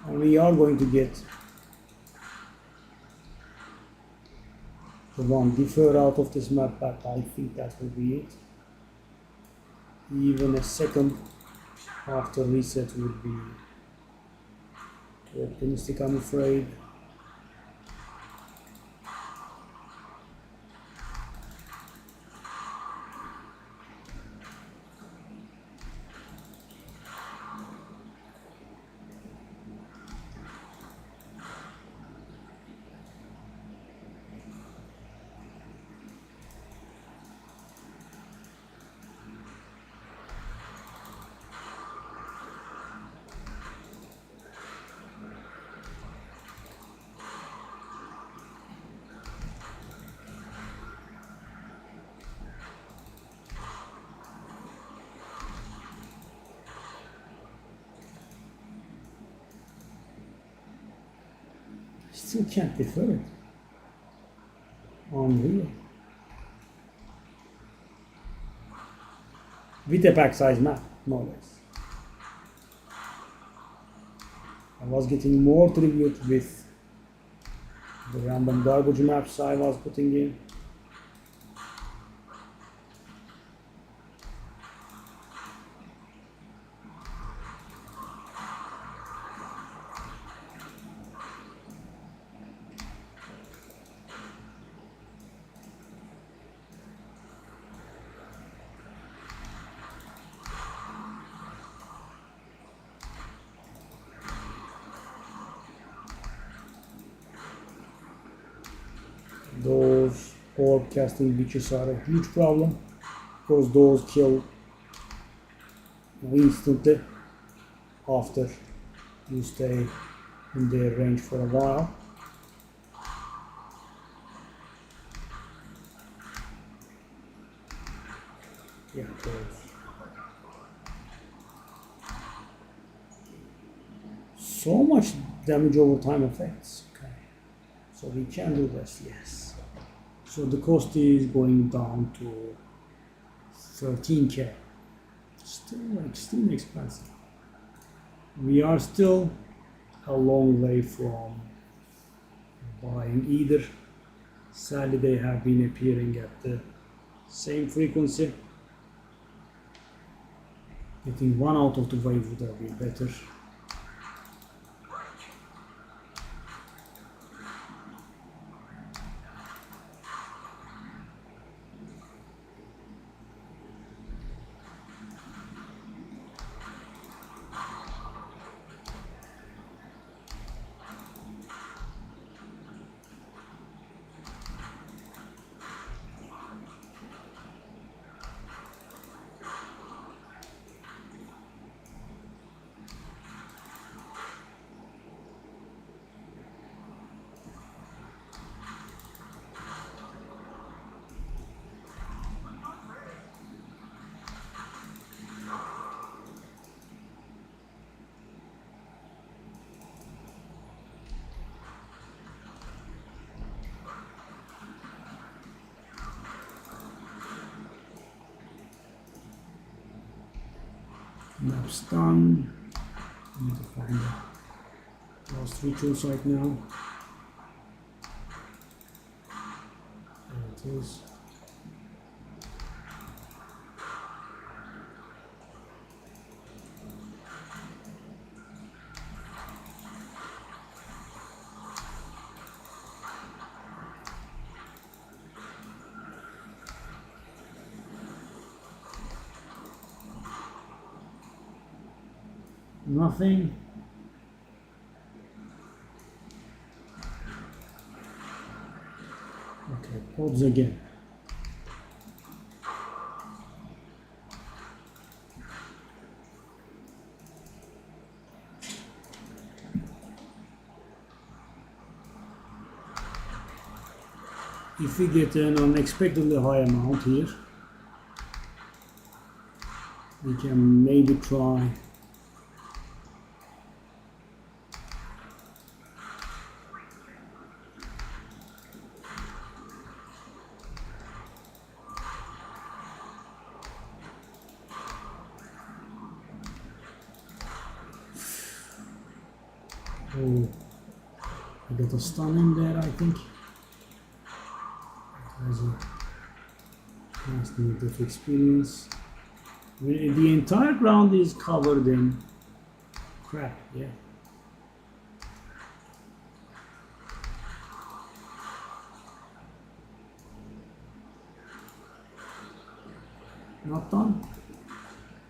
And we are going to get the one defer out of this map, but I think that will be it. Even a second after reset would be too optimistic, I'm afraid. Still can't defer it. Unreal. With a pack size map, more or less. I was getting more tribute with the random garbage maps I was putting in. orb casting witches are a huge problem because those kill instantly after you stay in their range for a while. Yeah, so much damage over time effects. Okay, so we can do this, yes. So the cost is going down to 13k. Still extremely expensive. We are still a long way from buying either. Sadly, they have been appearing at the same frequency. Getting one out of the way would have been better. Map's done. I need to find the last ritual site now. There it is. Nothing. Okay, pods again. If we get an unexpectedly high amount here, we can maybe try oh, I got a stun in there, I think. Has a nice negative experience. The entire ground is covered in crap, yeah. Not done?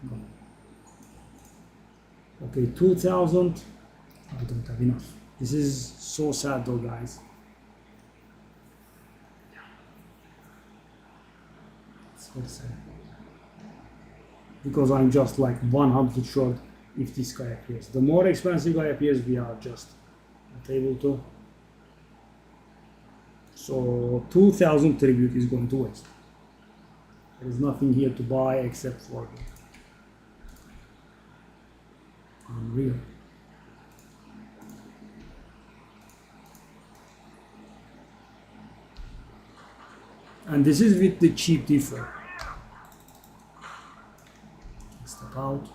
No. Okay, 2000. I don't have enough. This is so sad though, guys. It's very sad. Because I'm just like 100 short if this guy appears. The more expensive guy appears, we are just not able to. So 2000 tribute is going to waste. There is nothing here to buy except for unreal. And this is with the cheap differ. Step out.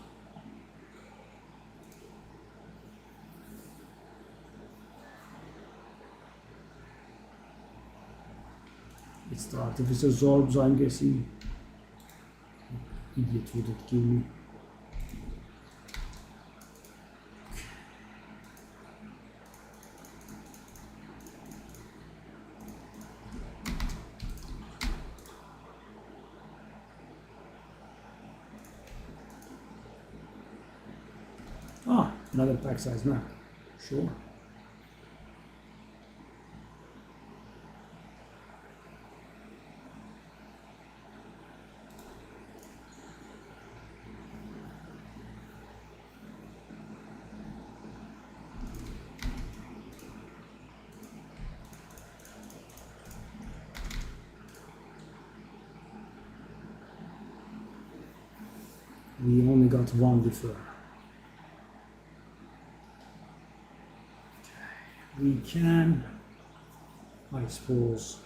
It's the artificer's orbs, I'm guessing. Idiot would it kill me. Ah, another pack size map. Sure. We only got one defer. We can, I suppose,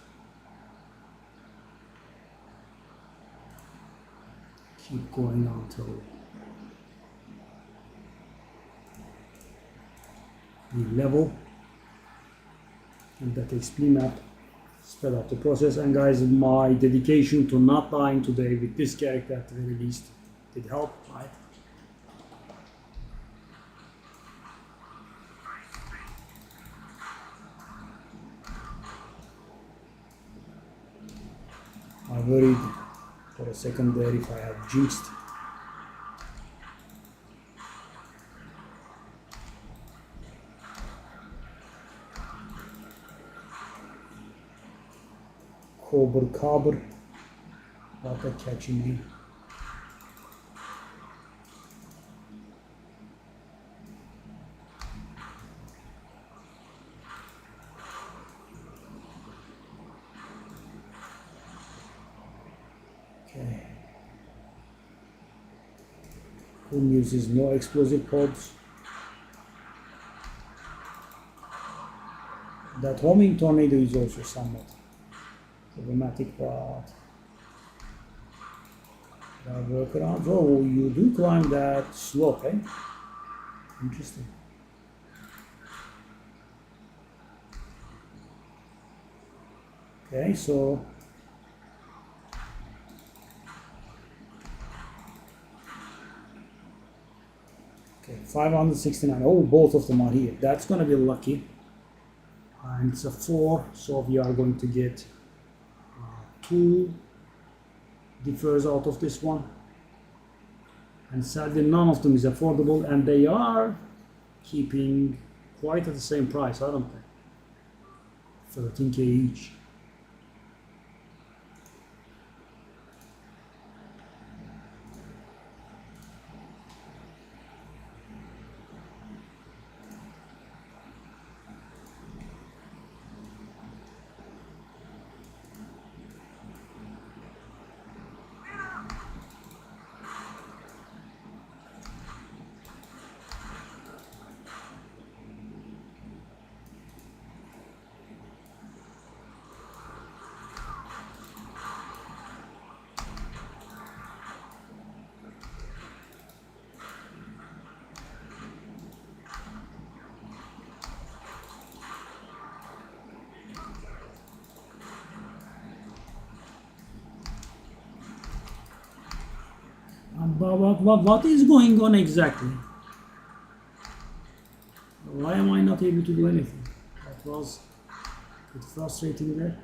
keep going until we level, and that XP map sped up the process. And guys, my dedication to not dying today with this character at the very least did help, right? I worried for a second there if I had jinxed. Cobber, what a catching me. Okay. Good news is no explosive pods. That homing tornado is also somewhat problematic, but there are workarounds. Oh, you do climb that slope, eh? Interesting. Okay, so okay, 569. Oh, both of them are here. That's gonna be lucky. And it's a 4, so we are going to get 2 differs out of this one. And sadly, none of them is affordable, and they are keeping quite at the same price, aren't they? 13k each. What is going on exactly? Why am I not able to do anything? That was a bit frustrating there.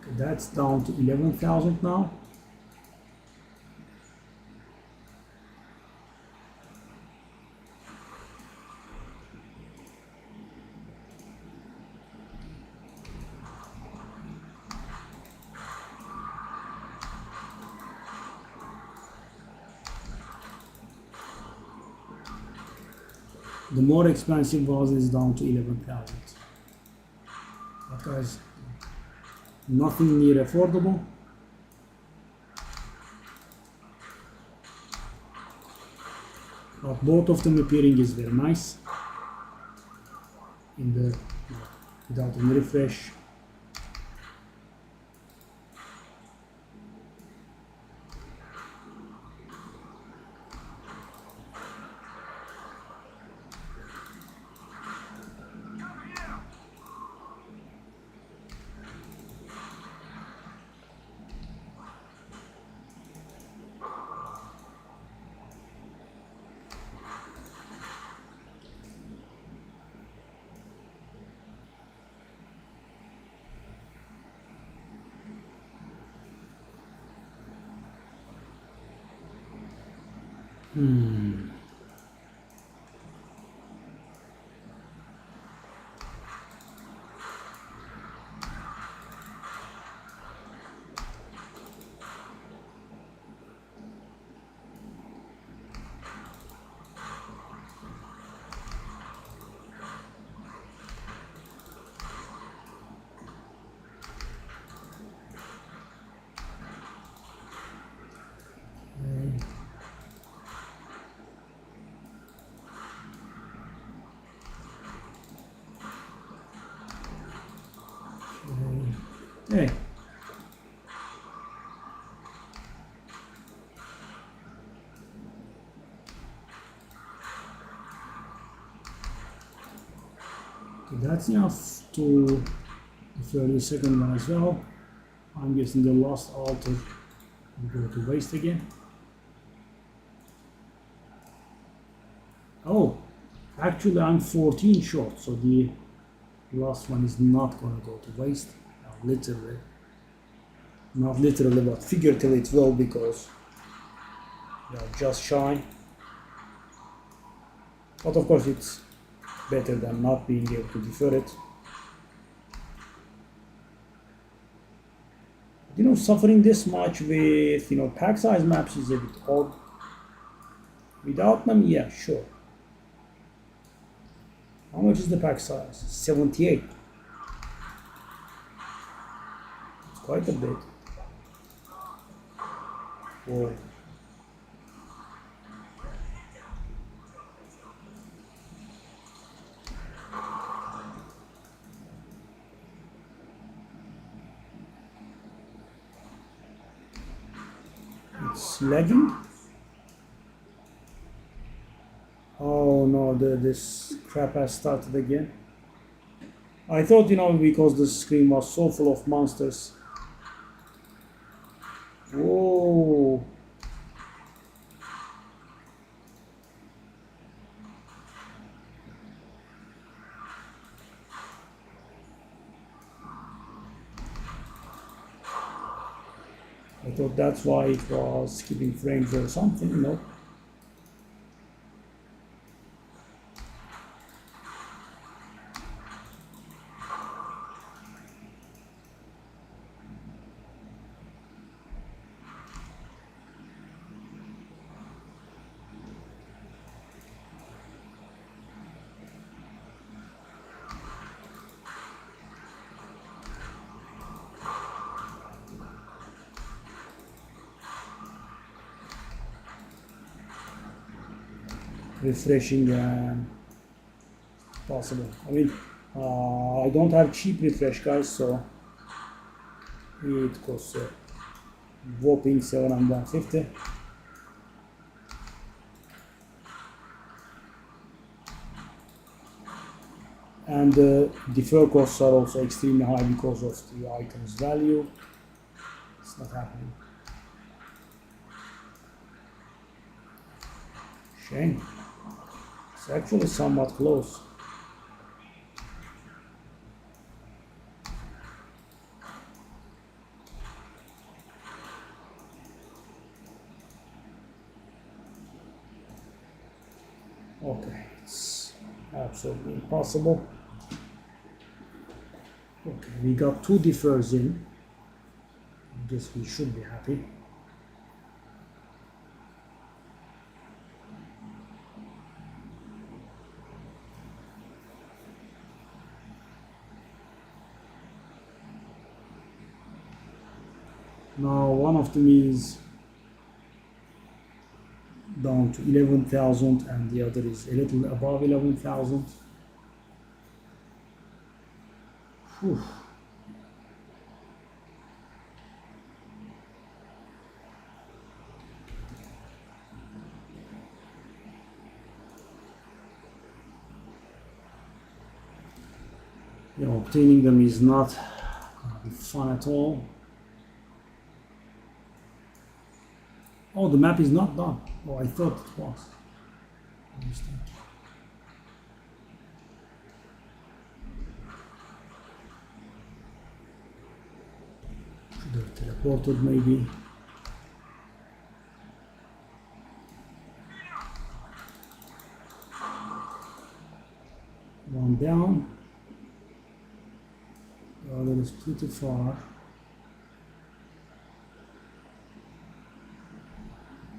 Okay, that's down to 11,000 now. The more expensive was is down to 11,000. But guys, nothing near affordable. But both of them appearing is very nice. In the without any refresh. Okay. That's enough to defer the second one as well. I'm guessing the last altar will go to waste again. Oh, actually I'm 14 short, so the last one is not gonna go to waste. Literally. Not literally, but figuratively it will, because they are just shy. But of course it's better than not being able to defer it. Suffering this much with, pack size maps is a bit odd. Without them, yeah, sure. How much is the pack size? 78. It's quite a bit. Whoa. It's lagging. Oh no, this crap has started again. I thought, because the screen was so full of monsters. Whoa. I thought that's why it was skipping frames or something, no. Refreshing and possible. I mean, I don't have cheap refresh, guys, so it costs a whopping 750. And the defer costs are also extremely high because of the item's value. It's not happening. Shame. It's actually somewhat close. Okay, it's absolutely impossible. Okay, we got 2 defers in. I guess we should be happy. Now one of them is down to 11,000 and the other is a little above 11,000. Obtaining them is not gonna be fun at all. Oh, the map is not done. Oh, I thought it was. Should have teleported maybe. One down. The other is pretty far.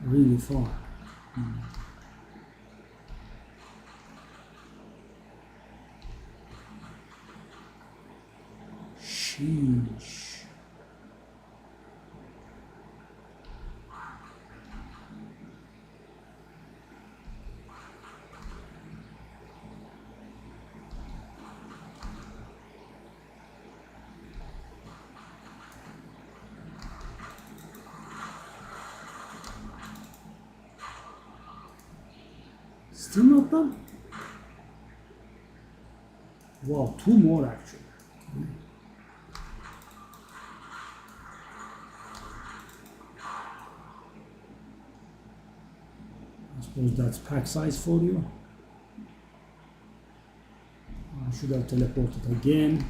Really far. Sheesh. Still not done? Wow, two more actually. I suppose that's pack size for you. I should have teleported again.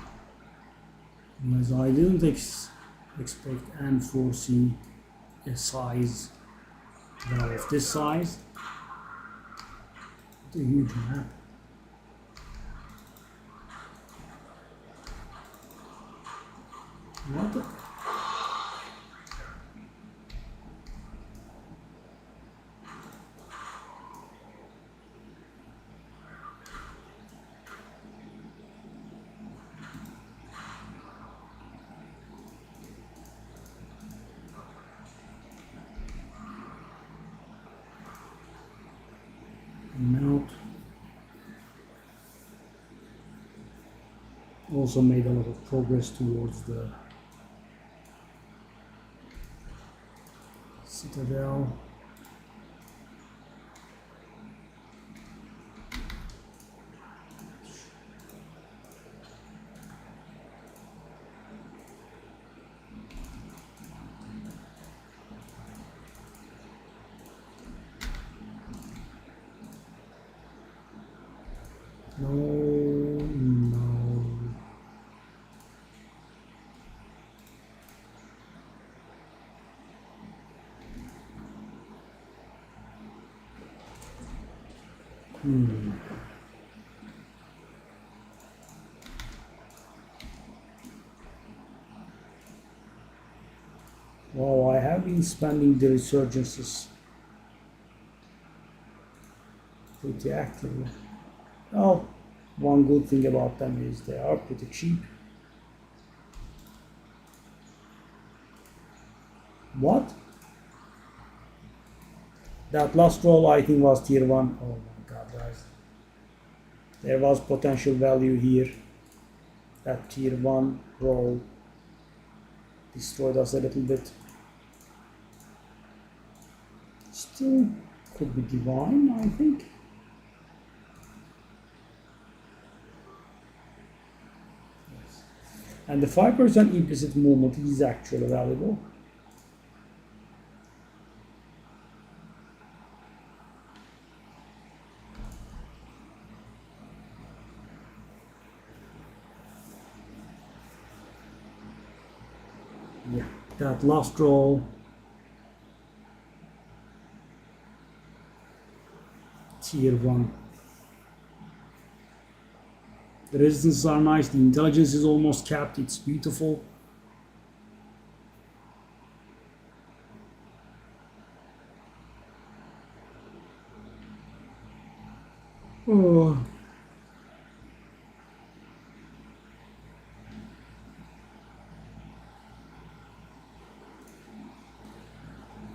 As I didn't expect and foresee a size that of this size. It's a huge map. What the? Mount. Also made a lot of progress towards the Citadel. No, no. Wow, I have been spending the resurgences pretty actively. Oh, one good thing about them is they are pretty cheap. What? That last roll I think was tier 1. Oh my god, guys. There was potential value here. That tier 1 roll destroyed us a little bit. Still could be divine, I think. Yes. And the 5% implicit movement is actually valuable. Yeah, that last roll. Tier 1. The resistances are nice, the intelligence is almost capped, it's beautiful. Oh.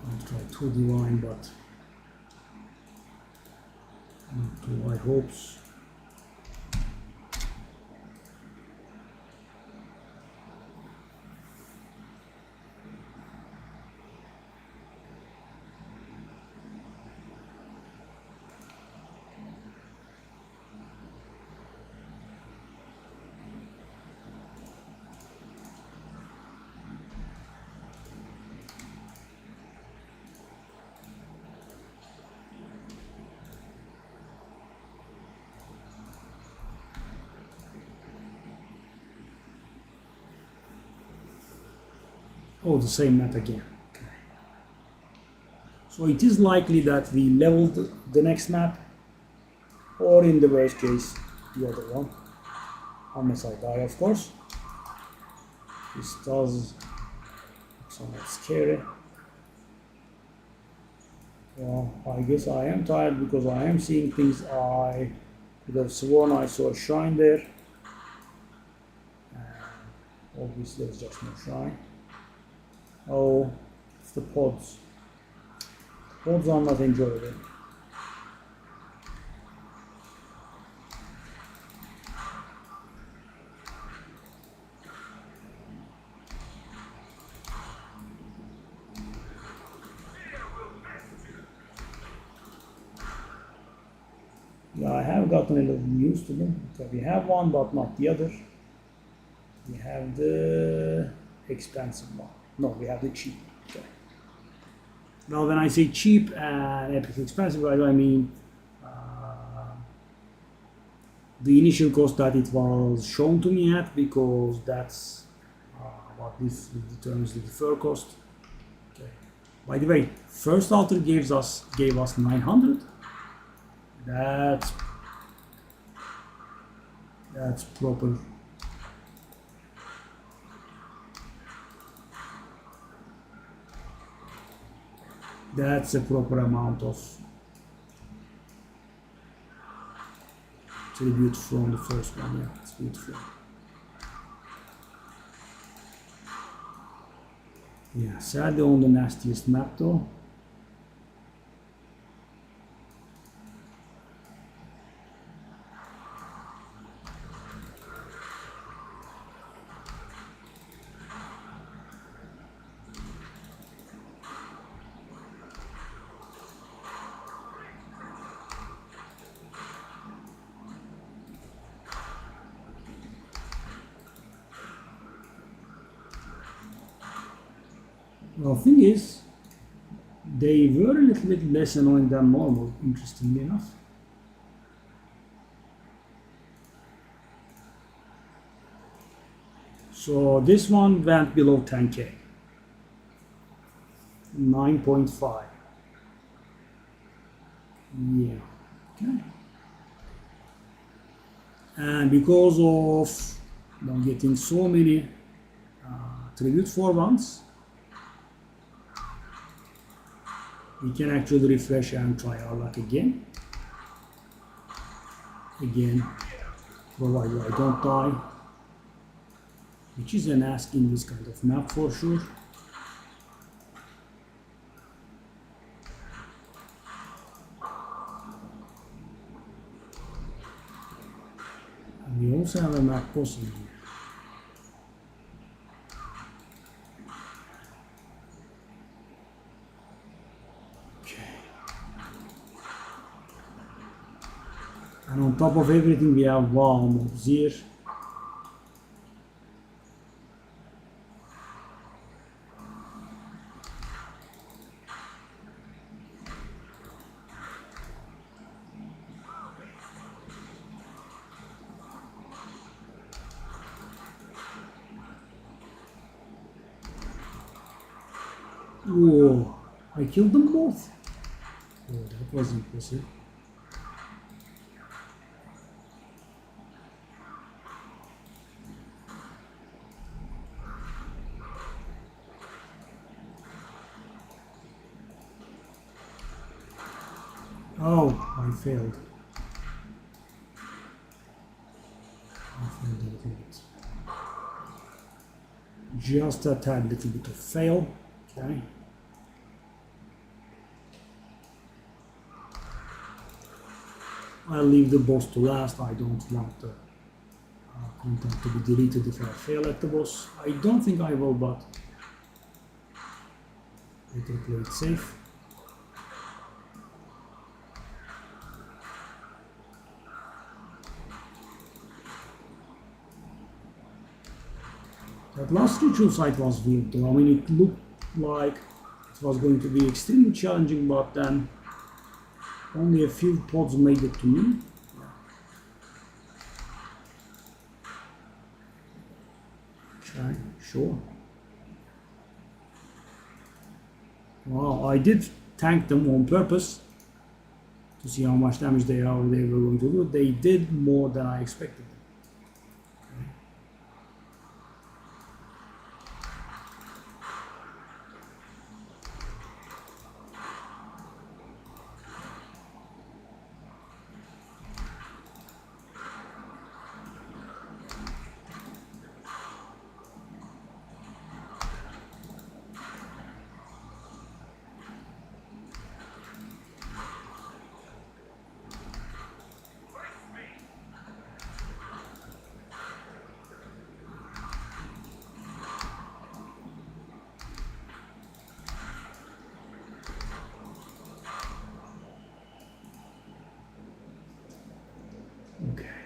I'll try 2 divine, but not to high hopes. Oh, the same map again. Okay. So it is likely that we leveled the next map, or in the worst case, the other one. Unless I die, of course. This does look somewhat scary. Well, I guess I am tired because I am seeing things I could have sworn I saw a shrine there. Obviously, there's just no shrine. Oh, it's the pods. Pods are not enjoyable. Yeah, I have gotten a little used to them. Okay, we have one, but not the other. We have the expensive one. No, we have the cheap. Okay. Now, when I say cheap and epic expensive, I mean the initial cost that it was shown to me at, because that's what this determines the defer cost. Okay. By the way, first alter gave us 900. That's proper. That's a proper amount of tribute from the first one. Yeah, it's beautiful. Yeah, sadly on the nastiest map though. Well, the thing is, they were a little bit less annoying than normal, interestingly enough. So this one went below 10k. 9.5. Yeah. Okay. And because of getting so many tribute for once, we can actually refresh and try our luck again. Provided I don't die, which is an ask in this kind of map for sure. And we also have a map boss in here. And on top of everything, we have Wow Zir. Whoa, I killed them both. Oh, that was impressive. Oh, I failed. A little bit. Just a tad little bit of fail. Okay. I'll leave the boss to last. I don't want the content to be deleted if I fail at the boss. I don't think I will, but better play it safe. That last ritual site was weird though. I mean, it looked like it was going to be extremely challenging, but then only a few pods made it to me. Okay, sure. Wow, I did tank them on purpose to see how much damage they were going to do. They did more than I expected.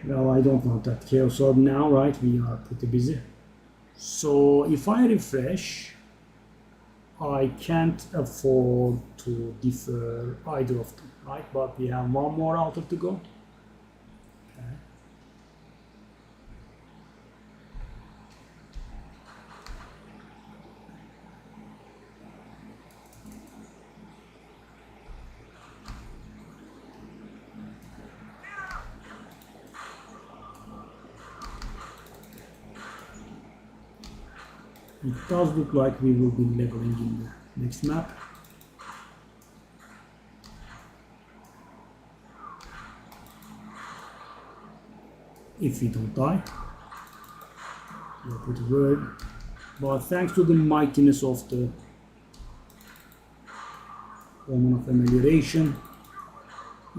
Well, I don't want that Chaos Orb now, right? We are pretty busy. So if I refresh, I can't afford to defer either of them, right? But we have one more altar to go. Okay. It does look like we will be leveling in the next map. If we don't die, we're pretty worried. But thanks to the mightiness of the Omen of Amelioration,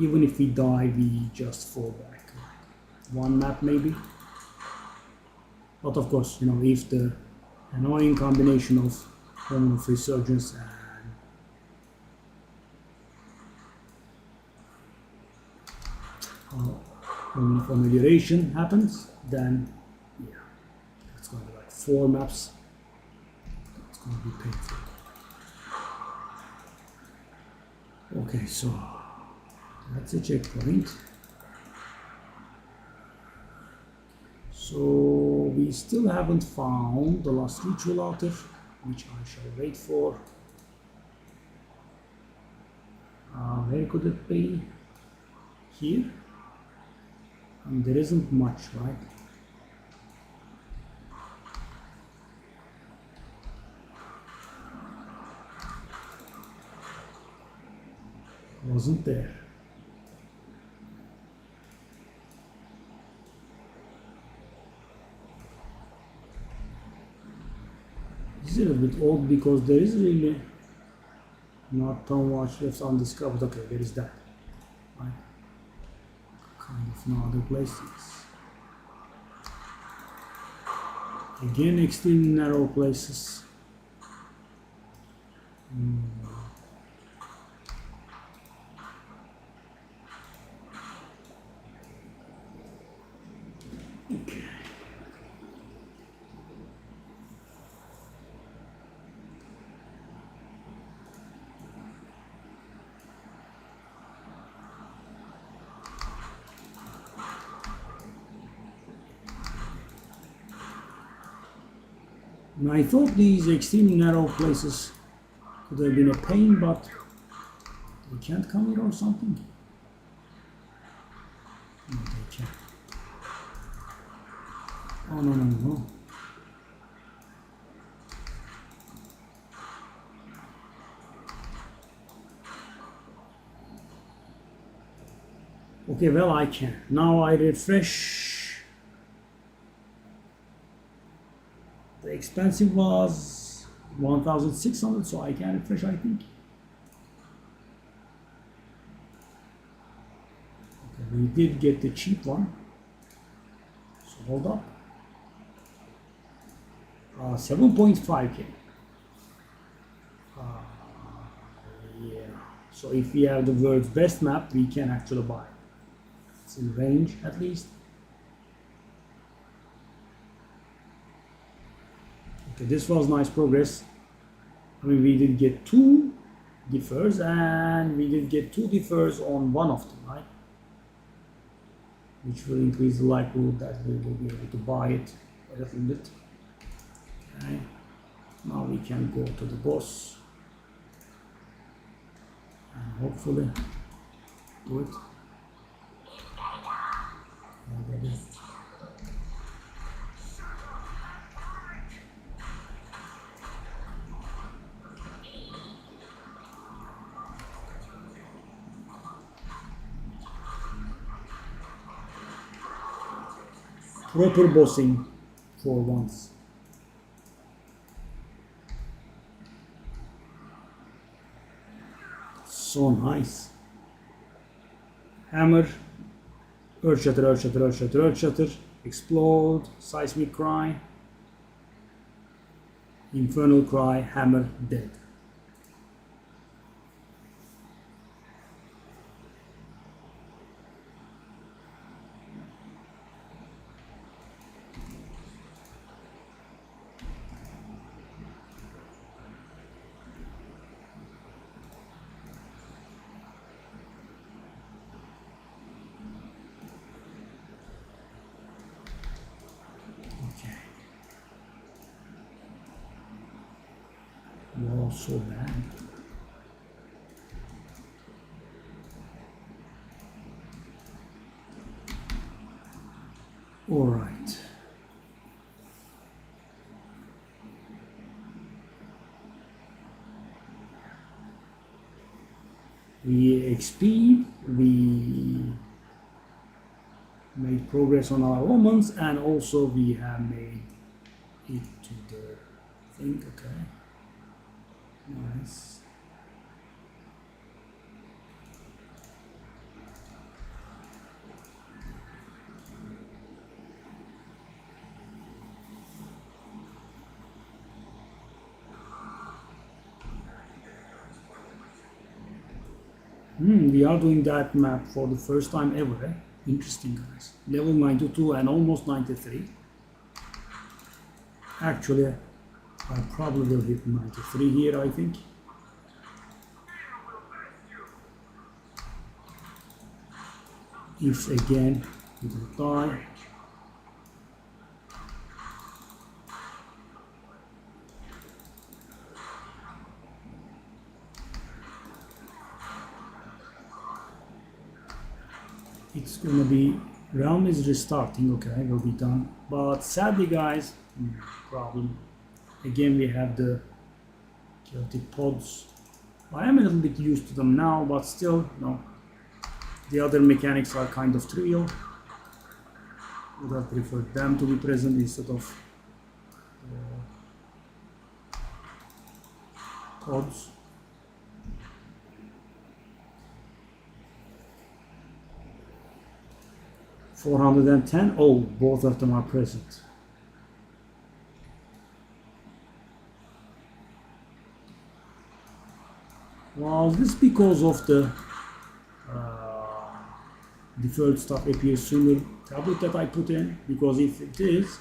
even if we die, we just fall back. One map maybe. But of course, you know, if the annoying combination of Omen of Resurgence and Omen of Amelioration happens, then yeah, it's going to be like 4 maps. It's going to be painful. Okay, so that's a checkpoint. So we still haven't found the last ritual altar, which I shall wait for. Where could it be? Here? And there isn't much, right? Wasn't there. This is a little bit odd because there is really not so much left undiscovered. Okay, there is that. Right? Kind of no other places. Again, extremely narrow places. Okay. And I thought these extremely narrow places could have been a pain, but they can't come here or something. No, they can't. Oh, no. Okay, well, I can. Now I refresh. The expensive was 1,600, so I can refresh, I think. Okay, we did get the cheap one. So hold up. 7.5k. Yeah. So if we have the world's best map, we can actually buy it. It's in range at least. Okay, this was nice progress. I mean, we did get 2 differs, and we did get 2 differs on one of them, right? Which will increase the likelihood that we will be able to buy it a little bit. Okay. Now we can go to the boss and hopefully do it. Proper bossing for once. So nice. Hammer, Earth Shatter, Earth Shatter, Earth Shatter, Earth Shatter, Explode, Seismic Cry, Infernal Cry, Hammer, dead. so bad. All right. We XP, we made progress on our Romans, and also we have made it to the thing. Okay, nice. We are doing that map for the first time ever. Eh? Interesting, guys. Level 92 and almost 93. Actually, I probably will hit 93 here, I think. If again, we don't die. It's gonna be, round is restarting, okay, will be done. But sadly, guys, problem. Again, we have the chaotic pods. I am a little bit used to them now, but still, no. The other mechanics are kind of trivial. Would have preferred them to be present instead of pods. $410. Oh, both of them are present. Was this because of the deferred stuff appears sooner tablet that I put in? Because if it is,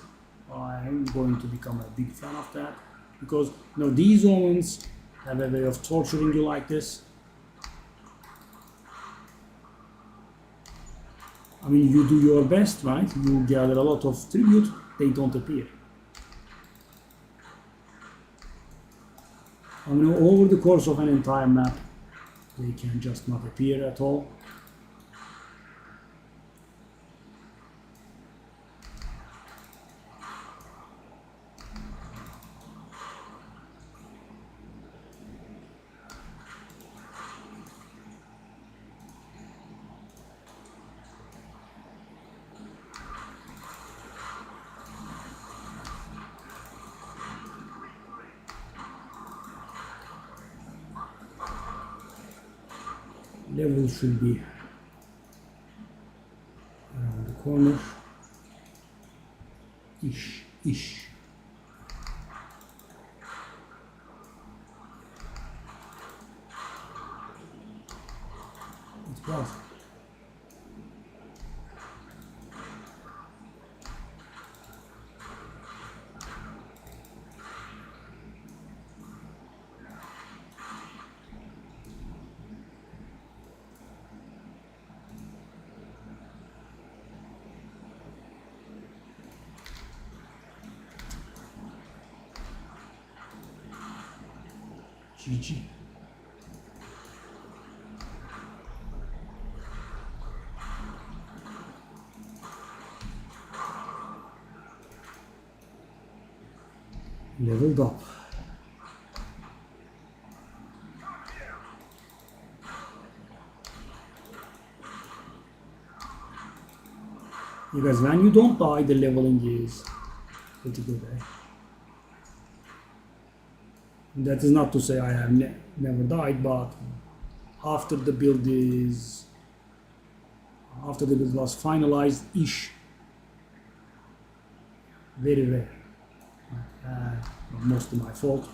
I'm going to become a big fan of that. Because these omens have a way of torturing you like this. I mean, you do your best, right? You gather a lot of tribute, they don't appear. I mean, over the course of an entire map, they can just not appear at all. Level should be around the corner. Ish. It was. GG. Leveled up. Because when you don't die, the leveling is pretty good, eh? That is not to say I have never died, but after the build was finalized, very rare. Mostly my fault.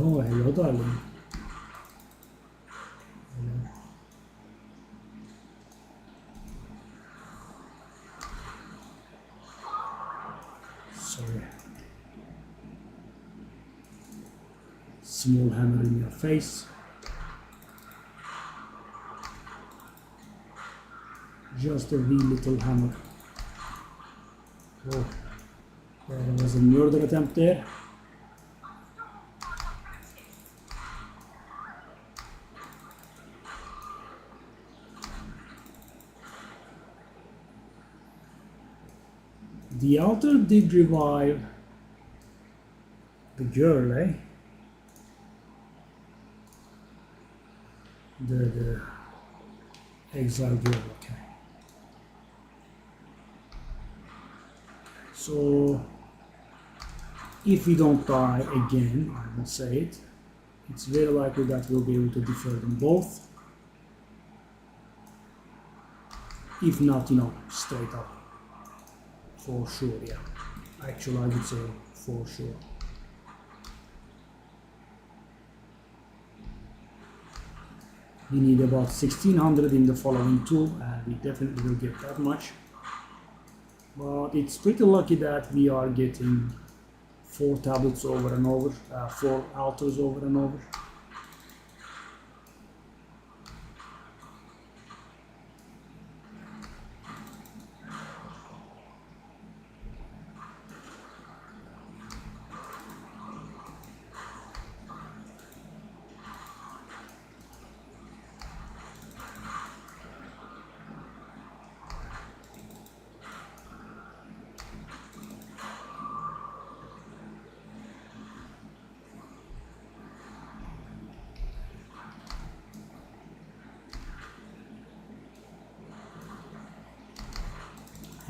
Oh, hello, darling. Sorry. Small hammer in your face. Just a wee little hammer. Oh, there was a murder attempt there. The altar did revive the girl, eh? The exiled girl, okay. So, if we don't die again, I will say it, it's very likely that we'll be able to defer them both. If not, straight up. For sure, yeah. Actually, I would say for sure. We need about 1600 in the following two, and we definitely will get that much. But it's pretty lucky that we are getting 4 tablets over and over, 4 altars over and over.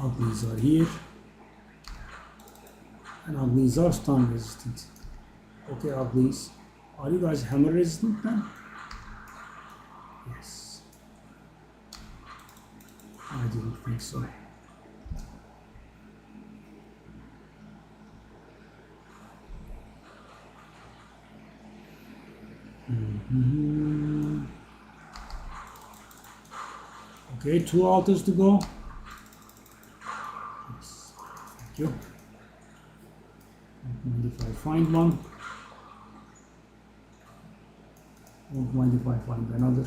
Uglies are here, and uglies are stun resistant. Okay, uglies, are you guys hammer resistant then? Yes. I didn't think so. Okay, 2 altars to go. Yes. Thank you. Don't mind if I find one. Don't mind if I find another.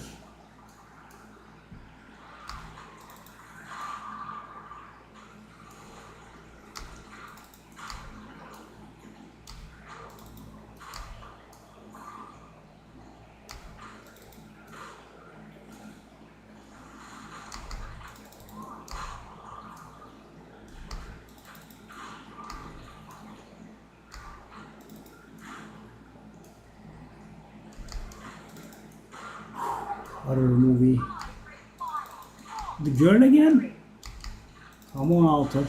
Horror movie. The girl again? Come on, altar.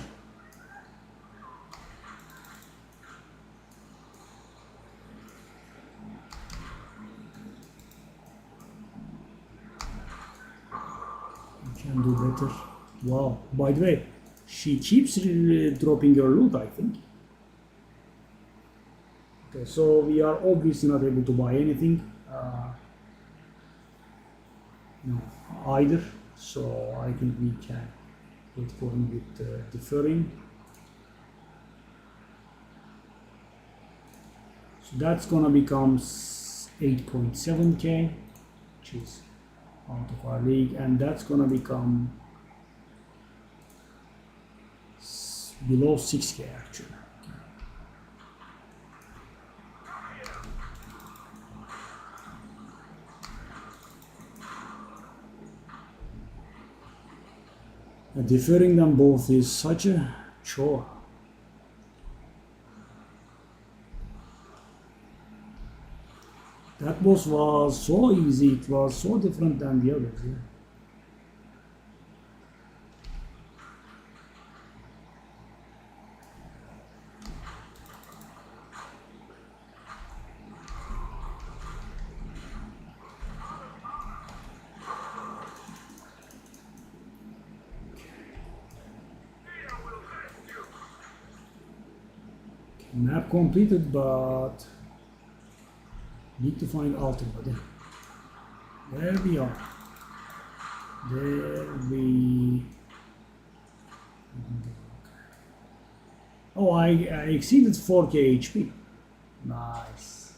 You can do better. Wow. By the way, she keeps dropping your loot, I think. Okay, so we are obviously not able to buy anything. No, either, so I think we can get going with deferring. So that's gonna become 8.7k, which is out of our league, and that's gonna become below 6k actually. Deferring them both is such a chore. That boss was so easy, it was so different than the others. Yeah. Map completed, but need to find altar buddy. There we are. There we. Oh, I exceeded 4k HP. Nice.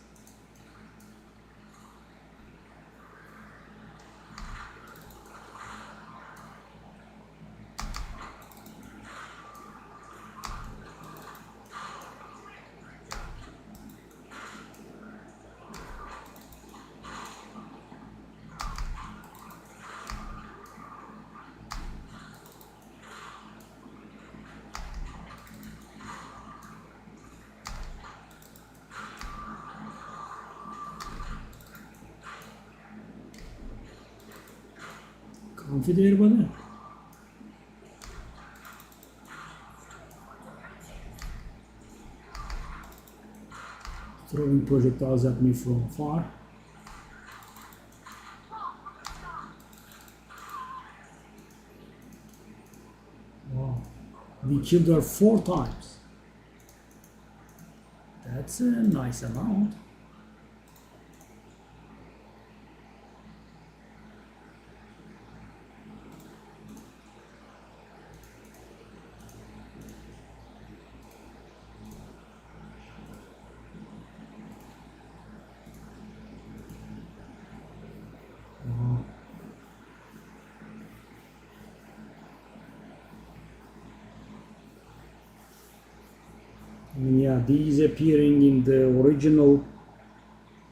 Comfy there, buddy. Throwing projectiles at me from far. Wow. We killed her 4 times. That's a nice amount. Yeah, these appearing in the original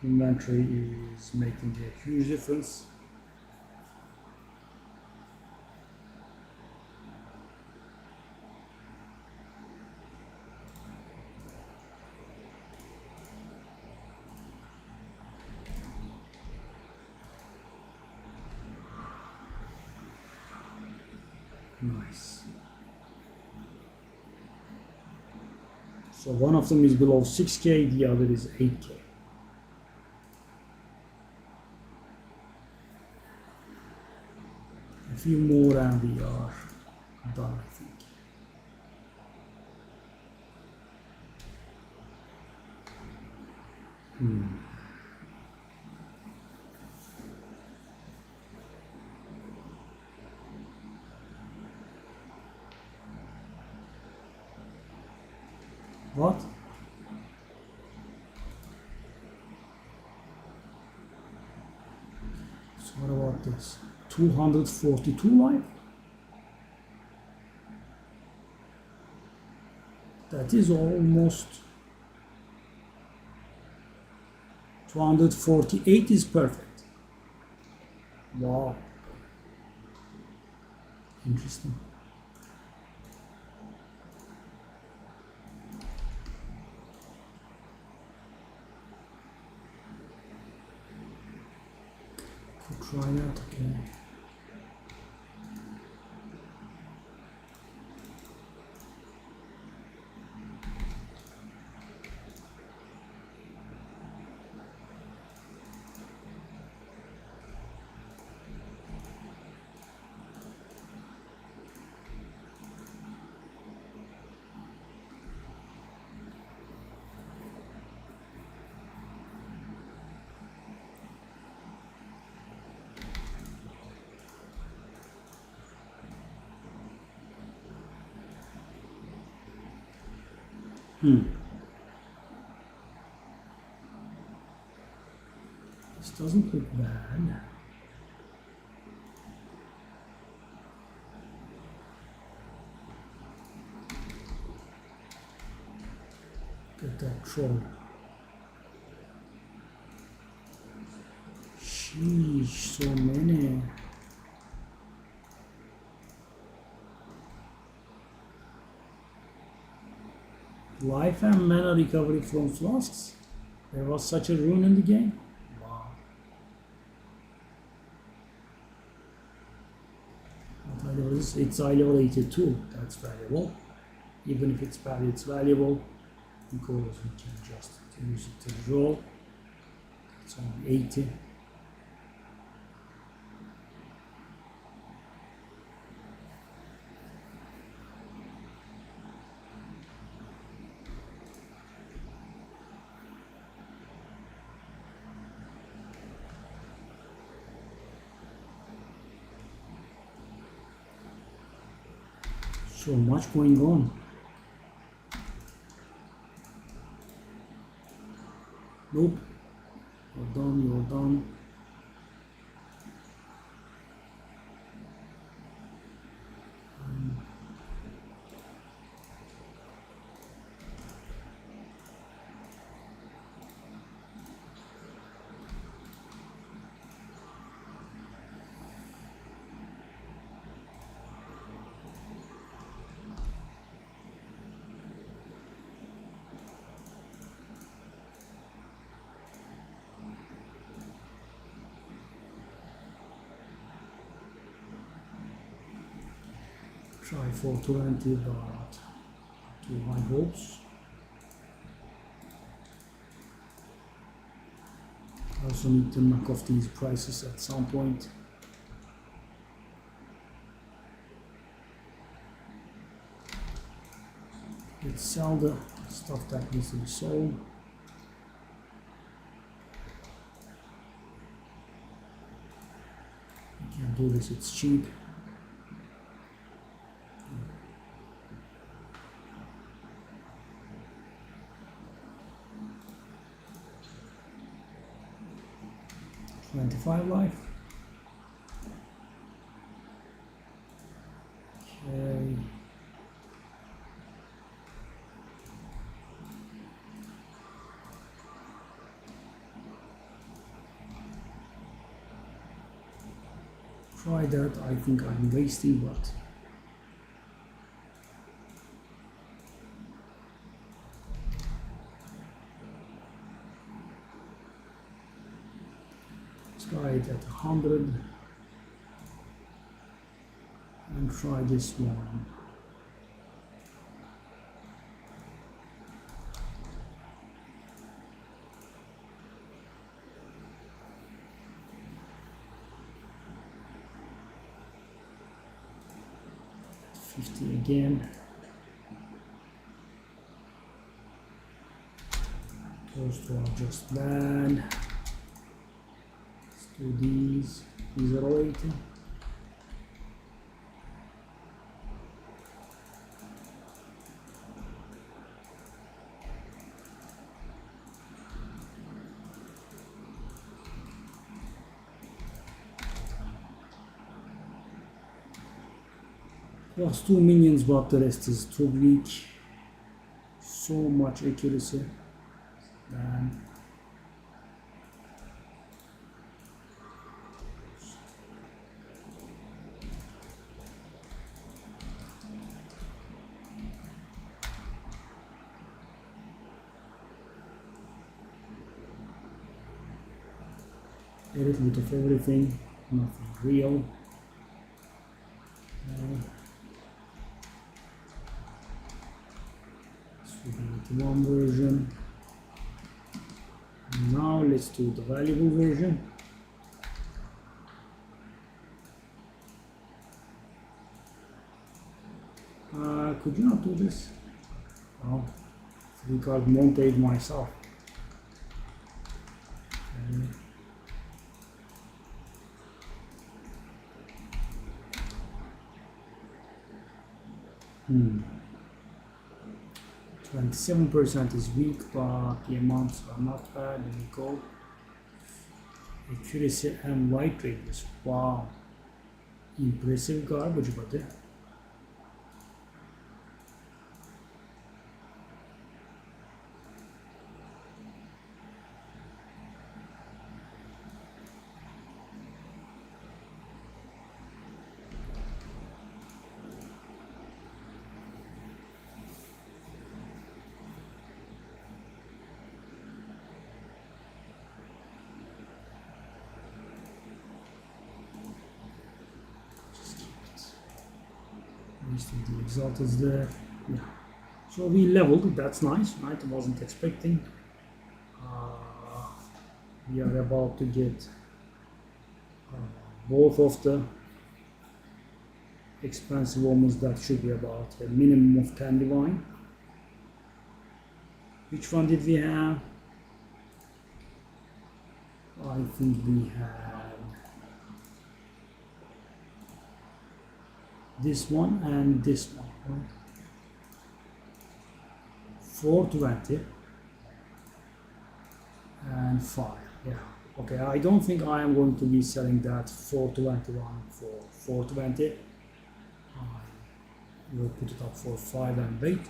inventory is making a huge difference. Nice. So one of them is below 6K, the other is 8K. A few more and we are done, I think. What? So what about this? 242 life? That is almost 248 is perfect. Wow. Interesting. Try that, okay. This doesn't look bad. Get that troll. Sheesh, so many. Life and mana recovery from flasks. There was such a rune in the game. Wow. What high level is it? It's high level 82. That's valuable. Even if it's bad, it's valuable because we can just use it to draw. It's only 80. So much going on. Nope. You're done, you're done. Try 420, but too high hopes. I also need to knock off these prices at some point. Let's sell the stuff that needs to be sold. We can do this, it's cheap. $25 life. Okay. Try that. I think I'm wasting, but let's try it at 100 and try this one. $50 again. Those two are just bad. Let's do these. These are 80. Plus 2 minions, but the rest is too weak. So much accuracy. Man. A little bit of everything, nothing real. One version. Now let's do the valuable version. Could you not do this? Oh, 3-card montage myself. Okay. 27% is weak, but the amounts are not bad. Let me go. Accuracy and light radius. Wow. Impressive garbage, but yeah. The exalt is there. Yeah. So we leveled. That's nice, right? I wasn't expecting. We are about to get both of the expensive omens. That should be about a minimum of 10 divine. Which one did we have? I think we had this one and this one, right? 420 and 5. Yeah. Okay, I don't think I am going to be selling that 421 for 420. I will put it up for 5 and wait.